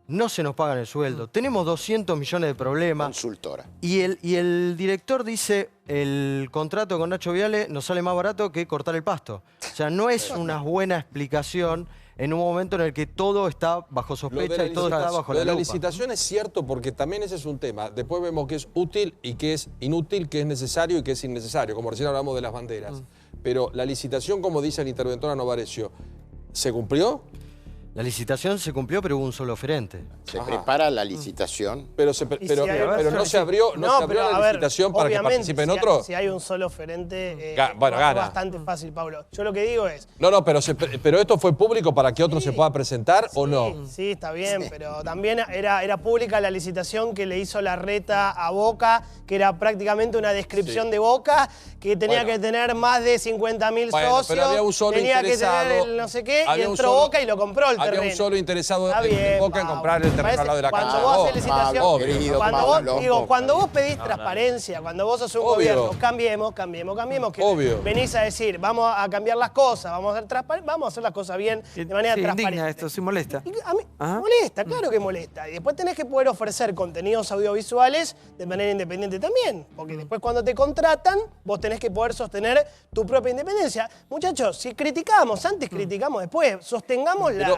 Speaker 13: no se nos pagan el sueldo, tenemos 200 millones de problemas.
Speaker 19: Consultora.
Speaker 13: Y el director dice: el contrato con Nacho Viale nos sale más barato que cortar el pasto. O sea, no es una buena explicación en un momento en el que todo está bajo sospecha y todo está bajo la lupa.
Speaker 3: Lo de la licitación es cierto, porque también ese es un tema. Después vemos que es útil y que es inútil, que es necesario y que es innecesario, como recién hablamos de las banderas. Pero la licitación, como dice el interventor Novarecio, ¿se cumplió?
Speaker 13: La licitación se cumplió, pero hubo un solo oferente.
Speaker 19: Se prepara la licitación.
Speaker 3: Pero no se abrió la licitación para que participen otros.
Speaker 23: Si hay un solo oferente,
Speaker 3: bueno,
Speaker 23: es bastante fácil, Pablo. Yo lo que digo es...
Speaker 3: No, pero esto fue público para que otro se pueda presentar, ¿o no?
Speaker 23: Sí, está bien, pero también era pública la licitación que le hizo Larreta a Boca, que era prácticamente una descripción de Boca, que tenía que tener más de 50.000 socios,
Speaker 3: pero había un solo
Speaker 23: tenía que
Speaker 3: interesado,
Speaker 23: tener el no sé qué, y entró Boca y lo compró el terreno.
Speaker 3: Había un solo interesado en Boca en comprar el terreno al lado de la cancha.
Speaker 23: Cuando vos haces licitación, cuando vos pedís transparencia, cuando vos sos un gobierno, cambiemos, que venís a decir, vamos a cambiar las cosas, vamos a ser transparentes, vamos a hacer las cosas bien, de manera transparente.
Speaker 1: Indigna esto, sí molesta.
Speaker 23: A mí molesta, claro que molesta. Y después tenés que poder ofrecer contenidos audiovisuales de manera independiente también, porque después cuando te contratan, vos tenés que poder sostener tu propia independencia. Muchachos, si criticamos antes, criticamos después, sostengamos
Speaker 3: nadie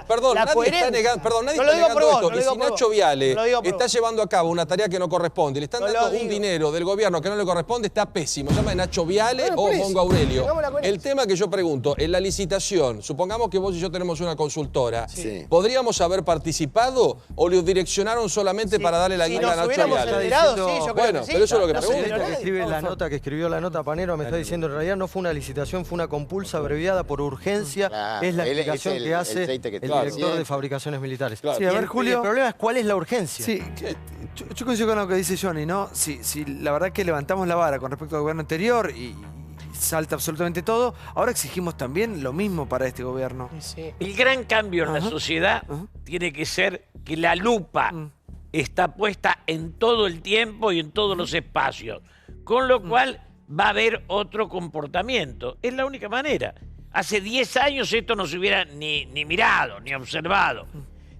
Speaker 3: está negando esto. Y si Nacho Viale está llevando a cabo una tarea que no corresponde, le están dando un dinero del gobierno que no le corresponde, está pésimo. Se llama Nacho Viale o Mongo Aurelio. El tema que yo pregunto, en la licitación, supongamos que vos y yo tenemos una consultora, ¿podríamos haber participado o lo direccionaron solamente para darle la guita a Nacho Viale? Bueno, pero eso es lo que pregunto.
Speaker 13: Que escribió la nota Panero me está diciendo, en realidad no fue una licitación, fue una compulsa abreviada por urgencia. Es la explicación que hace el director de fabricaciones militares.
Speaker 1: Sí, a ver, Julio.
Speaker 13: El problema es cuál es la urgencia.
Speaker 1: Sí, yo coincido con lo que dice Johnny, ¿no? Si la verdad que levantamos la vara con respecto al gobierno anterior y salta absolutamente todo, ahora exigimos también lo mismo para este gobierno.
Speaker 5: El gran cambio en la sociedad tiene que ser que la lupa está puesta en todo el tiempo y en todos los espacios, con lo cual va a haber otro comportamiento. Es la única manera. Hace 10 años esto no se hubiera ni mirado, ni observado.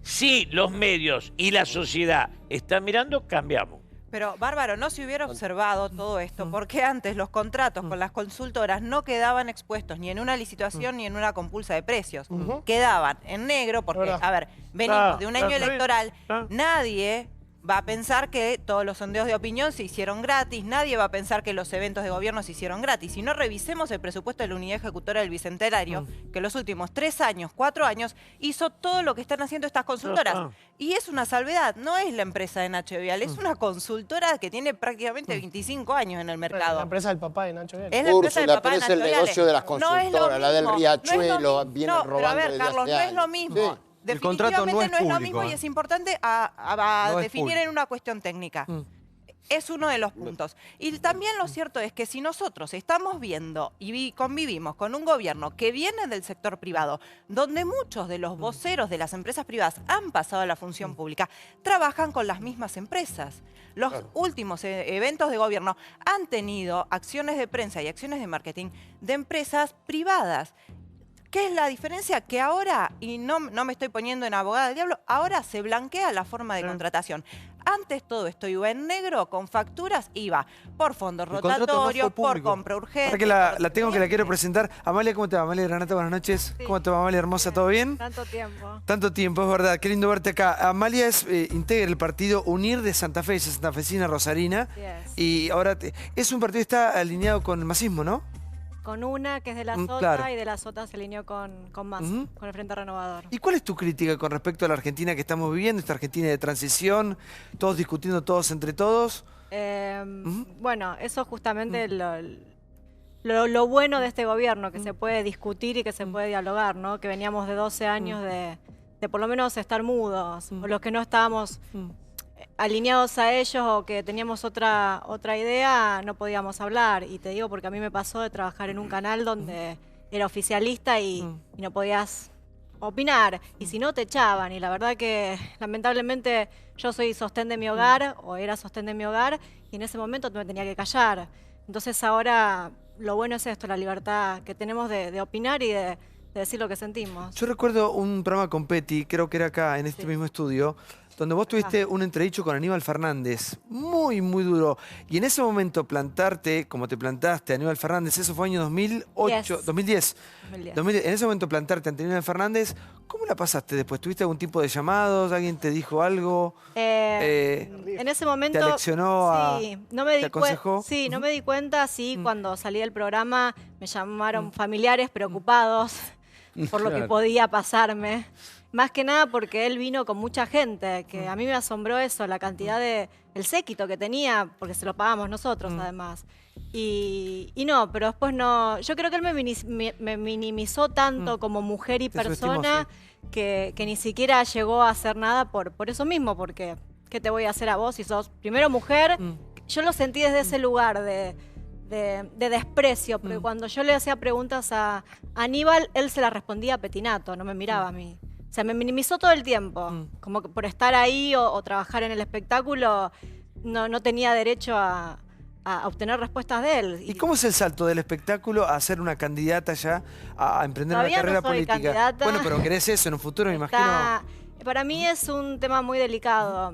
Speaker 5: Si los medios y la sociedad están mirando, cambiamos.
Speaker 15: Pero, Bárbaro, no se hubiera observado todo esto, porque antes los contratos con las consultoras no quedaban expuestos ni en una licitación ni en una compulsa de precios. Quedaban en negro, porque, a ver, venimos de un año electoral, nadie va a pensar que todos los sondeos de opinión se hicieron gratis, nadie va a pensar que los eventos de gobierno se hicieron gratis. Si no, revisemos el presupuesto de la Unidad Ejecutora del Bicentenario, que los últimos 3 años, 4 años, hizo todo lo que están haciendo estas consultoras. Y es una salvedad, no es la empresa de Nacho Vial, es una consultora que tiene prácticamente 25 años en el mercado.
Speaker 23: La empresa del papá de Nacho Vial.
Speaker 15: Es la empresa del papá de Nacho
Speaker 19: el
Speaker 15: Vial.
Speaker 19: negocio de las
Speaker 15: No es lo
Speaker 19: consultoras, la del
Speaker 15: mismo,
Speaker 19: Riachuelo, viene
Speaker 15: no,
Speaker 19: robando
Speaker 15: pero a ver,
Speaker 19: desde
Speaker 15: Carlos,
Speaker 19: hace
Speaker 15: no es lo
Speaker 19: años.
Speaker 15: mismo.
Speaker 19: Sí.
Speaker 13: El contrato no es
Speaker 15: lo
Speaker 13: público,
Speaker 15: mismo y es importante a
Speaker 13: No es
Speaker 15: definir
Speaker 13: público.
Speaker 15: en una cuestión técnica. Es uno de los puntos. Y también lo cierto es que si nosotros estamos viendo y convivimos con un gobierno que viene del sector privado, donde muchos de los voceros de las empresas privadas han pasado a la función pública, trabajan con las mismas empresas. Los últimos eventos de gobierno han tenido acciones de prensa y acciones de marketing de empresas privadas. ¿Qué es la diferencia? Que ahora, y no me estoy poniendo en abogada del diablo, ahora se blanquea la forma de contratación. Antes todo esto iba en negro, con facturas, iba por fondos rotatorios, por compra urgente.
Speaker 1: Ahora que la tengo, que la quiero presentar. Amalia, ¿cómo te va? Amalia Granata, buenas noches.
Speaker 7: Sí.
Speaker 1: ¿Cómo te va, Amalia hermosa? ¿Todo bien?
Speaker 7: Tanto tiempo.
Speaker 1: Tanto tiempo, es verdad. Qué lindo verte acá. Amalia integra el partido Unir de Santa Fe, ella es santafesina rosarina.
Speaker 7: Yes.
Speaker 1: Y ahora es un partido que está alineado con el masismo, ¿no?
Speaker 7: Con una que es de la SOTA
Speaker 1: claro.
Speaker 7: y de la SOTA se alineó con MAS, con el Frente Renovador.
Speaker 1: ¿Y cuál es tu crítica con respecto a la Argentina que estamos viviendo, esta Argentina de transición, todos discutiendo todos entre todos?
Speaker 7: Bueno, eso es justamente lo bueno de este gobierno, que se puede discutir y que se puede dialogar, ¿no? Que veníamos de 12 años de por lo menos estar mudos, o los que no estábamos alineados a ellos o que teníamos otra idea, no podíamos hablar. Y te digo porque a mí me pasó de trabajar en un canal donde era oficialista y no podías opinar. Y si no, te echaban. Y la verdad que, lamentablemente, yo soy sostén de mi hogar, o era sostén de mi hogar, y en ese momento me tenía que callar. Entonces ahora lo bueno es esto, la libertad que tenemos de opinar y de decir lo que sentimos.
Speaker 1: Yo recuerdo un programa con Petty, creo que era acá, en este mismo estudio, donde vos tuviste un entredicho con Aníbal Fernández, muy, muy duro. Y en ese momento plantarte, como te plantaste a Aníbal Fernández, eso fue año 2010. 2010. En ese momento plantarte ante Aníbal Fernández, ¿cómo la pasaste después? ¿Tuviste algún tipo de llamados? ¿Alguien te dijo algo?
Speaker 7: En ese momento...
Speaker 1: ¿Te aleccionó?
Speaker 7: Sí, no me
Speaker 1: ¿te aconsejó?
Speaker 7: Sí, no me di cuenta, cuando salí del programa me llamaron familiares preocupados por lo que podía pasarme. Más que nada porque él vino con mucha gente, que a mí me asombró eso, la cantidad el séquito que tenía, porque se lo pagamos nosotros además. Y no, pero después no. Yo creo que él me minimizó tanto como mujer y persona que ni siquiera llegó a hacer nada por eso mismo, porque ¿qué te voy a hacer a vos si sos primero mujer? Yo lo sentí desde ese lugar de desprecio, porque cuando yo le hacía preguntas a Aníbal, él se las respondía a petinato, no me miraba a mí. O sea, me minimizó todo el tiempo. Como que por estar ahí o trabajar en el espectáculo, no tenía derecho a obtener respuestas de él.
Speaker 1: ¿Y cómo es el salto del espectáculo a ser una candidata ya, a emprender
Speaker 7: Todavía
Speaker 1: una carrera
Speaker 7: no soy
Speaker 1: política?
Speaker 7: candidata.
Speaker 1: Bueno, pero querés eso en un futuro, me imagino.
Speaker 7: Para mí es un tema muy delicado.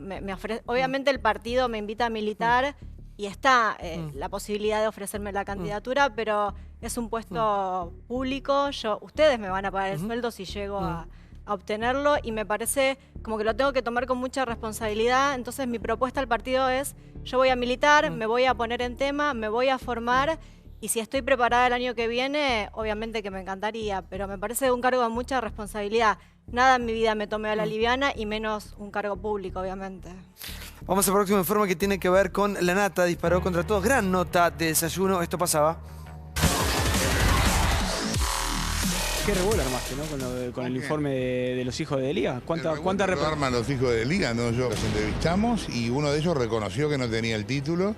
Speaker 7: Obviamente el partido me invita a militar y está la posibilidad de ofrecerme la candidatura, pero es un puesto público. Ustedes me van a pagar el sueldo si llego a obtenerlo, y me parece como que lo tengo que tomar con mucha responsabilidad. Entonces mi propuesta al partido es: yo voy a militar, me voy a poner en tema, me voy a formar, y si estoy preparada el año que viene, obviamente que me encantaría, pero me parece un cargo de mucha responsabilidad. Nada en mi vida me tomé a la liviana, y menos un cargo público, obviamente.
Speaker 1: Vamos al próximo informe que tiene que ver con la nata, disparó contra todos. Gran nota de desayuno, esto pasaba.
Speaker 16: Qué revuelo armaste, ¿no? Con el informe de los hijos de Delía. ¿Cuánta
Speaker 17: lo arman los hijos de Delía, no yo. Los entrevistamos y uno de ellos reconoció que no tenía el título.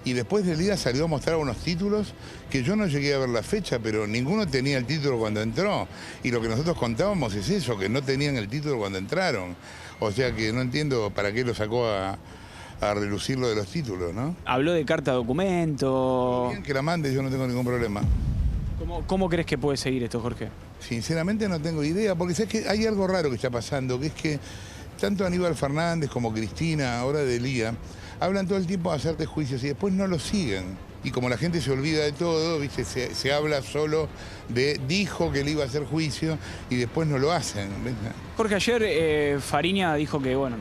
Speaker 17: Y después Delía salió a mostrar unos títulos que yo no llegué a ver la fecha, pero ninguno tenía el título cuando entró. Y lo que nosotros contábamos es eso, que no tenían el título cuando entraron. O sea que no entiendo para qué lo sacó a relucir lo de los títulos, ¿no?
Speaker 16: Habló de carta documento.
Speaker 17: Bien que la mande, yo no tengo ningún problema.
Speaker 16: ¿Cómo crees que puede seguir esto, Jorge?
Speaker 17: Sinceramente no tengo idea, porque sabes que hay algo raro que está pasando, que es que tanto Aníbal Fernández como Cristina, ahora Delía, hablan todo el tiempo de hacerte juicios y después no lo siguen. y como la gente se olvida de todo, ¿viste? Se habla solo de dijo que le iba a hacer juicio y después no lo hacen. ¿Viste?
Speaker 16: Jorge, ayer Fariña dijo que, bueno,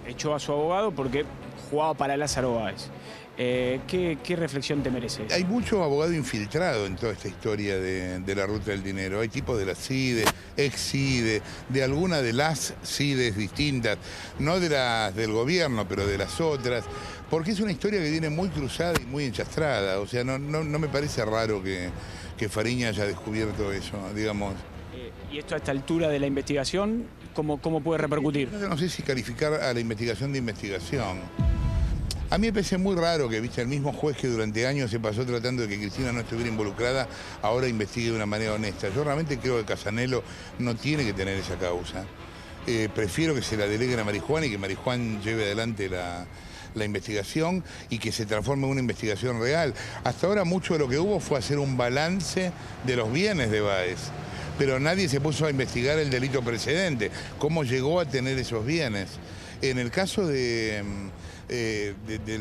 Speaker 16: echó a su abogado porque jugaba para Lázaro Báez. ¿Qué reflexión te merece?
Speaker 17: Hay mucho abogado infiltrado en toda esta historia de la ruta del dinero. Hay tipos de la CIDE, ex-CIDE, de alguna de las CIDEs distintas, no de las del gobierno, pero de las otras, porque es una historia que viene muy cruzada y muy enchastrada. O sea, no me parece raro que Fariña haya descubierto eso, digamos.
Speaker 16: ¿Y esto a esta altura de la investigación, cómo puede repercutir?
Speaker 17: No sé si calificar a la investigación de investigación. A mí me parece muy raro que, viste, el mismo juez que durante años se pasó tratando de que Cristina no estuviera involucrada, ahora investigue de una manera honesta. Yo realmente creo que Casanelo no tiene que tener esa causa. Prefiero que se la deleguen a Marijuán y que Marijuán lleve adelante la investigación y que se transforme en una investigación real. Hasta ahora mucho de lo que hubo fue hacer un balance de los bienes de Báez, pero nadie se puso a investigar el delito precedente, cómo llegó a tener esos bienes. En el caso del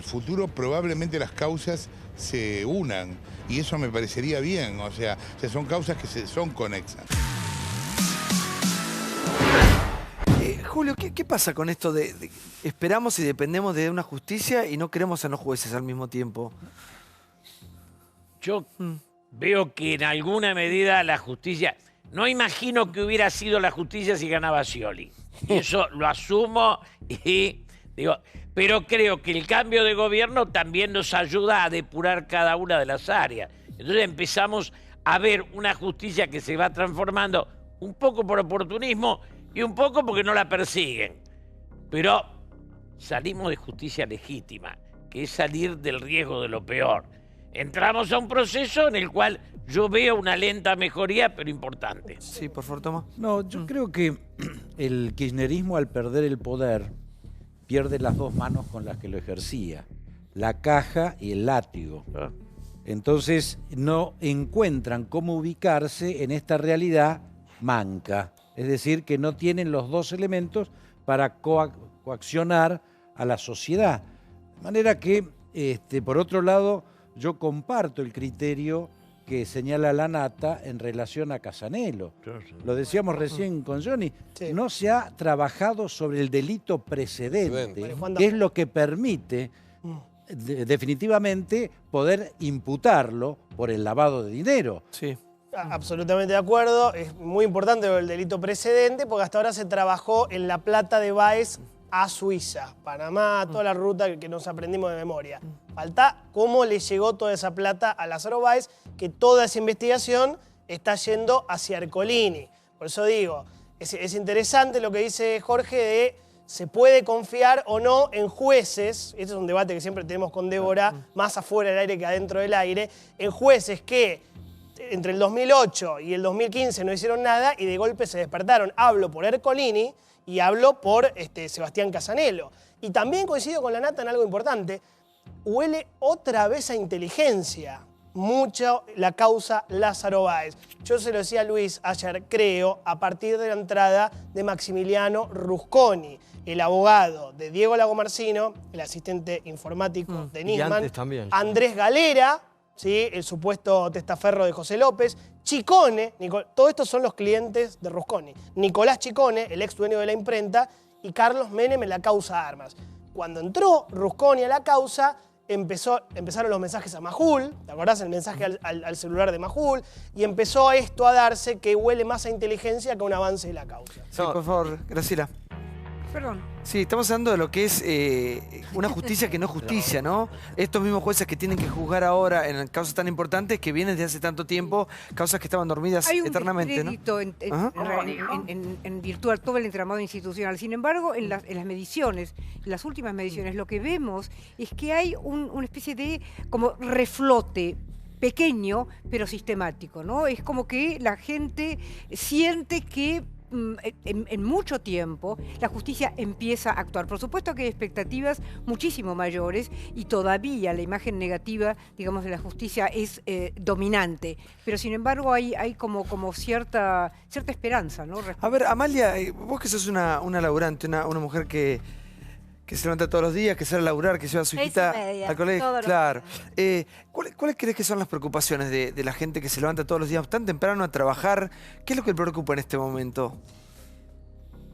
Speaker 17: futuro, probablemente las causas se unan y eso me parecería bien, o sea son causas que son conexas.
Speaker 1: Julio, ¿qué pasa con esto de esperamos y dependemos de una justicia y no queremos a los jueces al mismo tiempo?
Speaker 5: Yo veo que en alguna medida la justicia... No imagino que hubiera sido la justicia si ganaba Scioli. Y eso lo asumo y digo... Pero creo que el cambio de gobierno también nos ayuda a depurar cada una de las áreas. Entonces empezamos a ver una justicia que se va transformando un poco por oportunismo y un poco porque no la persiguen. Pero salimos de justicia legítima, que es salir del riesgo de lo peor. Entramos a un proceso en el cual yo veo una lenta mejoría, pero importante.
Speaker 1: Sí, por favor, toma.
Speaker 18: No, yo creo que el kirchnerismo, al perder el poder, pierde las dos manos con las que lo ejercía, la caja y el látigo. Entonces no encuentran cómo ubicarse en esta realidad manca, es decir, que no tienen los dos elementos para coaccionar a la sociedad. De manera que, por otro lado, yo comparto el criterio que señala la Nata en relación a Casanelo. Lo decíamos recién con Johnny, no se ha trabajado sobre el delito precedente, que es lo que permite definitivamente poder imputarlo por el lavado de dinero.
Speaker 1: Sí.
Speaker 23: Absolutamente de acuerdo, es muy importante el delito precedente porque hasta ahora se trabajó en la plata de Báez a Suiza, Panamá, toda la ruta que nos aprendimos de memoria. Falta cómo le llegó toda esa plata a Lázaro Báez, que toda esa investigación está yendo hacia Ercolini. Por eso digo, es interesante lo que dice Jorge de se puede confiar o no en jueces, este es un debate que siempre tenemos con Débora, más afuera del aire que adentro del aire, en jueces que entre el 2008 y el 2015 no hicieron nada y de golpe se despertaron. Hablo por Ercolini y hablo por Sebastián Casanelo. Y también coincido con la Nata en algo importante. Huele otra vez a inteligencia mucho la causa Lázaro Báez. Yo se lo decía a Luis ayer, creo, a partir de la entrada de Maximiliano Rusconi, el abogado de Diego Lagomarsino, el asistente informático de Nisman, Andrés Galera, ¿sí? El supuesto testaferro de José López, Chicone, todos estos son los clientes de Rusconi, Nicolás Chicone, el ex dueño de la imprenta, y Carlos Menem en la causa Armas. Cuando entró Rusconi a la causa, empezaron los mensajes a Majul, ¿te acordás? El mensaje al celular de Majul, y empezó esto a darse que huele más a inteligencia que a un avance de la causa.
Speaker 1: Sí, por favor, Graciela.
Speaker 20: Perdón.
Speaker 1: Sí, estamos hablando de lo que es una justicia que no es justicia, ¿no? Estos mismos jueces que tienen que juzgar ahora en causas tan importantes que vienen desde hace tanto tiempo, causas que estaban dormidas eternamente, ¿no?
Speaker 20: En virtud de todo el entramado institucional. Sin embargo, en las mediciones, en las últimas mediciones, lo que vemos es que hay una especie de como reflote pequeño, pero sistemático, ¿no? Es como que la gente siente que en mucho tiempo la justicia empieza a actuar. Por supuesto que hay expectativas muchísimo mayores y todavía la imagen negativa, digamos, de la justicia es dominante. Pero sin embargo hay como cierta esperanza, ¿no?
Speaker 1: A ver, Amalia, vos que sos una laburante, una mujer que que se levanta todos los días, que sale a laburar, que lleva a su
Speaker 7: 6:30,
Speaker 1: hijita al colegio.
Speaker 7: todos los
Speaker 1: Claro. ¿Cuáles crees que son las preocupaciones de la gente que se levanta todos los días tan temprano a trabajar? ¿Qué es lo que le preocupa en este momento?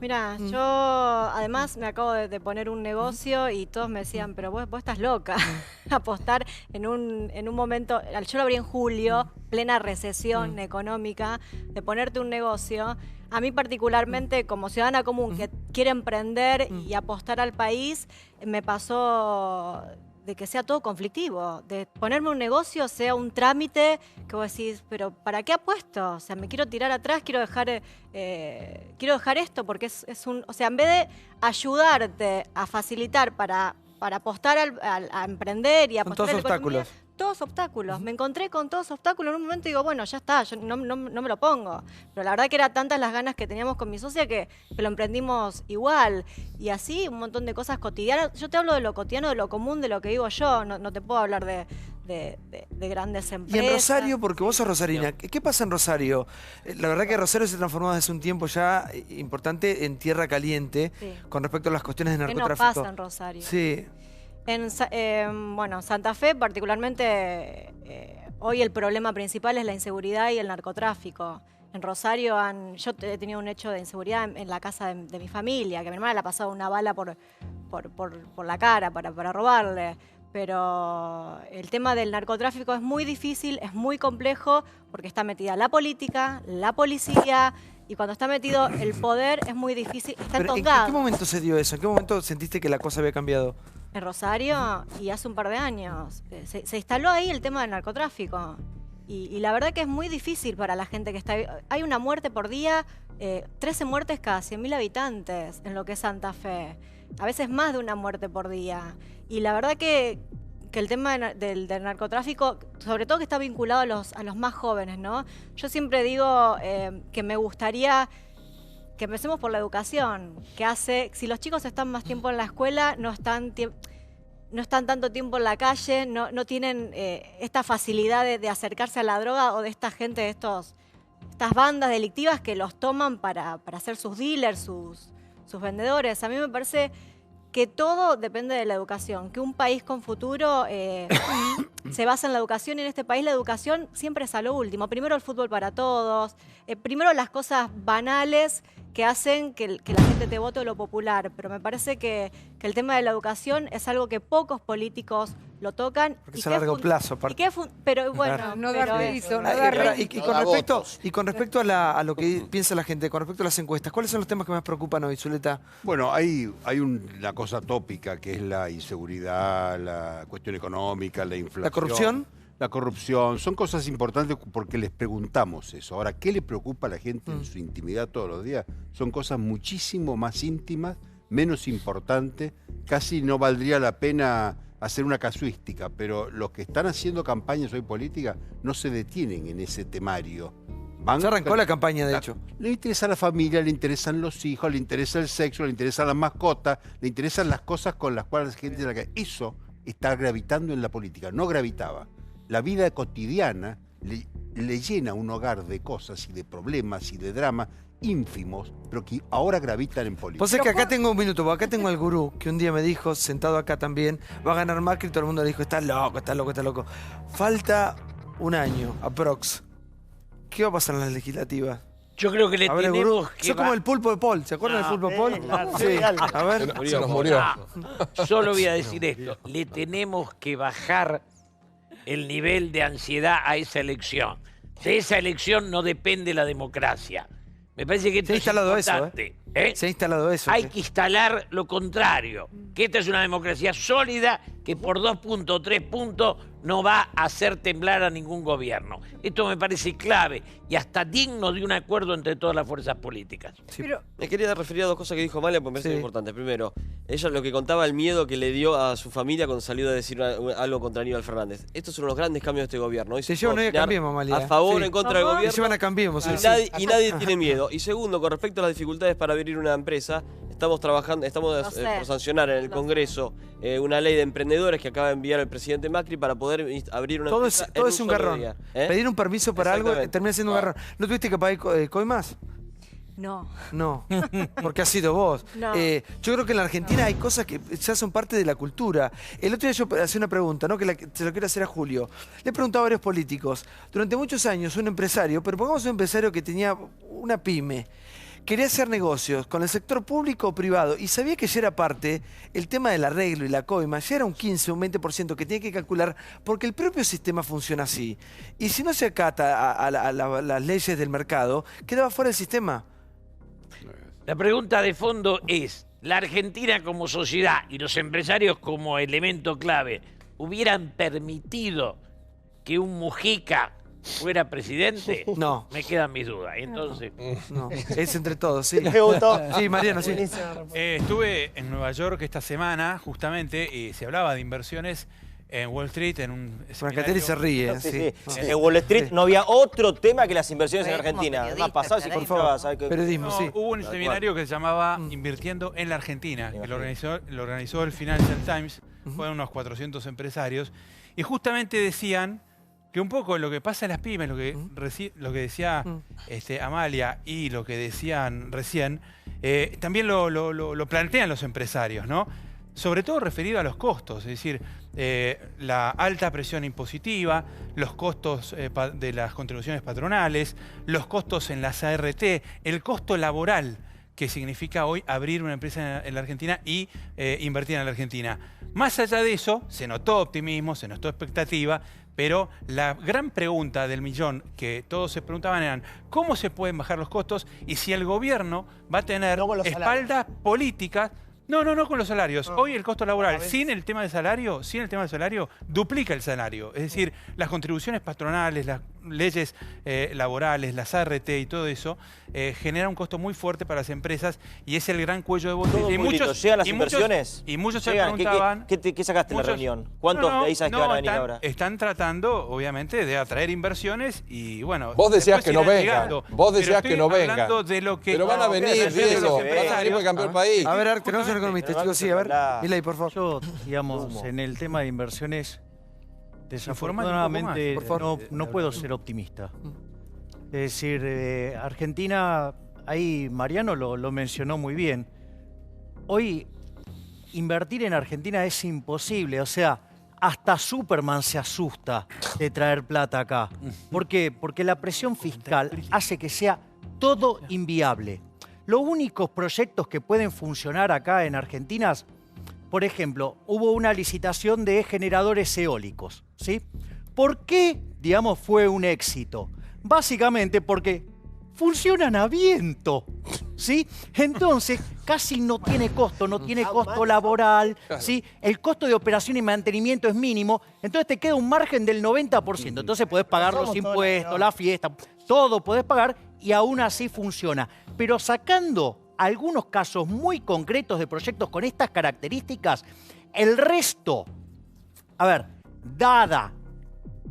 Speaker 7: Mira, yo además me acabo de poner un negocio y todos me decían, pero vos estás loca. Apostar en un momento, yo lo abrí en julio, plena recesión económica, de ponerte un negocio. A mí particularmente, como ciudadana común que quiere emprender y apostar al país, me pasó de que sea todo conflictivo, de ponerme un negocio sea un trámite que vos decís, pero ¿para qué apuesto? O sea, me quiero tirar atrás, quiero dejar esto porque es un... O sea, en vez de ayudarte a facilitar para apostar a emprender y a
Speaker 1: Son
Speaker 7: apostar
Speaker 1: todos
Speaker 7: a la economía,
Speaker 1: obstáculos.
Speaker 7: todos obstáculos. Me encontré con todos obstáculos. En un momento digo, bueno, ya está, yo no me lo pongo. Pero la verdad que era tantas las ganas que teníamos con mi socia que lo emprendimos igual. Y así un montón de cosas cotidianas. Yo te hablo de lo cotidiano, de lo común, de lo que vivo yo. No te puedo hablar de grandes
Speaker 1: Y
Speaker 7: empresas.
Speaker 1: en Rosario, porque vos sos rosarina, ¿qué pasa en Rosario? La verdad que Rosario se transformó desde hace un tiempo ya importante en tierra caliente
Speaker 7: Sí.
Speaker 1: con respecto a las cuestiones de
Speaker 7: ¿Qué no
Speaker 1: narcotráfico.
Speaker 7: pasa en Rosario?
Speaker 1: Sí.
Speaker 7: Bueno, Santa Fe particularmente, hoy el problema principal es la inseguridad y el narcotráfico. En Rosario yo he tenido un hecho de inseguridad en la casa de mi familia, que a mi hermana le ha pasado una bala por la cara para robarle. Pero el tema del narcotráfico es muy difícil, es muy complejo, porque está metida la política, la policía, y cuando está metido el poder es muy difícil, está
Speaker 1: Pero ¿en
Speaker 7: entongado.
Speaker 1: qué momento se dio eso? ¿En qué momento sentiste que la cosa había cambiado?
Speaker 7: En Rosario, y hace un par de años, se instaló ahí el tema del narcotráfico. Y la verdad que es muy difícil para la gente que está ahí. Hay una muerte por día, 13 muertes cada 100.000 habitantes en lo que es Santa Fe. A veces más de una muerte por día. Y la verdad que el tema del narcotráfico, sobre todo que está vinculado a los más jóvenes, ¿no? Yo siempre digo que me gustaría que empecemos por la educación, si los chicos están más tiempo en la escuela, no están tanto tiempo en la calle, no tienen esta facilidad de acercarse a la droga o de esta gente, estas bandas delictivas que los toman para hacer sus dealers, sus vendedores. A mí me parece que todo depende de la educación, que un país con futuro se basa en la educación, y en este país la educación siempre es a lo último. Primero el fútbol para todos, primero las cosas banales que hacen que la gente te vote lo popular, pero me parece que el tema de la educación es algo que pocos políticos lo tocan.
Speaker 1: Porque es a largo plazo, aparte.
Speaker 7: Pero bueno,
Speaker 1: Claro.
Speaker 20: No da rédito, no
Speaker 1: Ah,
Speaker 20: da
Speaker 1: ahora,
Speaker 20: rédito.
Speaker 1: y con respecto a lo que piensa la gente, con respecto a las encuestas, ¿cuáles son los temas que más preocupan hoy, Zuleta?
Speaker 6: Bueno, hay una cosa tópica que es la inseguridad, la cuestión económica, la inflación.
Speaker 1: ¿La corrupción?
Speaker 6: La corrupción. Son cosas importantes porque les preguntamos eso. Ahora, ¿qué le preocupa a la gente en su intimidad todos los días? Son cosas muchísimo más íntimas, menos importantes. Casi no valdría la pena hacer una casuística, pero los que están haciendo campañas hoy políticas no se detienen en ese temario.
Speaker 1: Ya arrancó la campaña, de hecho.
Speaker 6: Le interesa la familia, le interesan los hijos, le interesa el sexo, le interesan las mascotas, le interesan las cosas con las cuales la gente... Eso está gravitando en la política, no gravitaba. La vida cotidiana le llena un hogar de cosas y de problemas y de dramas ínfimos, pero que ahora gravitan en política.
Speaker 1: Vos sabés que acá tengo un minuto, porque acá tengo al gurú, que un día me dijo, sentado acá también, va a ganar Macri, y todo el mundo le dijo, estás loco, estás loco, estás loco. Falta un año, aprox. ¿Qué va a pasar en las legislativas?
Speaker 5: Yo creo que le
Speaker 1: A ver,
Speaker 5: tenemos
Speaker 1: gurú,
Speaker 5: que...
Speaker 1: sos como el pulpo de Paul, ¿se acuerdan del pulpo de Paul? Sí, a ver.
Speaker 3: Se nos murió.
Speaker 5: Solo voy a decir esto, le tenemos que bajar el nivel de ansiedad a esa elección. De esa elección no depende la democracia. Me parece que esto es importante.
Speaker 1: Se ha instalado eso.
Speaker 5: Hay que instalar lo contrario, que esta es una democracia sólida que por 2 puntos, 3 puntos no va a hacer temblar a ningún gobierno. Esto me parece clave y hasta digno de un acuerdo entre todas las fuerzas políticas.
Speaker 11: Me quería referir a dos cosas que dijo Amalia porque me parece importante. Primero, ella lo que contaba el miedo que le dio a su familia cuando salió a decir algo contra Aníbal Fernández. Estos son los grandes cambios de este gobierno. Hoy
Speaker 1: Se llevan hoy a Cambiemos, Amalia.
Speaker 11: a favor o
Speaker 1: Sí.
Speaker 11: en contra del gobierno.
Speaker 1: Se llevan a Cambiemos.
Speaker 11: Y nadie tiene miedo. Y segundo, con respecto a las dificultades para abrir una empresa, estamos por sancionar en el Congreso una ley de emprendedores que acaba de enviar el presidente Macri para poder abrir una empresa.
Speaker 1: Todo es un
Speaker 11: solo
Speaker 1: garrón.
Speaker 11: día.
Speaker 1: Pedir un permiso para algo
Speaker 11: Exactamente.
Speaker 1: termina siendo un garrón. ¿No tuviste que pagar coimas?
Speaker 7: No.
Speaker 1: No, porque has sido vos.
Speaker 7: No.
Speaker 1: Yo creo que en la Argentina hay cosas que ya son parte de la cultura. El otro día yo hacía una pregunta, ¿no? Que se lo quiero hacer a Julio. Le he preguntado a varios políticos. Durante muchos años un empresario, pero pongamos un empresario que tenía una pyme, quería hacer negocios con el sector público o privado y sabía que ya era parte el tema del arreglo y la coima, ya era un 15 o un 20% que tiene que calcular porque el propio sistema funciona así. Y si no se acata a las leyes del mercado, quedaba fuera del sistema.
Speaker 5: La pregunta de fondo es, ¿la Argentina como sociedad y los empresarios como elemento clave hubieran permitido que un Mujica fuera presidente?
Speaker 1: No.
Speaker 5: Me quedan mis dudas. Entonces,
Speaker 1: no. Es entre todos, sí.
Speaker 23: ¿Me gustó?
Speaker 1: Sí, Mariano, sí.
Speaker 2: Estuve en Nueva York esta semana, justamente, y se hablaba de inversiones en Wall Street, en un
Speaker 1: Francatelli se ríe.
Speaker 8: Sí. En Wall Street no había otro tema que las inversiones en Argentina. Además, pasaba si
Speaker 1: por favor.
Speaker 2: Periodismo, sí. Hubo un seminario que se llamaba Invirtiendo en la Argentina, que lo organizó el Financial Times, fueron unos 400 empresarios, y justamente decían que un poco lo que pasa en las pymes, lo que decía Amalia y lo que decían recién, también lo plantean los empresarios, ¿no? Sobre todo referido a los costos, es decir, la alta presión impositiva, los costos de las contribuciones patronales, los costos en las ART, el costo laboral que significa hoy abrir una empresa en la Argentina y invertir en la Argentina. Más allá de eso, se notó optimismo, se notó expectativa, pero la gran pregunta del millón que todos se preguntaban eran ¿cómo se pueden bajar los costos? Y si el gobierno va a tener espaldas políticas. No con los salarios. Hoy el costo laboral, sin el tema del salario, duplica el salario. Es decir, las contribuciones patronales, las leyes laborales, las ART y todo eso, genera un costo muy fuerte para las empresas y es el gran cuello de botella.
Speaker 8: ¿Llegan las inversiones?
Speaker 2: Y muchos se preguntaban...
Speaker 8: ¿Qué sacaste en la reunión? ¿Cuántos de ahí sabes que van a venir ahora?
Speaker 2: Están tratando, obviamente, de atraer inversiones y, bueno...
Speaker 3: Vos decías que no vengan. Vos decías que no vengan.
Speaker 2: Pero
Speaker 3: van a venir, Diego. Van a venir para cambiar el país.
Speaker 1: A ver, tenemos un economista, chicos, sí, a ver. Milei, por favor.
Speaker 13: Yo, digamos, en el tema de inversiones, desafortunadamente no puedo ser optimista. Es decir, Argentina, ahí Mariano lo mencionó muy bien. Hoy invertir en Argentina es imposible, o sea, hasta Superman se asusta de traer plata acá. ¿Por qué? Porque la presión fiscal hace que sea todo inviable. Los únicos proyectos que pueden funcionar acá en Argentina, por ejemplo, hubo una licitación de generadores eólicos, ¿sí? ¿Por qué, digamos, fue un éxito? Básicamente porque funcionan a viento, ¿sí? Entonces, casi no tiene costo, no tiene costo laboral, ¿sí? El costo de operación y mantenimiento es mínimo, entonces te queda un margen del 90%. Entonces podés pagar los impuestos, la fiesta, todo podés pagar y aún así funciona. Pero sacando algunos casos muy concretos de proyectos con estas características, el resto, a ver, dada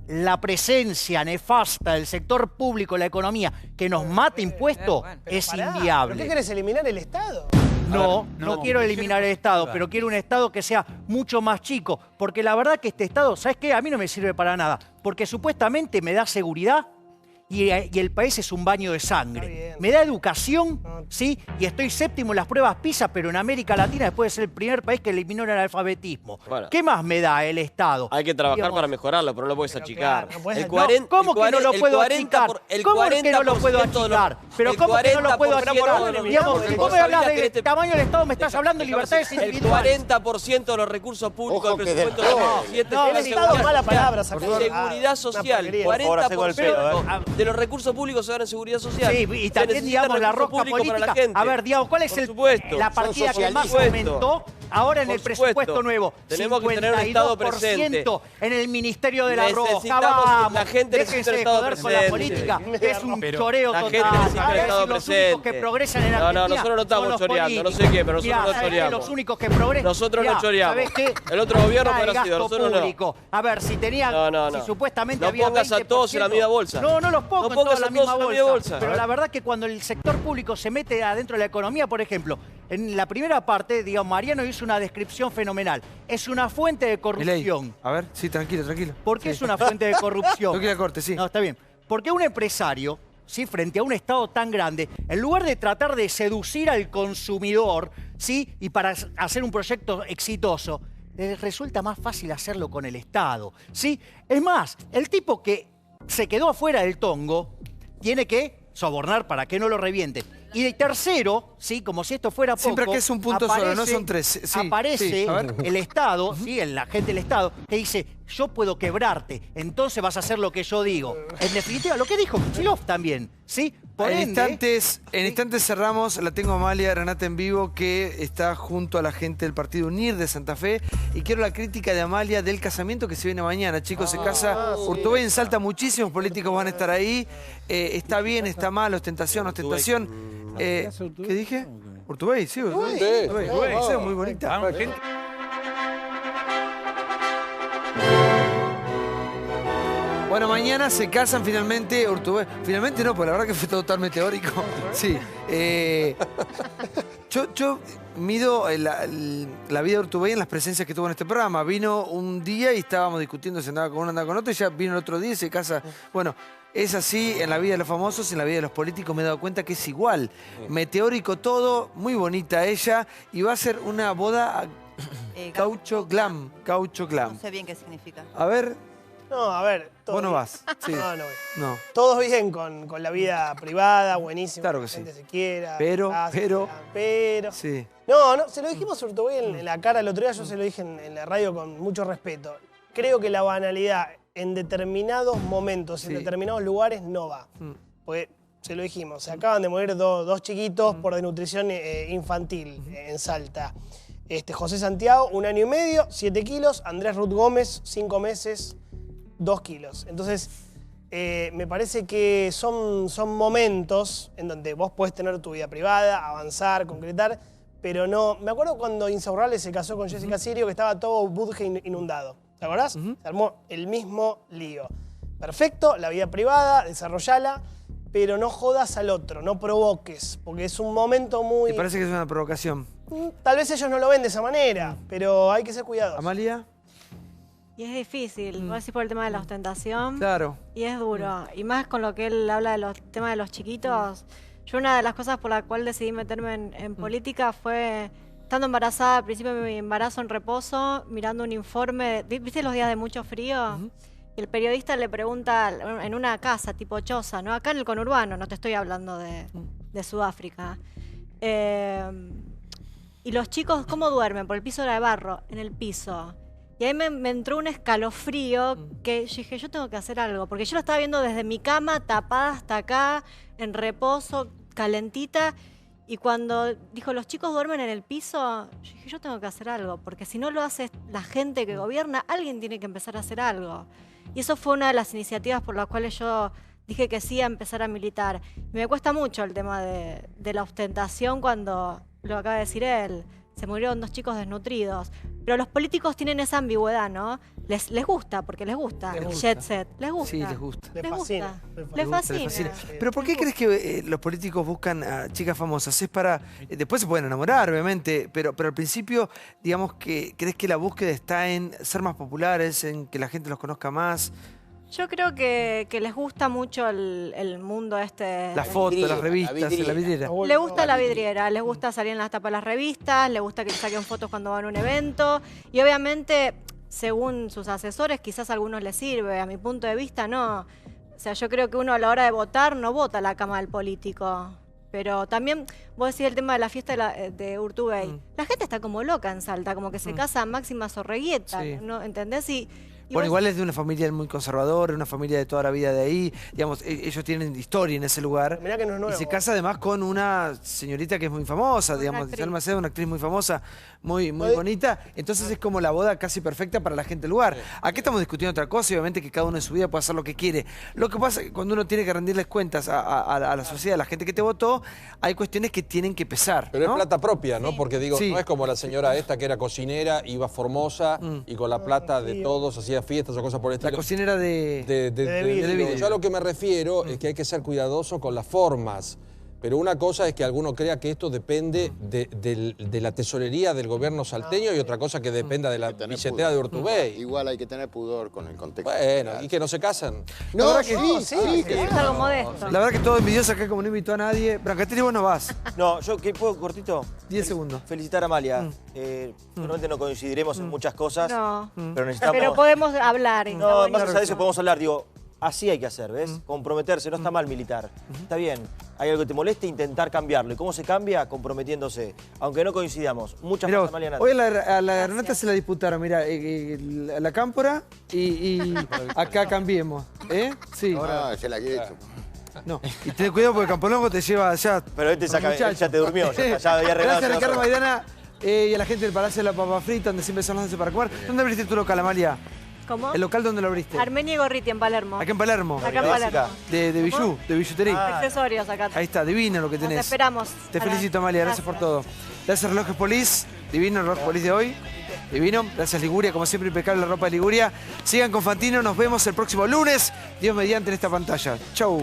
Speaker 13: la presencia nefasta del sector público en la economía que nos mata impuestos, es inviable.
Speaker 23: ¿Pero qué querés, eliminar el Estado?
Speaker 13: No quiero eliminar el Estado, pero quiero un Estado que sea mucho más chico. Porque la verdad que este Estado, ¿sabes qué? A mí no me sirve para nada. Porque supuestamente me da seguridad y el país es un baño de sangre. Me da educación, ¿sí? Y estoy séptimo en las pruebas PISA, pero en América Latina después de ser el primer país que eliminó el analfabetismo.
Speaker 11: Bueno.
Speaker 13: ¿Qué más me da el Estado?
Speaker 11: Hay que trabajar para mejorarlo, pero no lo puedes achicar.
Speaker 13: ¿Cómo que no lo puedo achicar? ¿Cómo que no lo puedo achicar? Pero ¿cómo que no lo puedo achicar? Digamos, ¿cómo me hablas del tamaño del Estado? Me estás hablando de libertades individuales.
Speaker 11: El 40% de los recursos públicos del presupuesto de
Speaker 23: el Estado es mala palabra.
Speaker 11: Seguridad social. 40% de los recursos públicos se dan en seguridad social.
Speaker 13: Sí, y también, digamos, la rosca política. A ver, digamos, ¿cuál es la partida que más aumentó ahora en el presupuesto nuevo?
Speaker 11: Tenemos que tener un Estado presente.
Speaker 13: En el Ministerio de la Rosca.
Speaker 11: Necesitamos,
Speaker 13: vamos,
Speaker 11: la gente necesita un Estado presente.
Speaker 13: Con la política, que es un choreo total.
Speaker 11: La gente necesita un Estado
Speaker 13: los únicos que progresan en Argentina.
Speaker 11: No, nosotros no estamos choreando, no sé qué, pero nosotros no choreamos.
Speaker 13: Los únicos que progresan.
Speaker 11: Nosotros no choreamos. El otro gobierno podrá sido, nosotros no.
Speaker 13: A ver, si tenía, si supuestamente había 20%.
Speaker 11: No pongas a todos en la misma bolsa.
Speaker 13: No los pongo en toda la misma bolsa. Pero la verdad que cuando el sector público se mete adentro de la economía, por ejemplo, en la primera parte, digamos, Mariano hizo una descripción fenomenal. Es una fuente de corrupción.
Speaker 1: Milei. A ver, sí, tranquilo.
Speaker 13: ¿Por qué es una fuente de corrupción?
Speaker 1: No quiero corte, sí.
Speaker 13: No, está bien. Porque un empresario
Speaker 4: ¿sí? Frente a un Estado tan grande, en lugar de tratar de seducir al consumidor, ¿sí? Y para hacer un proyecto exitoso, les resulta más fácil hacerlo con el Estado, ¿sí? Es más, el tipo que se quedó afuera del tongo tiene que sobornar para que no lo revienten. Y de tercero, ¿sí? Como si esto fuera poco,
Speaker 1: siempre que es un punto solo, no son tres. Sí,
Speaker 4: aparece
Speaker 1: sí, a ver.
Speaker 4: el Estado, ¿sí? El agente del Estado, que dice, yo puedo quebrarte, entonces vas a hacer lo que yo digo. En definitiva, lo que dijo Kicillof también, ¿sí? Por
Speaker 1: En
Speaker 4: ende,
Speaker 1: instantes cerramos, la tengo a Amalia Granata en vivo, que está junto a la gente del Partido UNIR de Santa Fe. Y quiero la crítica de Amalia del casamiento que se viene mañana. Chicos, se casa Urtubey en Salta, muchísimos políticos van a estar ahí. Está bien, está mal, ostentación, no ostentación. ¿Qué dije? Urtubey, sí, Urtubey. Esa es muy bonita. Bueno, mañana se casan finalmente Urtubey. Finalmente no, porque la verdad que fue todo tan meteórico. Sí. Yo mido la vida de Urtubey en las presencias que tuvo en este programa. Vino un día y estábamos discutiendo si andaba con uno, andaba con otro, y ya vino el otro día y se casa. Bueno, es así en la vida de los famosos y en la vida de los políticos. Me he dado cuenta que es igual. Meteórico todo, muy bonita ella. Y va a ser una boda caucho glam. Caucho glam.
Speaker 9: No sé bien qué significa.
Speaker 1: A ver.
Speaker 23: No, a ver.
Speaker 1: Vos no vas. Sí.
Speaker 23: No, no voy.
Speaker 1: No.
Speaker 23: Todos bien con la vida privada, buenísimo.
Speaker 1: Claro que
Speaker 23: la gente
Speaker 1: sí.
Speaker 23: se quiera.
Speaker 1: Pero.
Speaker 23: Sí.
Speaker 1: Sí.
Speaker 23: No, se lo dijimos a Urtubey en la cara el otro día, yo se lo dije en la radio con mucho respeto. Creo que la banalidad en determinados momentos, en determinados lugares, no va. Porque se lo dijimos, se acaban de morir dos chiquitos por desnutrición infantil en Salta. José Santiago, 1 año y medio, 7 kilos. Andrés Ruth Gómez, 5 meses, 2 kilos. Entonces, me parece que son momentos en donde vos podés tener tu vida privada, avanzar, concretar, pero no... Me acuerdo cuando Insaurralde se casó con Jessica Sirio, que estaba todo Budge inundado. ¿Te acordás? Se armó el mismo lío. Perfecto, la vida privada, desarrollala, pero no jodas al otro, no provoques, porque es un momento muy...
Speaker 1: Me parece que es una provocación.
Speaker 23: Tal vez ellos no lo ven de esa manera, pero hay que ser cuidadosos.
Speaker 1: ¿Amalia?
Speaker 7: Y es difícil, voy a decir por el tema de la ostentación.
Speaker 1: Claro.
Speaker 7: Y es duro. Y más con lo que él habla de los temas de los chiquitos. Yo una de las cosas por la cual decidí meterme en política fue... Estando embarazada, al principio de mi embarazo en reposo, mirando un informe, ¿viste los días de mucho frío? Y el periodista le pregunta en una casa tipo choza, ¿no? Acá en el conurbano, no te estoy hablando de Sudáfrica. Y los chicos, ¿cómo duermen? Por el piso era de barro, en el piso. Y ahí me entró un escalofrío que yo dije, yo tengo que hacer algo. Porque yo lo estaba viendo desde mi cama, tapada hasta acá, en reposo, calentita. Y cuando dijo, los chicos duermen en el piso, yo dije, yo tengo que hacer algo, porque si no lo hace la gente que gobierna, alguien tiene que empezar a hacer algo. Y eso fue una de las iniciativas por las cuales yo dije que sí a empezar a militar. Me cuesta mucho el tema de la ostentación cuando, lo acaba de decir él, se murieron 2 chicos desnutridos. Pero los políticos tienen esa ambigüedad, ¿no? Les gusta, porque les gusta el jet set. Les gusta.
Speaker 1: Sí, les gusta.
Speaker 23: Les fascina.
Speaker 7: Les fascina.
Speaker 1: Pero ¿por qué crees que los políticos buscan a chicas famosas? Es para... después se pueden enamorar, obviamente, pero al principio, digamos que ¿crees que la búsqueda está en ser más populares, en que la gente los conozca más?
Speaker 7: Yo creo que les gusta mucho el mundo este.
Speaker 1: Las fotos, las revistas, la vidriera.
Speaker 7: Le gusta la vidriera, les gusta salir en las tapas de las revistas, les gusta que le saquen fotos cuando van a un evento. Y obviamente, según sus asesores, quizás a algunos les sirve. A mi punto de vista, no. O sea, yo creo que uno a la hora de votar no vota a la cama del político. Pero también, vos decís el tema de la fiesta de Urtubey. La gente está como loca en Salta, como que se casa Máxima Zorreguieta, ¿no? ¿Entendés?
Speaker 1: Bueno, igual es de una familia muy conservadora, una familia de toda la vida de ahí. Digamos, ellos tienen historia en ese lugar.
Speaker 23: Mirá que no es nuevo.
Speaker 1: Y se casa además con una señorita que es muy famosa, digamos, Isabel Macedo, una actriz muy famosa, muy bonita. Entonces es como la boda casi perfecta para la gente del lugar. Aquí estamos discutiendo otra cosa y obviamente que cada uno en su vida puede hacer lo que quiere. Lo que pasa es que cuando uno tiene que rendirles cuentas a la sociedad, a la gente que te votó, hay cuestiones que tienen que pesar.
Speaker 3: Pero
Speaker 1: ¿no?
Speaker 3: es plata propia, ¿no? Porque digo, no es como la señora esta que era cocinera, iba a Formosa y con la plata de todos hacía fiestas o cosas por el estilo.
Speaker 1: La cocinera de
Speaker 3: vidrio. Yo a lo que me refiero es que hay que ser cuidadoso con las formas. Pero una cosa es que alguno crea que esto depende de la tesorería del gobierno salteño y otra cosa que dependa de la billetera de Urtubey.
Speaker 19: Igual hay que tener pudor con el contexto.
Speaker 3: Bueno, ¿y que no se casan?
Speaker 19: No,
Speaker 1: La verdad que-
Speaker 19: sí.
Speaker 7: Es algo modesto.
Speaker 1: La verdad que todo envidioso acá, como no invitó a nadie. Brancatelli, vos no vas.
Speaker 8: No, yo que puedo cortito.
Speaker 1: 10 segundos.
Speaker 8: Felicitar a Amalia. Probablemente no coincidiremos en muchas cosas,
Speaker 7: No.
Speaker 8: pero necesitamos...
Speaker 7: Pero podemos hablar. está
Speaker 8: No,
Speaker 7: buenísimo.
Speaker 8: más allá de eso podemos hablar, digo, así hay que hacer, ¿ves? Comprometerse, no está mal militar. Está bien, hay algo que te moleste, intentar cambiarlo. ¿Y cómo se cambia? Comprometiéndose. Aunque no coincidamos. Muchas
Speaker 1: Mirá
Speaker 8: gracias,
Speaker 1: vos,
Speaker 8: Amalia Nata.
Speaker 1: hoy a la Renata se la disputaron, mira, la Cámpora y acá Cambiemos. Sí.
Speaker 19: Ahora se la quiere.
Speaker 1: No, y ten cuidado porque Campolongo te lleva allá.
Speaker 8: Pero él te saca, él ya te durmió, ya había arreglado.
Speaker 1: Gracias, Ricardo Maidana, y a la gente del Palacio de la Papa Frita, donde siempre son las 11 para comer. ¿Dónde abriste tu local, Amalia?
Speaker 7: ¿Cómo?
Speaker 1: ¿El local dónde lo abriste?
Speaker 7: Armenia y Gorriti en Palermo.
Speaker 1: Acá en Palermo.
Speaker 7: Acá en Palermo.
Speaker 1: De bijú, de billutería.
Speaker 7: Accesorios acá.
Speaker 1: Ahí está, divino lo que
Speaker 7: Nos
Speaker 1: tenés.
Speaker 7: esperamos.
Speaker 1: Te felicito, Amalia, gracias por todo. Gracias, Relojes Polis. Divino el reloj Polis de hoy. Divino. Gracias, Liguria. Como siempre, impecable la ropa de Liguria. Sigan con Fantino. Nos vemos el próximo lunes. Dios mediante en esta pantalla. Chau.